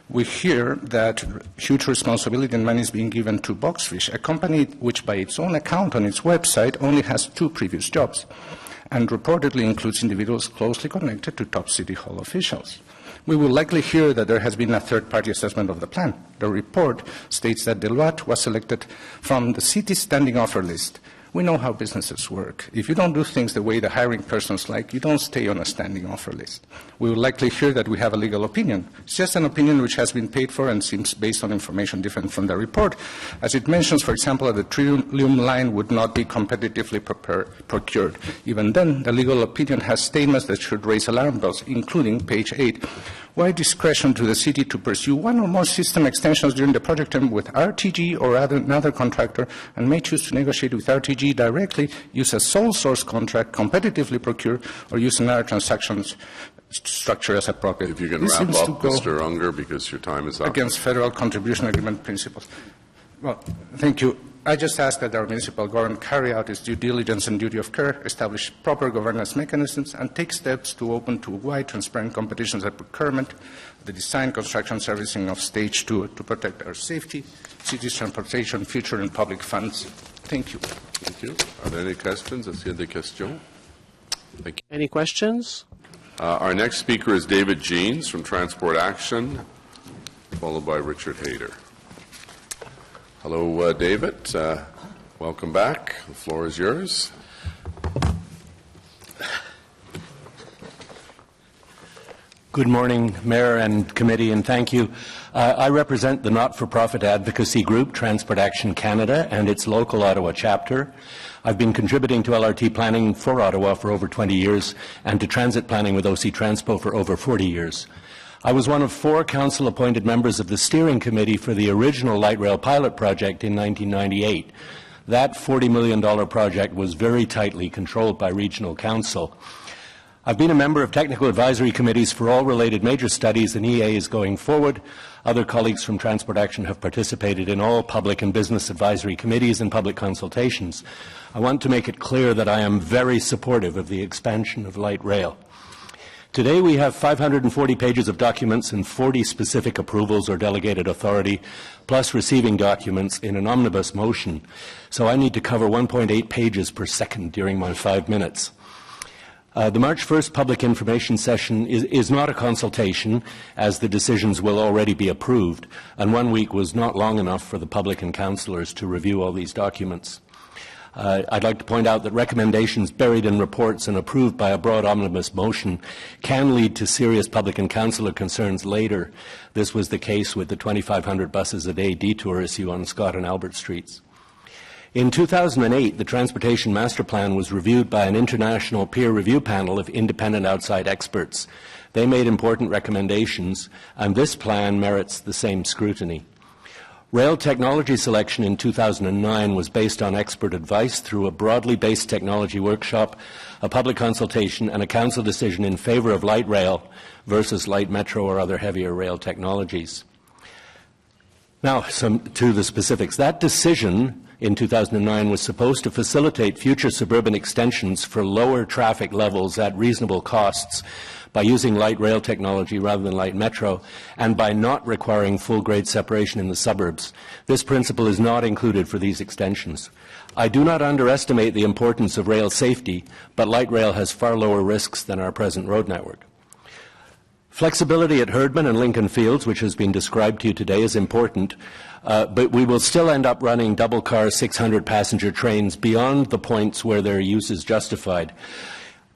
We hear that huge responsibility and money is being given to Boxfish, a company which by its own account on its website only has 2 previous jobs and reportedly includes individuals closely connected to top city hall officials. We will likely hear that there has been a third-party assessment of the plan. The report states that Deloitte was selected from the city's standing offer list. We know how businesses work. If you don't do things the way the hiring persons like, you don't stay on a standing offer list. We will likely hear that we have a legal opinion. It's just an opinion which has been paid for and seems based on information different from the report, as it mentions, for example, that the Trillium Line would not be competitively procured. Even then, the legal opinion has statements that should raise alarm bells, including page 8. Why discretion to the city to pursue one or more system extensions during the project term with RTG or another contractor, and may choose to negotiate with RTG directly, use a sole source contract, competitively procure, or use another transactions structure as appropriate. If you can wrap up, Mr. Unger, because your time is up. Against federal contribution agreement principles. Well, thank you. I just ask that our municipal government carry out its due diligence and duty of care, establish proper governance mechanisms, and take steps to open to wide, transparent competitions at procurement, the design, construction, servicing of Stage 2 to protect our safety, city's transportation, future, and public funds. Thank you. Thank you. Are there any questions? Est-ce qu'il y a des questions? Thank you. Any questions? Our next speaker is David Jeans from Transport Action, followed by Richard Hayter. Hello, David. Welcome back. The floor is yours. Good morning, Mayor and Committee, and thank you. I represent the not-for-profit advocacy group, Transport Action Canada, and its local Ottawa chapter. I've been contributing to LRT planning for Ottawa for over 20 years and to transit planning with OC Transpo for over 40 years. I was one of 4 council-appointed members of the steering committee for the original light rail pilot project in 1998. That $40 million project was very tightly controlled by regional council. I've been a member of technical advisory committees for all related major studies and EAs going forward. Other colleagues from Transport Action have participated in all public and business advisory committees and public consultations. I want to make it clear that I am very supportive of the expansion of light rail. Today we have 540 pages of documents and 40 specific approvals or delegated authority, plus receiving documents in an omnibus motion. So I need to cover 1.8 pages per second during my 5 minutes. The March 1st public information session is not a consultation, as the decisions will already be approved, and 1 week was not long enough for the public and councillors to review all these documents. I'd like to point out that recommendations buried in reports and approved by a broad omnibus motion can lead to serious public and councillor concerns later. This was the case with the 2,500 buses a day detour issue on Scott and Albert Streets. In 2008, the Transportation Master Plan was reviewed by an international peer review panel of independent outside experts. They made important recommendations, and this plan merits the same scrutiny. Rail technology selection in 2009 was based on expert advice through a broadly based technology workshop, a public consultation, and a council decision in favour of light rail versus light metro or other heavier rail technologies. Now, to the specifics. That decision in 2009 was supposed to facilitate future suburban extensions for lower traffic levels at reasonable costs by using light rail technology rather than light metro, and by not requiring full grade separation in the suburbs. This principle is not included for these extensions. I do not underestimate the importance of rail safety, but light rail has far lower risks than our present road network. Flexibility at Herdman and Lincoln Fields, which has been described to you today, is important, but we will still end up running double-car 600-passenger trains beyond the points where their use is justified.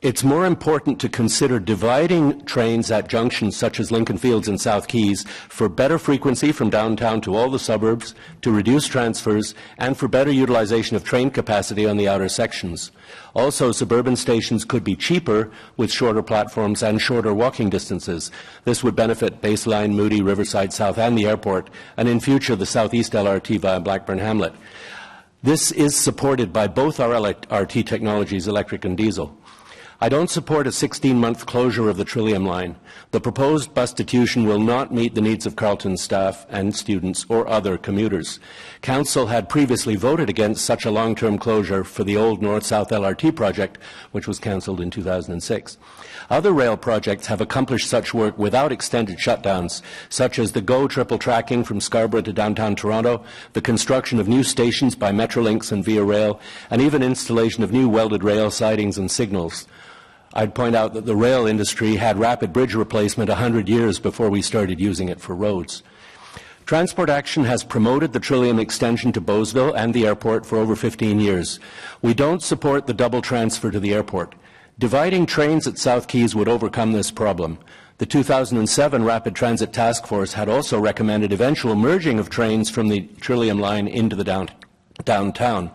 It's more important to consider dividing trains at junctions such as Lincoln Fields and South Keys for better frequency from downtown to all the suburbs, to reduce transfers, and for better utilization of train capacity on the outer sections. Also, suburban stations could be cheaper with shorter platforms and shorter walking distances. This would benefit Baseline, Moody, Riverside South, and the airport, and in future the Southeast LRT via Blackburn Hamlet. This is supported by both our LRT technologies, electric and diesel. I don't support a 16-month closure of the Trillium Line. The proposed bustitution will not meet the needs of Carleton staff and students or other commuters. Council had previously voted against such a long-term closure for the old North-South LRT project, which was cancelled in 2006. Other rail projects have accomplished such work without extended shutdowns, such as the GO triple tracking from Scarborough to downtown Toronto, the construction of new stations by Metrolinx and Via Rail, and even installation of new welded rail sidings and signals. I'd point out that the rail industry had rapid bridge replacement 100 years before we started using it for roads. Transport Action has promoted the Trillium extension to Bowesville and the airport for over 15 years. We don't support the double transfer to the airport. Dividing trains at South Keys would overcome this problem. The 2007 Rapid Transit Task Force had also recommended eventual merging of trains from the Trillium Line into the downtown.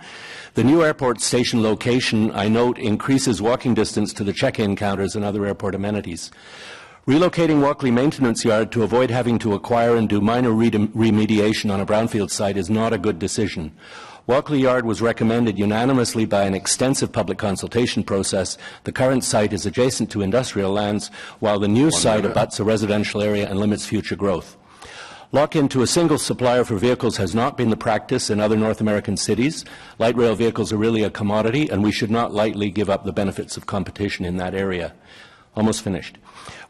The new airport station location, I note, increases walking distance to the check-in counters and other airport amenities. Relocating Walkley Maintenance Yard to avoid having to acquire and do minor remediation on a brownfield site is not a good decision. Walkley Yard was recommended unanimously by an extensive public consultation process. The current site is adjacent to industrial lands, while the new site abuts a residential area and limits future growth. Lock-in to a single supplier for vehicles has not been the practice in other North American cities. Light rail vehicles are really a commodity, and we should not lightly give up the benefits of competition in that area. Almost finished.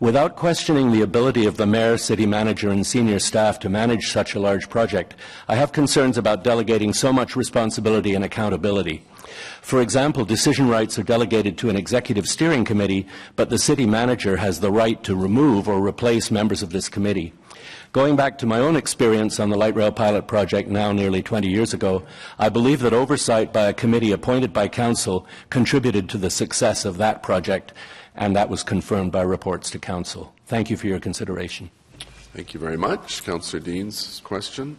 Without questioning the ability of the mayor, city manager, and senior staff to manage such a large project, I have concerns about delegating so much responsibility and accountability. For example, decision rights are delegated to an executive steering committee, but the city manager has the right to remove or replace members of this committee. Going back to my own experience on the light rail pilot project now nearly 20 years ago, I believe that oversight by a committee appointed by council contributed to the success of that project, and that was confirmed by reports to council. Thank you for your consideration. Thank you very much. Councillor Dean's question.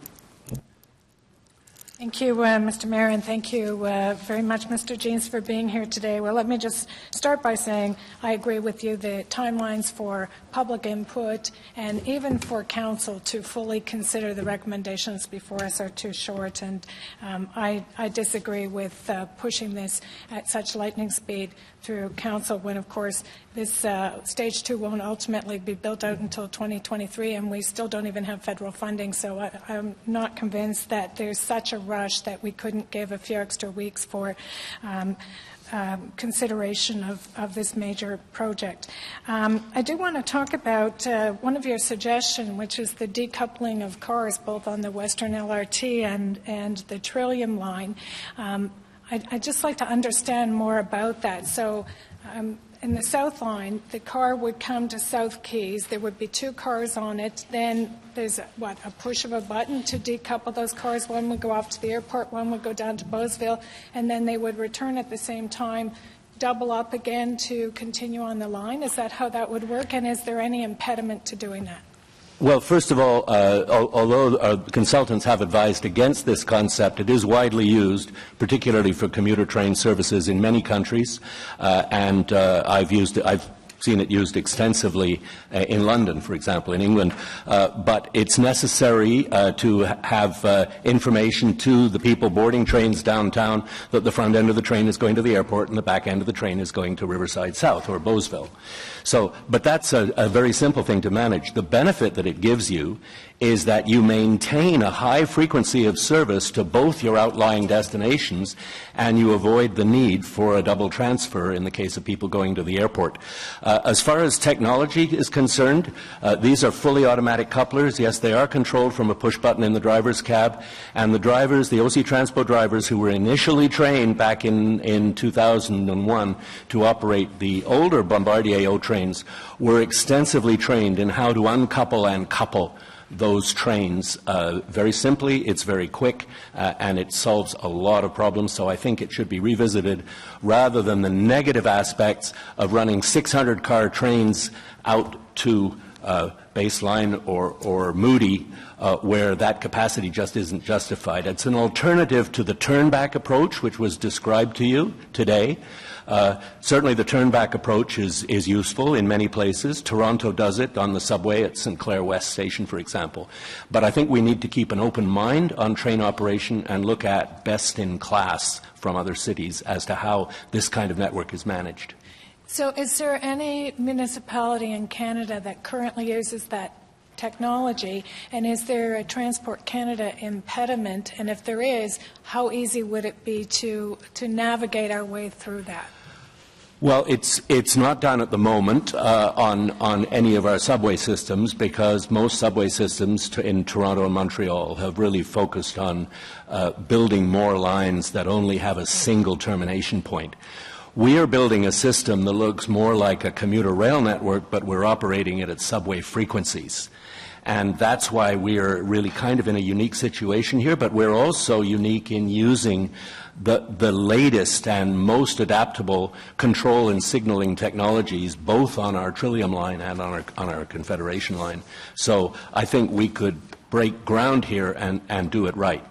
Thank you, Mr. Mayor, and thank you very much, Mr. Jeans, for being here today. Well, let me just start by saying I agree with you. The timelines for public input and even for council to fully consider the recommendations before us are too short, and I disagree with pushing this at such lightning speed through council when, of course, this stage 2 won't ultimately be built out until 2023, and we still don't even have federal funding, so I'm not convinced that there's such a rush that we couldn't give a few extra weeks for consideration of this major project. I do want to talk about one of your suggestions, which is the decoupling of cars both on the Western LRT and the Trillium Line. I'd just like to understand more about that. So in the South Line, the car would come to South Keys. There would be 2 cars on it. Then there's, a push of a button to decouple those cars. One would go off to the airport, one would go down to Bowesville, and then they would return at the same time, double up again to continue on the line. Is that how that would work? And is there any impediment to doing that? Well, first of all, although consultants have advised against this concept, it is widely used, particularly for commuter train services in many countries, and I've seen it used extensively in London, for example, in England. But it's necessary to have information to the people boarding trains downtown that the front end of the train is going to the airport and the back end of the train is going to Riverside South or Bowesville. So, but that's a very simple thing to manage. The benefit that it gives you is that you maintain a high frequency of service to both your outlying destinations, and you avoid the need for a double transfer in the case of people going to the airport. As far as technology is concerned, these are fully automatic couplers. Yes, they are controlled from a push button in the driver's cab, and the drivers, the OC Transpo drivers who were initially trained back in 2001 to operate the older Bombardier O trains were extensively trained in how to uncouple and couple those trains. Very simply, it's very quick, and it solves a lot of problems, so I think it should be revisited rather than the negative aspects of running 600-car trains out to Baseline or Moody, where that capacity just isn't justified. It's an alternative to the turn-back approach, which was described to you today. Certainly the turn-back approach is useful in many places. Toronto does it on the subway at St. Clair West Station, for example. But I think we need to keep an open mind on train operation and look at best in class from other cities as to how this kind of network is managed. So is there any municipality in Canada that currently uses that technology, and is there a Transport Canada impediment? And if there is, how easy would it be to navigate our way through that? Well, it's not done at the moment on any of our subway systems, because most subway systems in Toronto and Montreal have really focused on building more lines that only have a single termination point. We are building a system that looks more like a commuter rail network, but we're operating it at subway frequencies. And that's why we are really kind of in a unique situation here, but we're also unique in using the latest and most adaptable control and signaling technologies, both on our Trillium Line and on our Confederation line. So I think we could break ground here and do it right.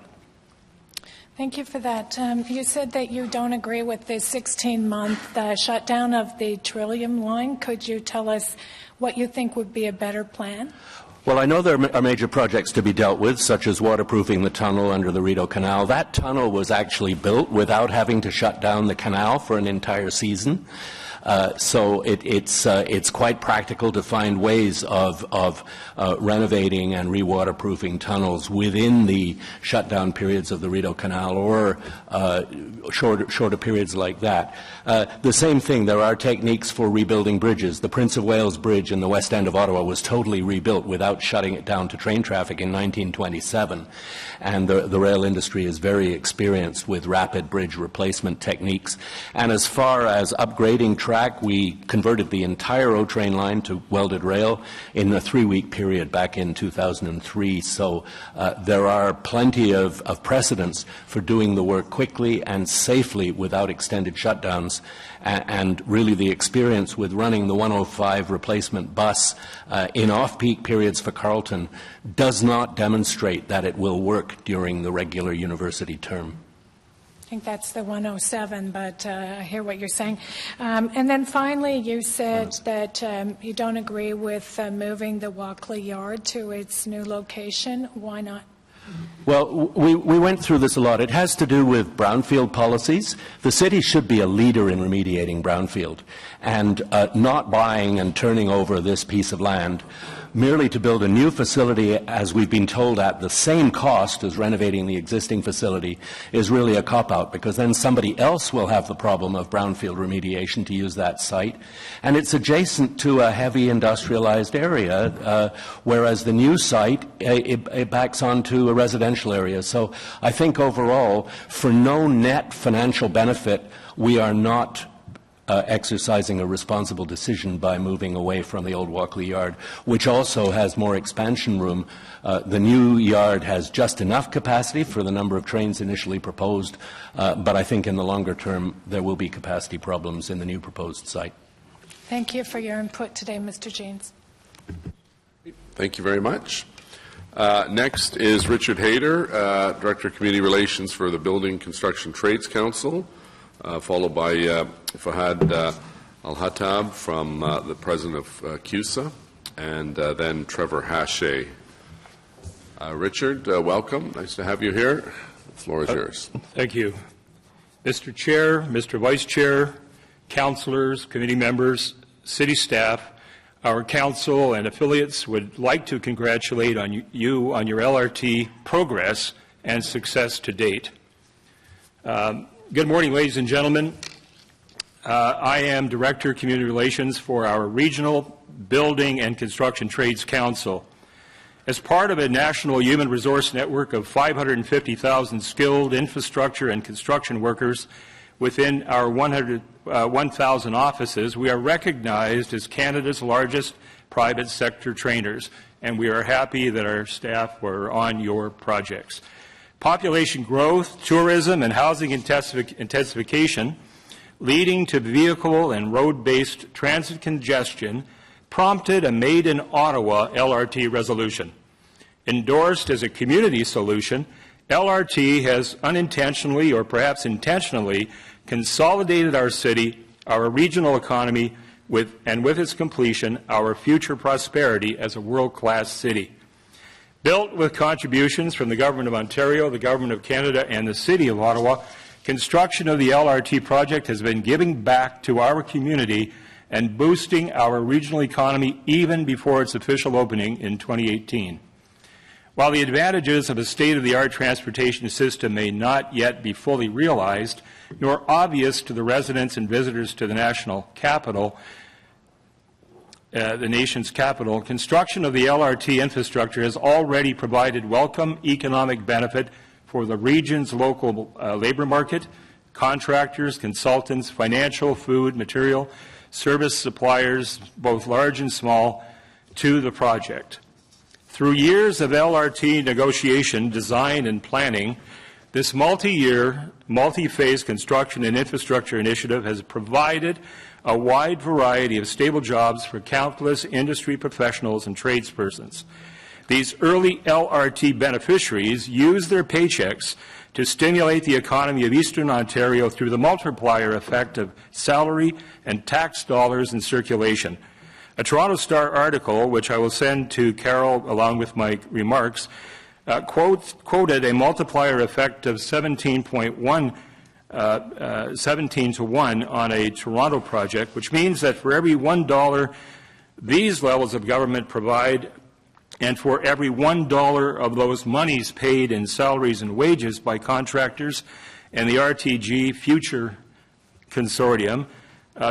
Thank you for that. You said that you don't agree with the 16-month shutdown of the Trillium Line. Could you tell us what you think would be a better plan? Well, I know there are major projects to be dealt with, such as waterproofing the tunnel under the Rideau Canal. That tunnel was actually built without having to shut down the canal for an entire season. So it's quite practical to find ways of renovating and re-waterproofing tunnels within the shutdown periods of the Rideau Canal, or shorter periods like that. The same thing, there are techniques for rebuilding bridges. The Prince of Wales Bridge in the west end of Ottawa was totally rebuilt without shutting it down to train traffic in 1927. And the rail industry is very experienced with rapid bridge replacement techniques. And as far as upgrading track, we converted the entire O-train line to welded rail in a 3-week period back in 2003. So there are plenty of precedents for doing the work quickly and safely without extended shutdowns. And really the experience with running the 105 replacement bus in off-peak periods for Carleton does not demonstrate that it will work during the regular university term. I think that's the 107, but I hear what you're saying. And then finally, you said that you don't agree with moving the Walkley Yard to its new location. Why not? Well, we went through this a lot. It has to do with brownfield policies. The city should be a leader in remediating brownfield and not buying and turning over this piece of land merely to build a new facility, as we've been told, at the same cost as renovating the existing facility, is really a cop-out, because then somebody else will have the problem of brownfield remediation to use that site. And it's adjacent to a heavy industrialized area, whereas the new site, it backs onto a residential area. So I think overall, for no net financial benefit, we are not exercising a responsible decision by moving away from the old Walkley Yard, which also has more expansion room. The new yard has just enough capacity for the number of trains initially proposed, but I think in the longer term there will be capacity problems in the new proposed site. Thank you for your input today, Mr. James. Thank you very much. Next is Richard Hayter, Director of Community Relations for the Building Construction Trades Council. Followed by Fahad Al-Hattab from the President of CUSA, and then Trevor Hache. Richard, welcome. Nice to have you here. The floor is yours. Thank you. Mr. Chair, Mr. Vice Chair, councillors, committee members, city staff, our council and affiliates would like to congratulate you on your LRT progress and success to date. Good morning, ladies and gentlemen. I am Director of Community Relations for our Regional Building and Construction Trades Council. As part of a national human resource network of 550,000 skilled infrastructure and construction workers within our 1,000 offices, we are recognized as Canada's largest private sector trainers, and we are happy that our staff were on your projects. Population growth, tourism, and housing intensification, leading to vehicle and road-based transit congestion, prompted a Made in Ottawa LRT resolution. Endorsed as a community solution, LRT has unintentionally, or perhaps intentionally, consolidated our city, our regional economy, and with its completion, our future prosperity as a world-class city. Built with contributions from the Government of Ontario, the Government of Canada, and the City of Ottawa, construction of the LRT project has been giving back to our community and boosting our regional economy even before its official opening in 2018. While the advantages of a state-of-the-art transportation system may not yet be fully realized, nor obvious to the residents and visitors to the national capital, the nation's capital, construction of the LRT infrastructure has already provided welcome economic benefit for the region's local labor market, contractors, consultants, financial, food, material, service suppliers, both large and small, to the project. Through years of LRT negotiation, design, and planning, this multi-year, multi-phase construction and infrastructure initiative has provided a wide variety of stable jobs for countless industry professionals and tradespersons. These early LRT beneficiaries use their paychecks to stimulate the economy of Eastern Ontario through the multiplier effect of salary and tax dollars in circulation. A Toronto Star article, which I will send to Carol along with my remarks, quoted a multiplier effect of 17 to 1 on a Toronto project, which means that for every $1 these levels of government provide, and for every $1 of those monies paid in salaries and wages by contractors and the RTG Future Consortium,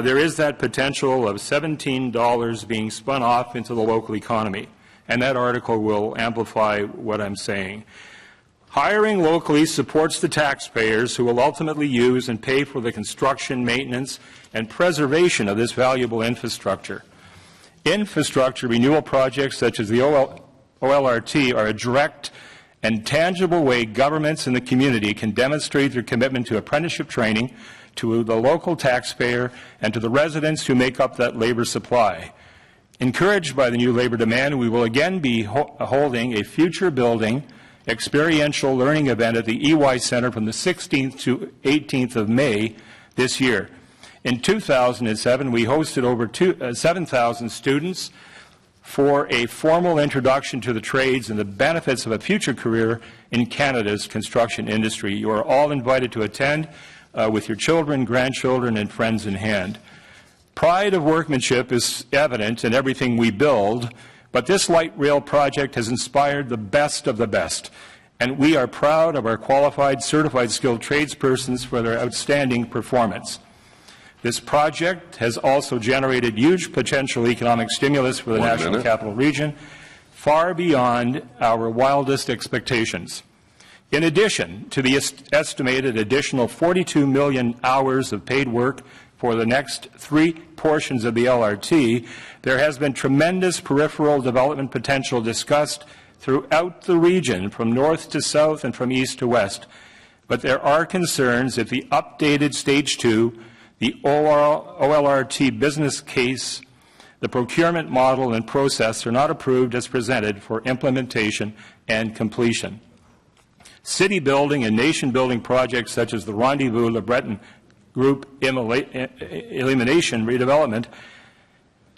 there is that potential of $17 being spun off into the local economy. And that article will amplify what I'm saying. Hiring locally supports the taxpayers who will ultimately use and pay for the construction, maintenance, and preservation of this valuable infrastructure. Infrastructure renewal projects such as the OLRT are a direct and tangible way governments in the community can demonstrate their commitment to apprenticeship training, to the local taxpayer, and to the residents who make up that labor supply. Encouraged by the new labor demand, we will again be holding a future building experiential learning event at the EY Centre from the 16th to 18th of May this year. In 2007, we hosted over 7,000 students for a formal introduction to the trades and the benefits of a future career in Canada's construction industry. You are all invited to attend with your children, grandchildren, and friends in hand. Pride of workmanship is evident in everything we build, but this light rail project has inspired the best of the best, and we are proud of our qualified, certified, skilled tradespersons for their outstanding performance. This project has also generated huge potential economic stimulus for the National Capital Region, far beyond our wildest expectations. In addition to the estimated additional 42 million hours of paid work for the next 3 portions of the LRT, there has been tremendous peripheral development potential discussed throughout the region, from north to south and from east to west. But there are concerns if the updated Stage 2, the OLRT business case, the procurement model and process are not approved as presented for implementation and completion. City building and nation building projects such as the Rendezvous Le Breton Group Elimination Redevelopment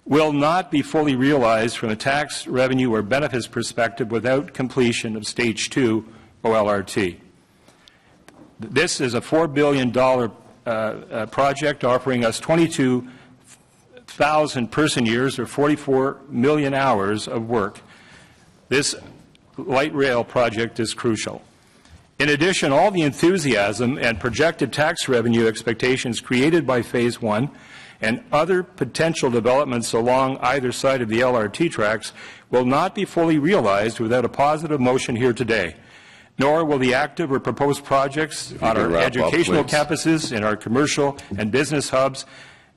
will not be fully realized from a tax revenue or benefits perspective without completion of Stage 2 OLRT. This is a $4 billion project offering us 22,000 person years or 44 million hours of work. This light rail project is crucial. In addition, all the enthusiasm and projected tax revenue expectations created by Phase 1 and other potential developments along either side of the LRT tracks will not be fully realized without a positive motion here today, nor will the active or proposed projects on our educational campuses, in our commercial and business hubs,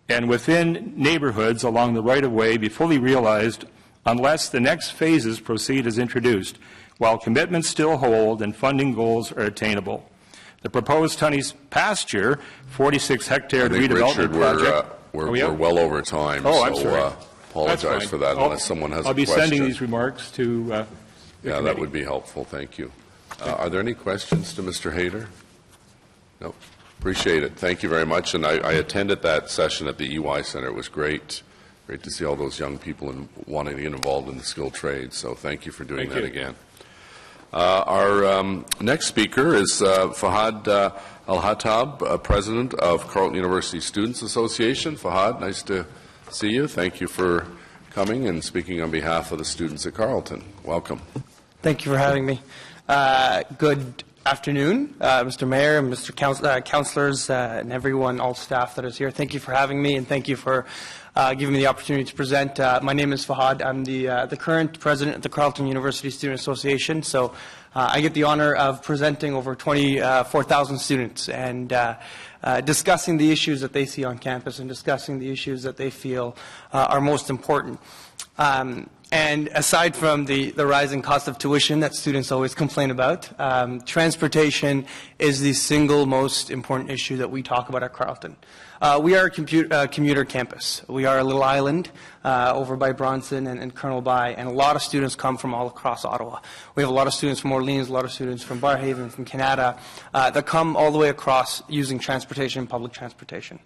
and within neighborhoods along the right-of-way be fully realized unless the next phases proceed as introduced, while commitments still hold and funding goals are attainable. The proposed Tunney's Pasture 46-hectare redevelopment project. We're well over time, so apologize for that unless someone has a question. I'll be sending these remarks to the committee. That would be helpful. Thank you. Are there any questions to Mr. Hayter? No. Appreciate it. Thank you very much. And I attended that session at the EY Centre. It was great. Great to see all those young people wanting to get involved in the skilled trades. So thank you for doing that again. Our next speaker is Fahad Al-Hattab, President of Carleton University Students Association. Fahad, nice to see you. Thank you for coming and speaking on behalf of the students at Carleton. Welcome. Thank you for having me. Good afternoon, Mr. Mayor and Mr. Councillors and everyone, all staff that is here. Thank you for having me, and thank you for giving me the opportunity to present. My name is Fahad. I'm the current president of the Carleton University Student Association. So I get the honor of presenting over 24,000 students and discussing the issues that they see on campus and discussing the issues that they feel are most important. And aside from the rising cost of tuition that students always complain about, transportation is the single most important issue that we talk about at Carleton. We are a commuter campus. We are a little island over by Bronson and Colonel By, and a lot of students come from all across Ottawa. We have a lot of students from Orleans, a lot of students from Barrhaven, from Canada, that come all the way across using transportation, public transportation.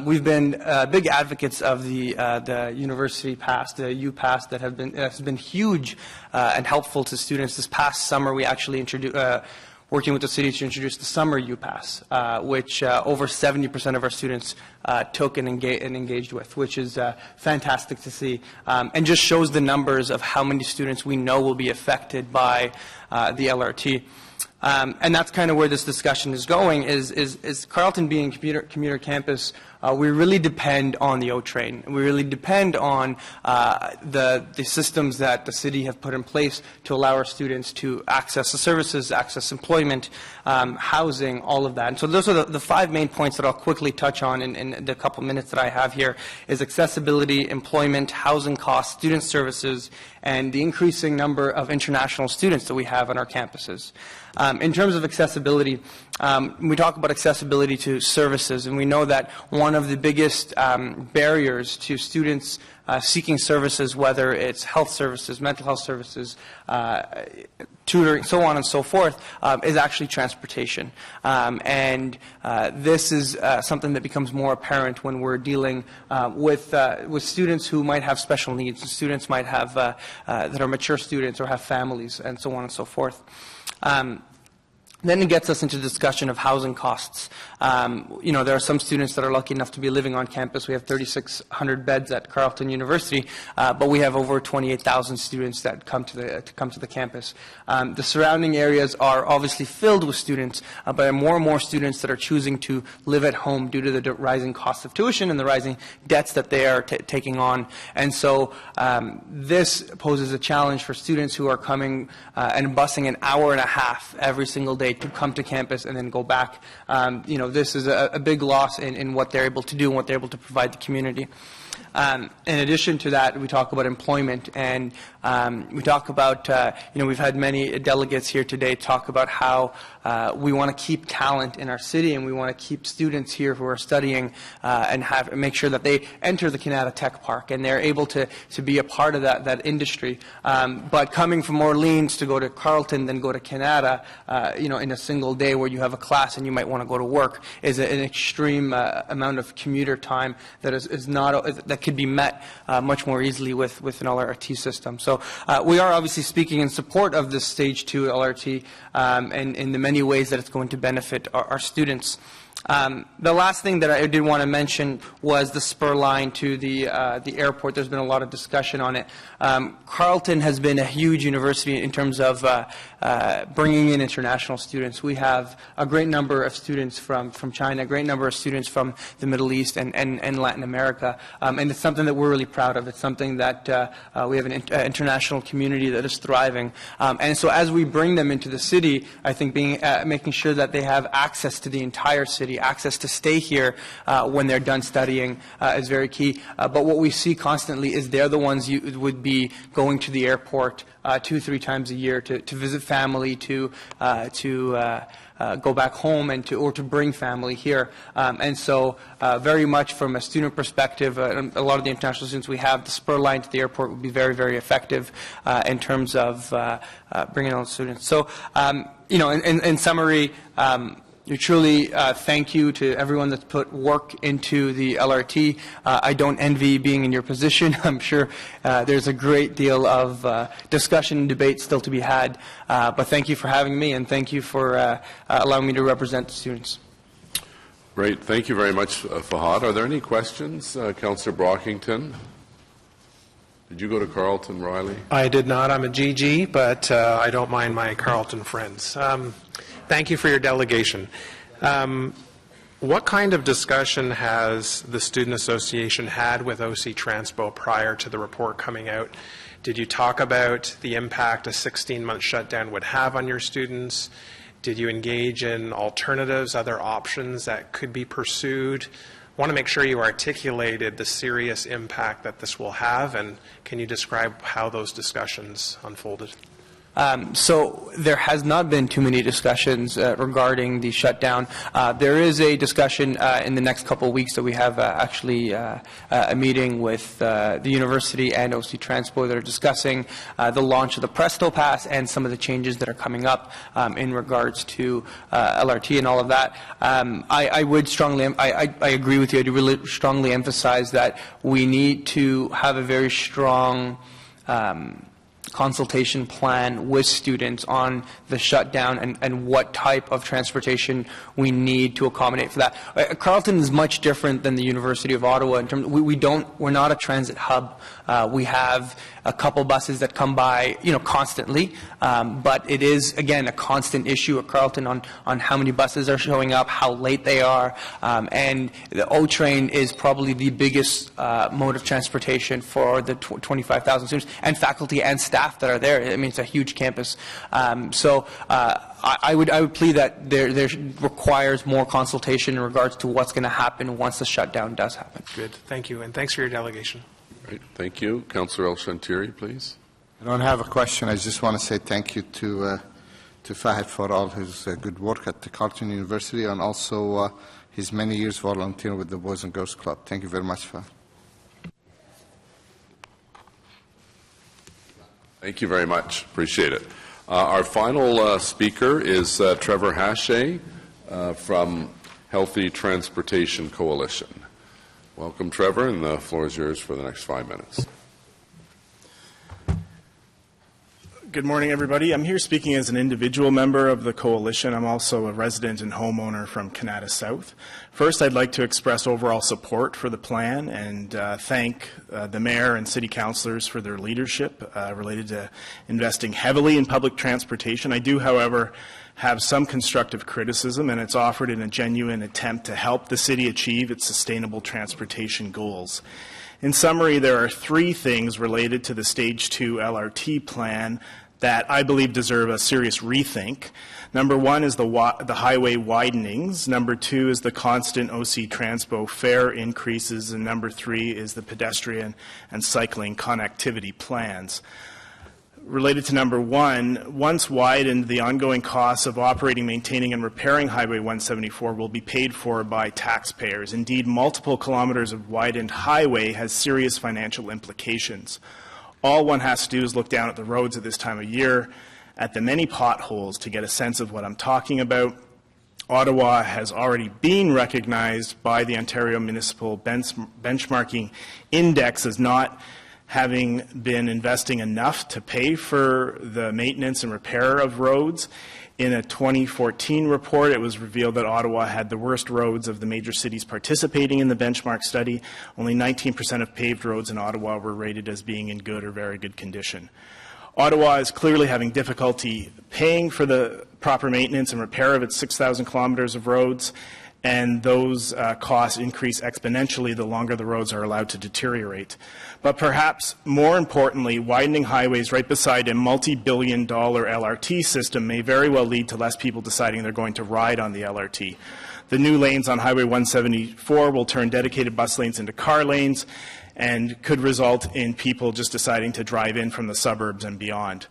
We've been big advocates of the University Pass, the U-Pass, that has been huge and helpful to students. This past summer, we actually introduced, working with the city to introduce the summer U-Pass, which over 70% of our students took and engaged with, which is fantastic to see, and just shows the numbers of how many students we know will be affected by the LRT. And that's kind of where this discussion is going, is Carleton being a commuter campus, we really depend on the O-Train. We really depend on the systems that the city have put in place to allow our students to access the services, access employment, housing, all of that. And so those are the 5 main points that I'll quickly touch on in the couple minutes that I have here, is accessibility, employment, housing costs, student services, and the increasing number of international students that we have on our campuses. In terms of accessibility, we talk about accessibility to services, and we know that one of the biggest barriers to students seeking services, whether it's health services, mental health services, tutoring, so on and so forth, is actually transportation. And this is something that becomes more apparent when we're dealing with students who might have special needs. Students might have that are mature students or have families, and so on and so forth. Then it gets us into discussion of housing costs. You know, there are some students that are lucky enough to be living on campus. We have 3,600 beds at Carleton University, but we have over 28,000 students that come to the campus. The surrounding areas are obviously filled with students, but there are more and more students that are choosing to live at home due to the rising cost of tuition and the rising debts that they are taking on. And so this poses a challenge for students who are coming and busing an hour and a half every single day to come to campus and then go back. You know, this is a big loss in what they're able to do and what they're able to provide the community. In addition to that, we talk about employment, and we talk about, you know, we've had many delegates here today talk about how we want to keep talent in our city, and we want to keep students here who are studying and make sure that they enter the Canada Tech Park and they're able to be a part of that industry. But coming from Orleans to go to Carleton, then go to Canada, you know, in a single day where you have a class and you might want to go to work, is an extreme amount of commuter time that is not that could be met much more easily with an LRT system. So we are obviously speaking in support of this Stage 2 LRT and in the many ways that it's going to benefit our students. The last thing that I did want to mention was the spur line to the airport. There's been a lot of discussion on it. Carleton has been a huge university in terms of bringing in international students. We have a great number of students from China, a great number of students from the Middle East and Latin America, and it's something that we're really proud of. It's something that we have an international community that is thriving. And so as we bring them into the city, I think making sure that they have access to the entire city, access to stay here when they're done studying is very key. But what we see constantly is they're the ones you would be going to the airport 2-3 times a year to visit family, to go back home, and to bring family here. And so very much from a student perspective, a lot of the international students we have, the spur line to the airport would be very, very effective in terms of bringing on students. So, you know, in summary, you truly thank you to everyone that's put work into the LRT. I don't envy being in your position. I'm sure there's a great deal of discussion and debate still to be had. But thank you for having me, and thank you for allowing me to represent the students. Great. Thank you very much, Fahad. Are there any questions? Councillor Brockington? Did you go to Carleton, Riley? I did not. I'm a GG, but I don't mind my Carleton friends. Thank you for your delegation. What kind of discussion has the Student Association had with OC Transpo prior to the report coming out? Did you talk about the impact a 16-month shutdown would have on your students? Did you engage in alternatives, other options that could be pursued? I want to make sure you articulated the serious impact that this will have, and can you describe how those discussions unfolded? So there has not been too many discussions regarding the shutdown. There is a discussion in the next couple of weeks that we have actually a meeting with the university and OC Transpo that are discussing the launch of the Presto Pass and some of the changes that are coming up in regards to LRT and all of that. I would strongly, I agree with you. I do really strongly emphasize that we need to have a very strong consultation plan with students on the shutdown and what type of transportation we need to accommodate for that. Carleton is much different than the University of Ottawa in terms we're not a transit hub. We have a couple buses that come by, constantly, but it is again a constant issue at Carleton on how many buses are showing up, how late they are, and the O train is probably the biggest mode of transportation for the 25,000 students and faculty and staff that are there. I mean, it's a huge campus. So I would plead that there requires more consultation in regards to what's going to happen once the shutdown does happen. Good. Thank you. And thanks for your delegation. Right. Thank you. Councillor El Shantiri, please. I don't have a question. I just want to say thank you to Fahad for all his good work at the Carleton University and also his many years volunteering with the Boys and Girls Club. Thank you very much, Fahad. Thank you very much. Appreciate it. Our final speaker is Trevor Hache from Healthy Transportation Coalition. Welcome, Trevor, and the floor is yours for the next 5 minutes. Good morning, everybody. I'm here speaking as an individual member of the coalition. I'm also a resident and homeowner from Canada South. First, I'd like to express overall support for the plan and thank the mayor and city councillors for their leadership related to investing heavily in public transportation. I do, however, have some constructive criticism, and it's offered in a genuine attempt to help the city achieve its sustainable transportation goals. In summary, there are 3 things related to the Stage 2 LRT plan that I believe deserve a serious rethink. Number 1 is the highway widenings. Number 2 is the constant OC Transpo fare increases. And number 3 is the pedestrian and cycling connectivity plans. Related to number 1, once widened, the ongoing costs of operating, maintaining, and repairing Highway 174 will be paid for by taxpayers. Indeed, multiple kilometers of widened highway has serious financial implications. All one has to do is look down at the roads at this time of year, at the many potholes, to get a sense of what I'm talking about. Ottawa has already been recognized by the Ontario Municipal Benchmarking Index as not having been investing enough to pay for the maintenance and repair of roads. In a 2014 report, it was revealed that Ottawa had the worst roads of the major cities participating in the benchmark study. Only 19% of paved roads in Ottawa were rated as being in good or very good condition. Ottawa is clearly having difficulty paying for the proper maintenance and repair of its 6,000 kilometers of roads, and those costs increase exponentially the longer the roads are allowed to deteriorate. But perhaps more importantly, widening highways right beside a multi-billion-dollar LRT system may very well lead to less people deciding they're going to ride on the LRT. The new lanes on Highway 174 will turn dedicated bus lanes into car lanes and could result in people just deciding to drive in from the suburbs and beyond.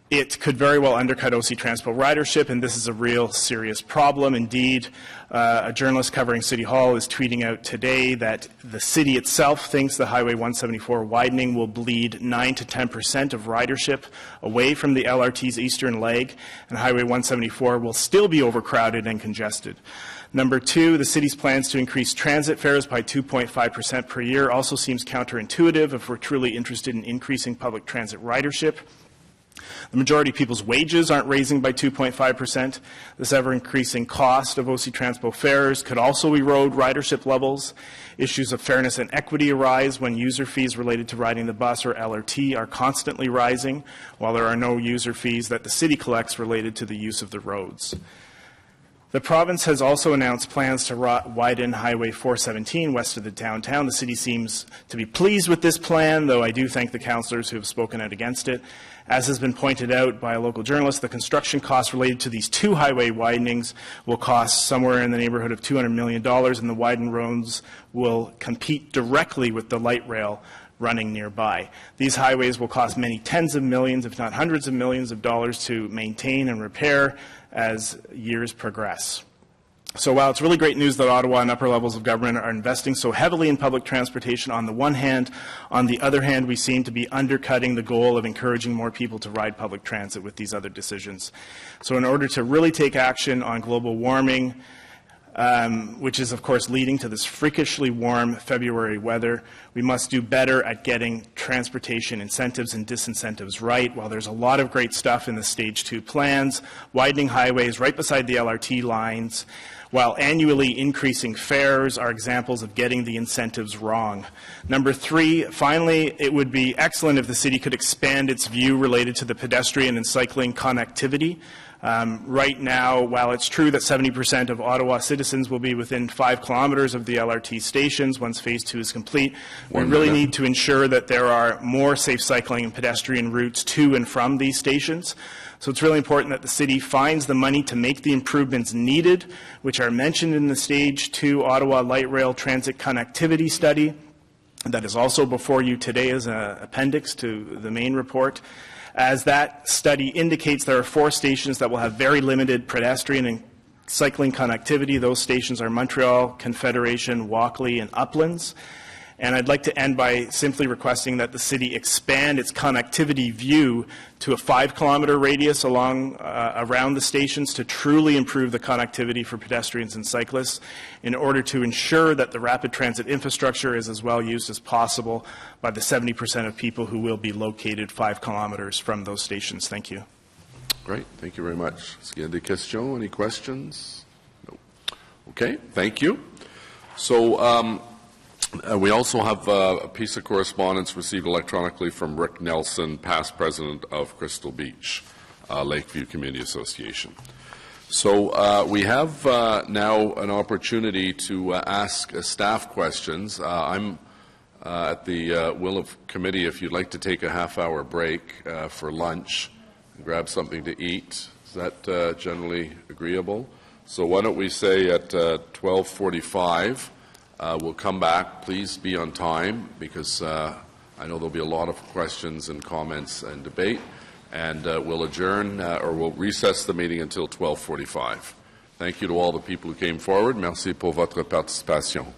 It could very well undercut OC Transpo ridership, and this is a real serious problem. Indeed, a journalist covering City Hall is tweeting out today that the city itself thinks the Highway 174 widening will bleed 9 to 10% of ridership away from the LRT's eastern leg, and Highway 174 will still be overcrowded and congested. Number 2, the city's plans to increase transit fares by 2.5% per year also seems counterintuitive if we're truly interested in increasing public transit ridership. The majority of people's wages aren't raising by 2.5%. This ever-increasing cost of OC Transpo fares could also erode ridership levels. Issues of fairness and equity arise when user fees related to riding the bus or LRT are constantly rising, while there are no user fees that the city collects related to the use of the roads. The province has also announced plans to widen Highway 417 west of the downtown. The city seems to be pleased with this plan, though I do thank the councillors who have spoken out against it. As has been pointed out by a local journalist, the construction costs related to these two highway widenings will cost somewhere in the neighborhood of $200 million, and the widened roads will compete directly with the light rail running nearby. These highways will cost many tens of millions, if not hundreds of millions of dollars to maintain and repair as years progress. So while it's really great news that Ottawa and upper levels of government are investing so heavily in public transportation on the one hand, on the other hand, we seem to be undercutting the goal of encouraging more people to ride public transit with these other decisions. So in order to really take action on global warming, which is, of course, leading to this freakishly warm February weather, we must do better at getting transportation incentives and disincentives right. While there's a lot of great stuff in the Stage 2 plans, widening highways right beside the LRT lines, while annually increasing fares are examples of getting the incentives wrong. Number 3, finally, it would be excellent if the city could expand its view related to the pedestrian and cycling connectivity. Right now, while it's true that 70% of Ottawa citizens will be within 5 kilometers of the LRT stations once Phase 2 is complete, we really need to ensure that there are more safe cycling and pedestrian routes to and from these stations. So it's really important that the city finds the money to make the improvements needed, which are mentioned in the Stage 2 Ottawa Light Rail Transit Connectivity Study. That is also before you today as an appendix to the main report. As that study indicates, there are 4 stations that will have very limited pedestrian and cycling connectivity. Those stations are Montreal, Confederation, Walkley, and Uplands. And I'd like to end by simply requesting that the city expand its connectivity view to a 5-kilometer radius around the stations to truly improve the connectivity for pedestrians and cyclists in order to ensure that the rapid transit infrastructure is as well used as possible by the 70% of people who will be located 5 kilometers from those stations. Thank you. Great. Thank you very much. Est-ce qu'il y a des questions? Any questions? No. Okay. Thank you. So, we also have a piece of correspondence received electronically from Rick Nelson, past president of Crystal Beach, Lakeview Community Association. So we have now an opportunity to ask staff questions. I'm at the will of committee if you'd like to take a half-hour break for lunch and grab something to eat. Is that generally agreeable? So why don't we say at 12:45, we'll come back. Please be on time because I know there'll be a lot of questions and comments and debate. And we'll adjourn or we'll recess the meeting until 12:45. Thank you to all the people who came forward. Merci pour votre participation.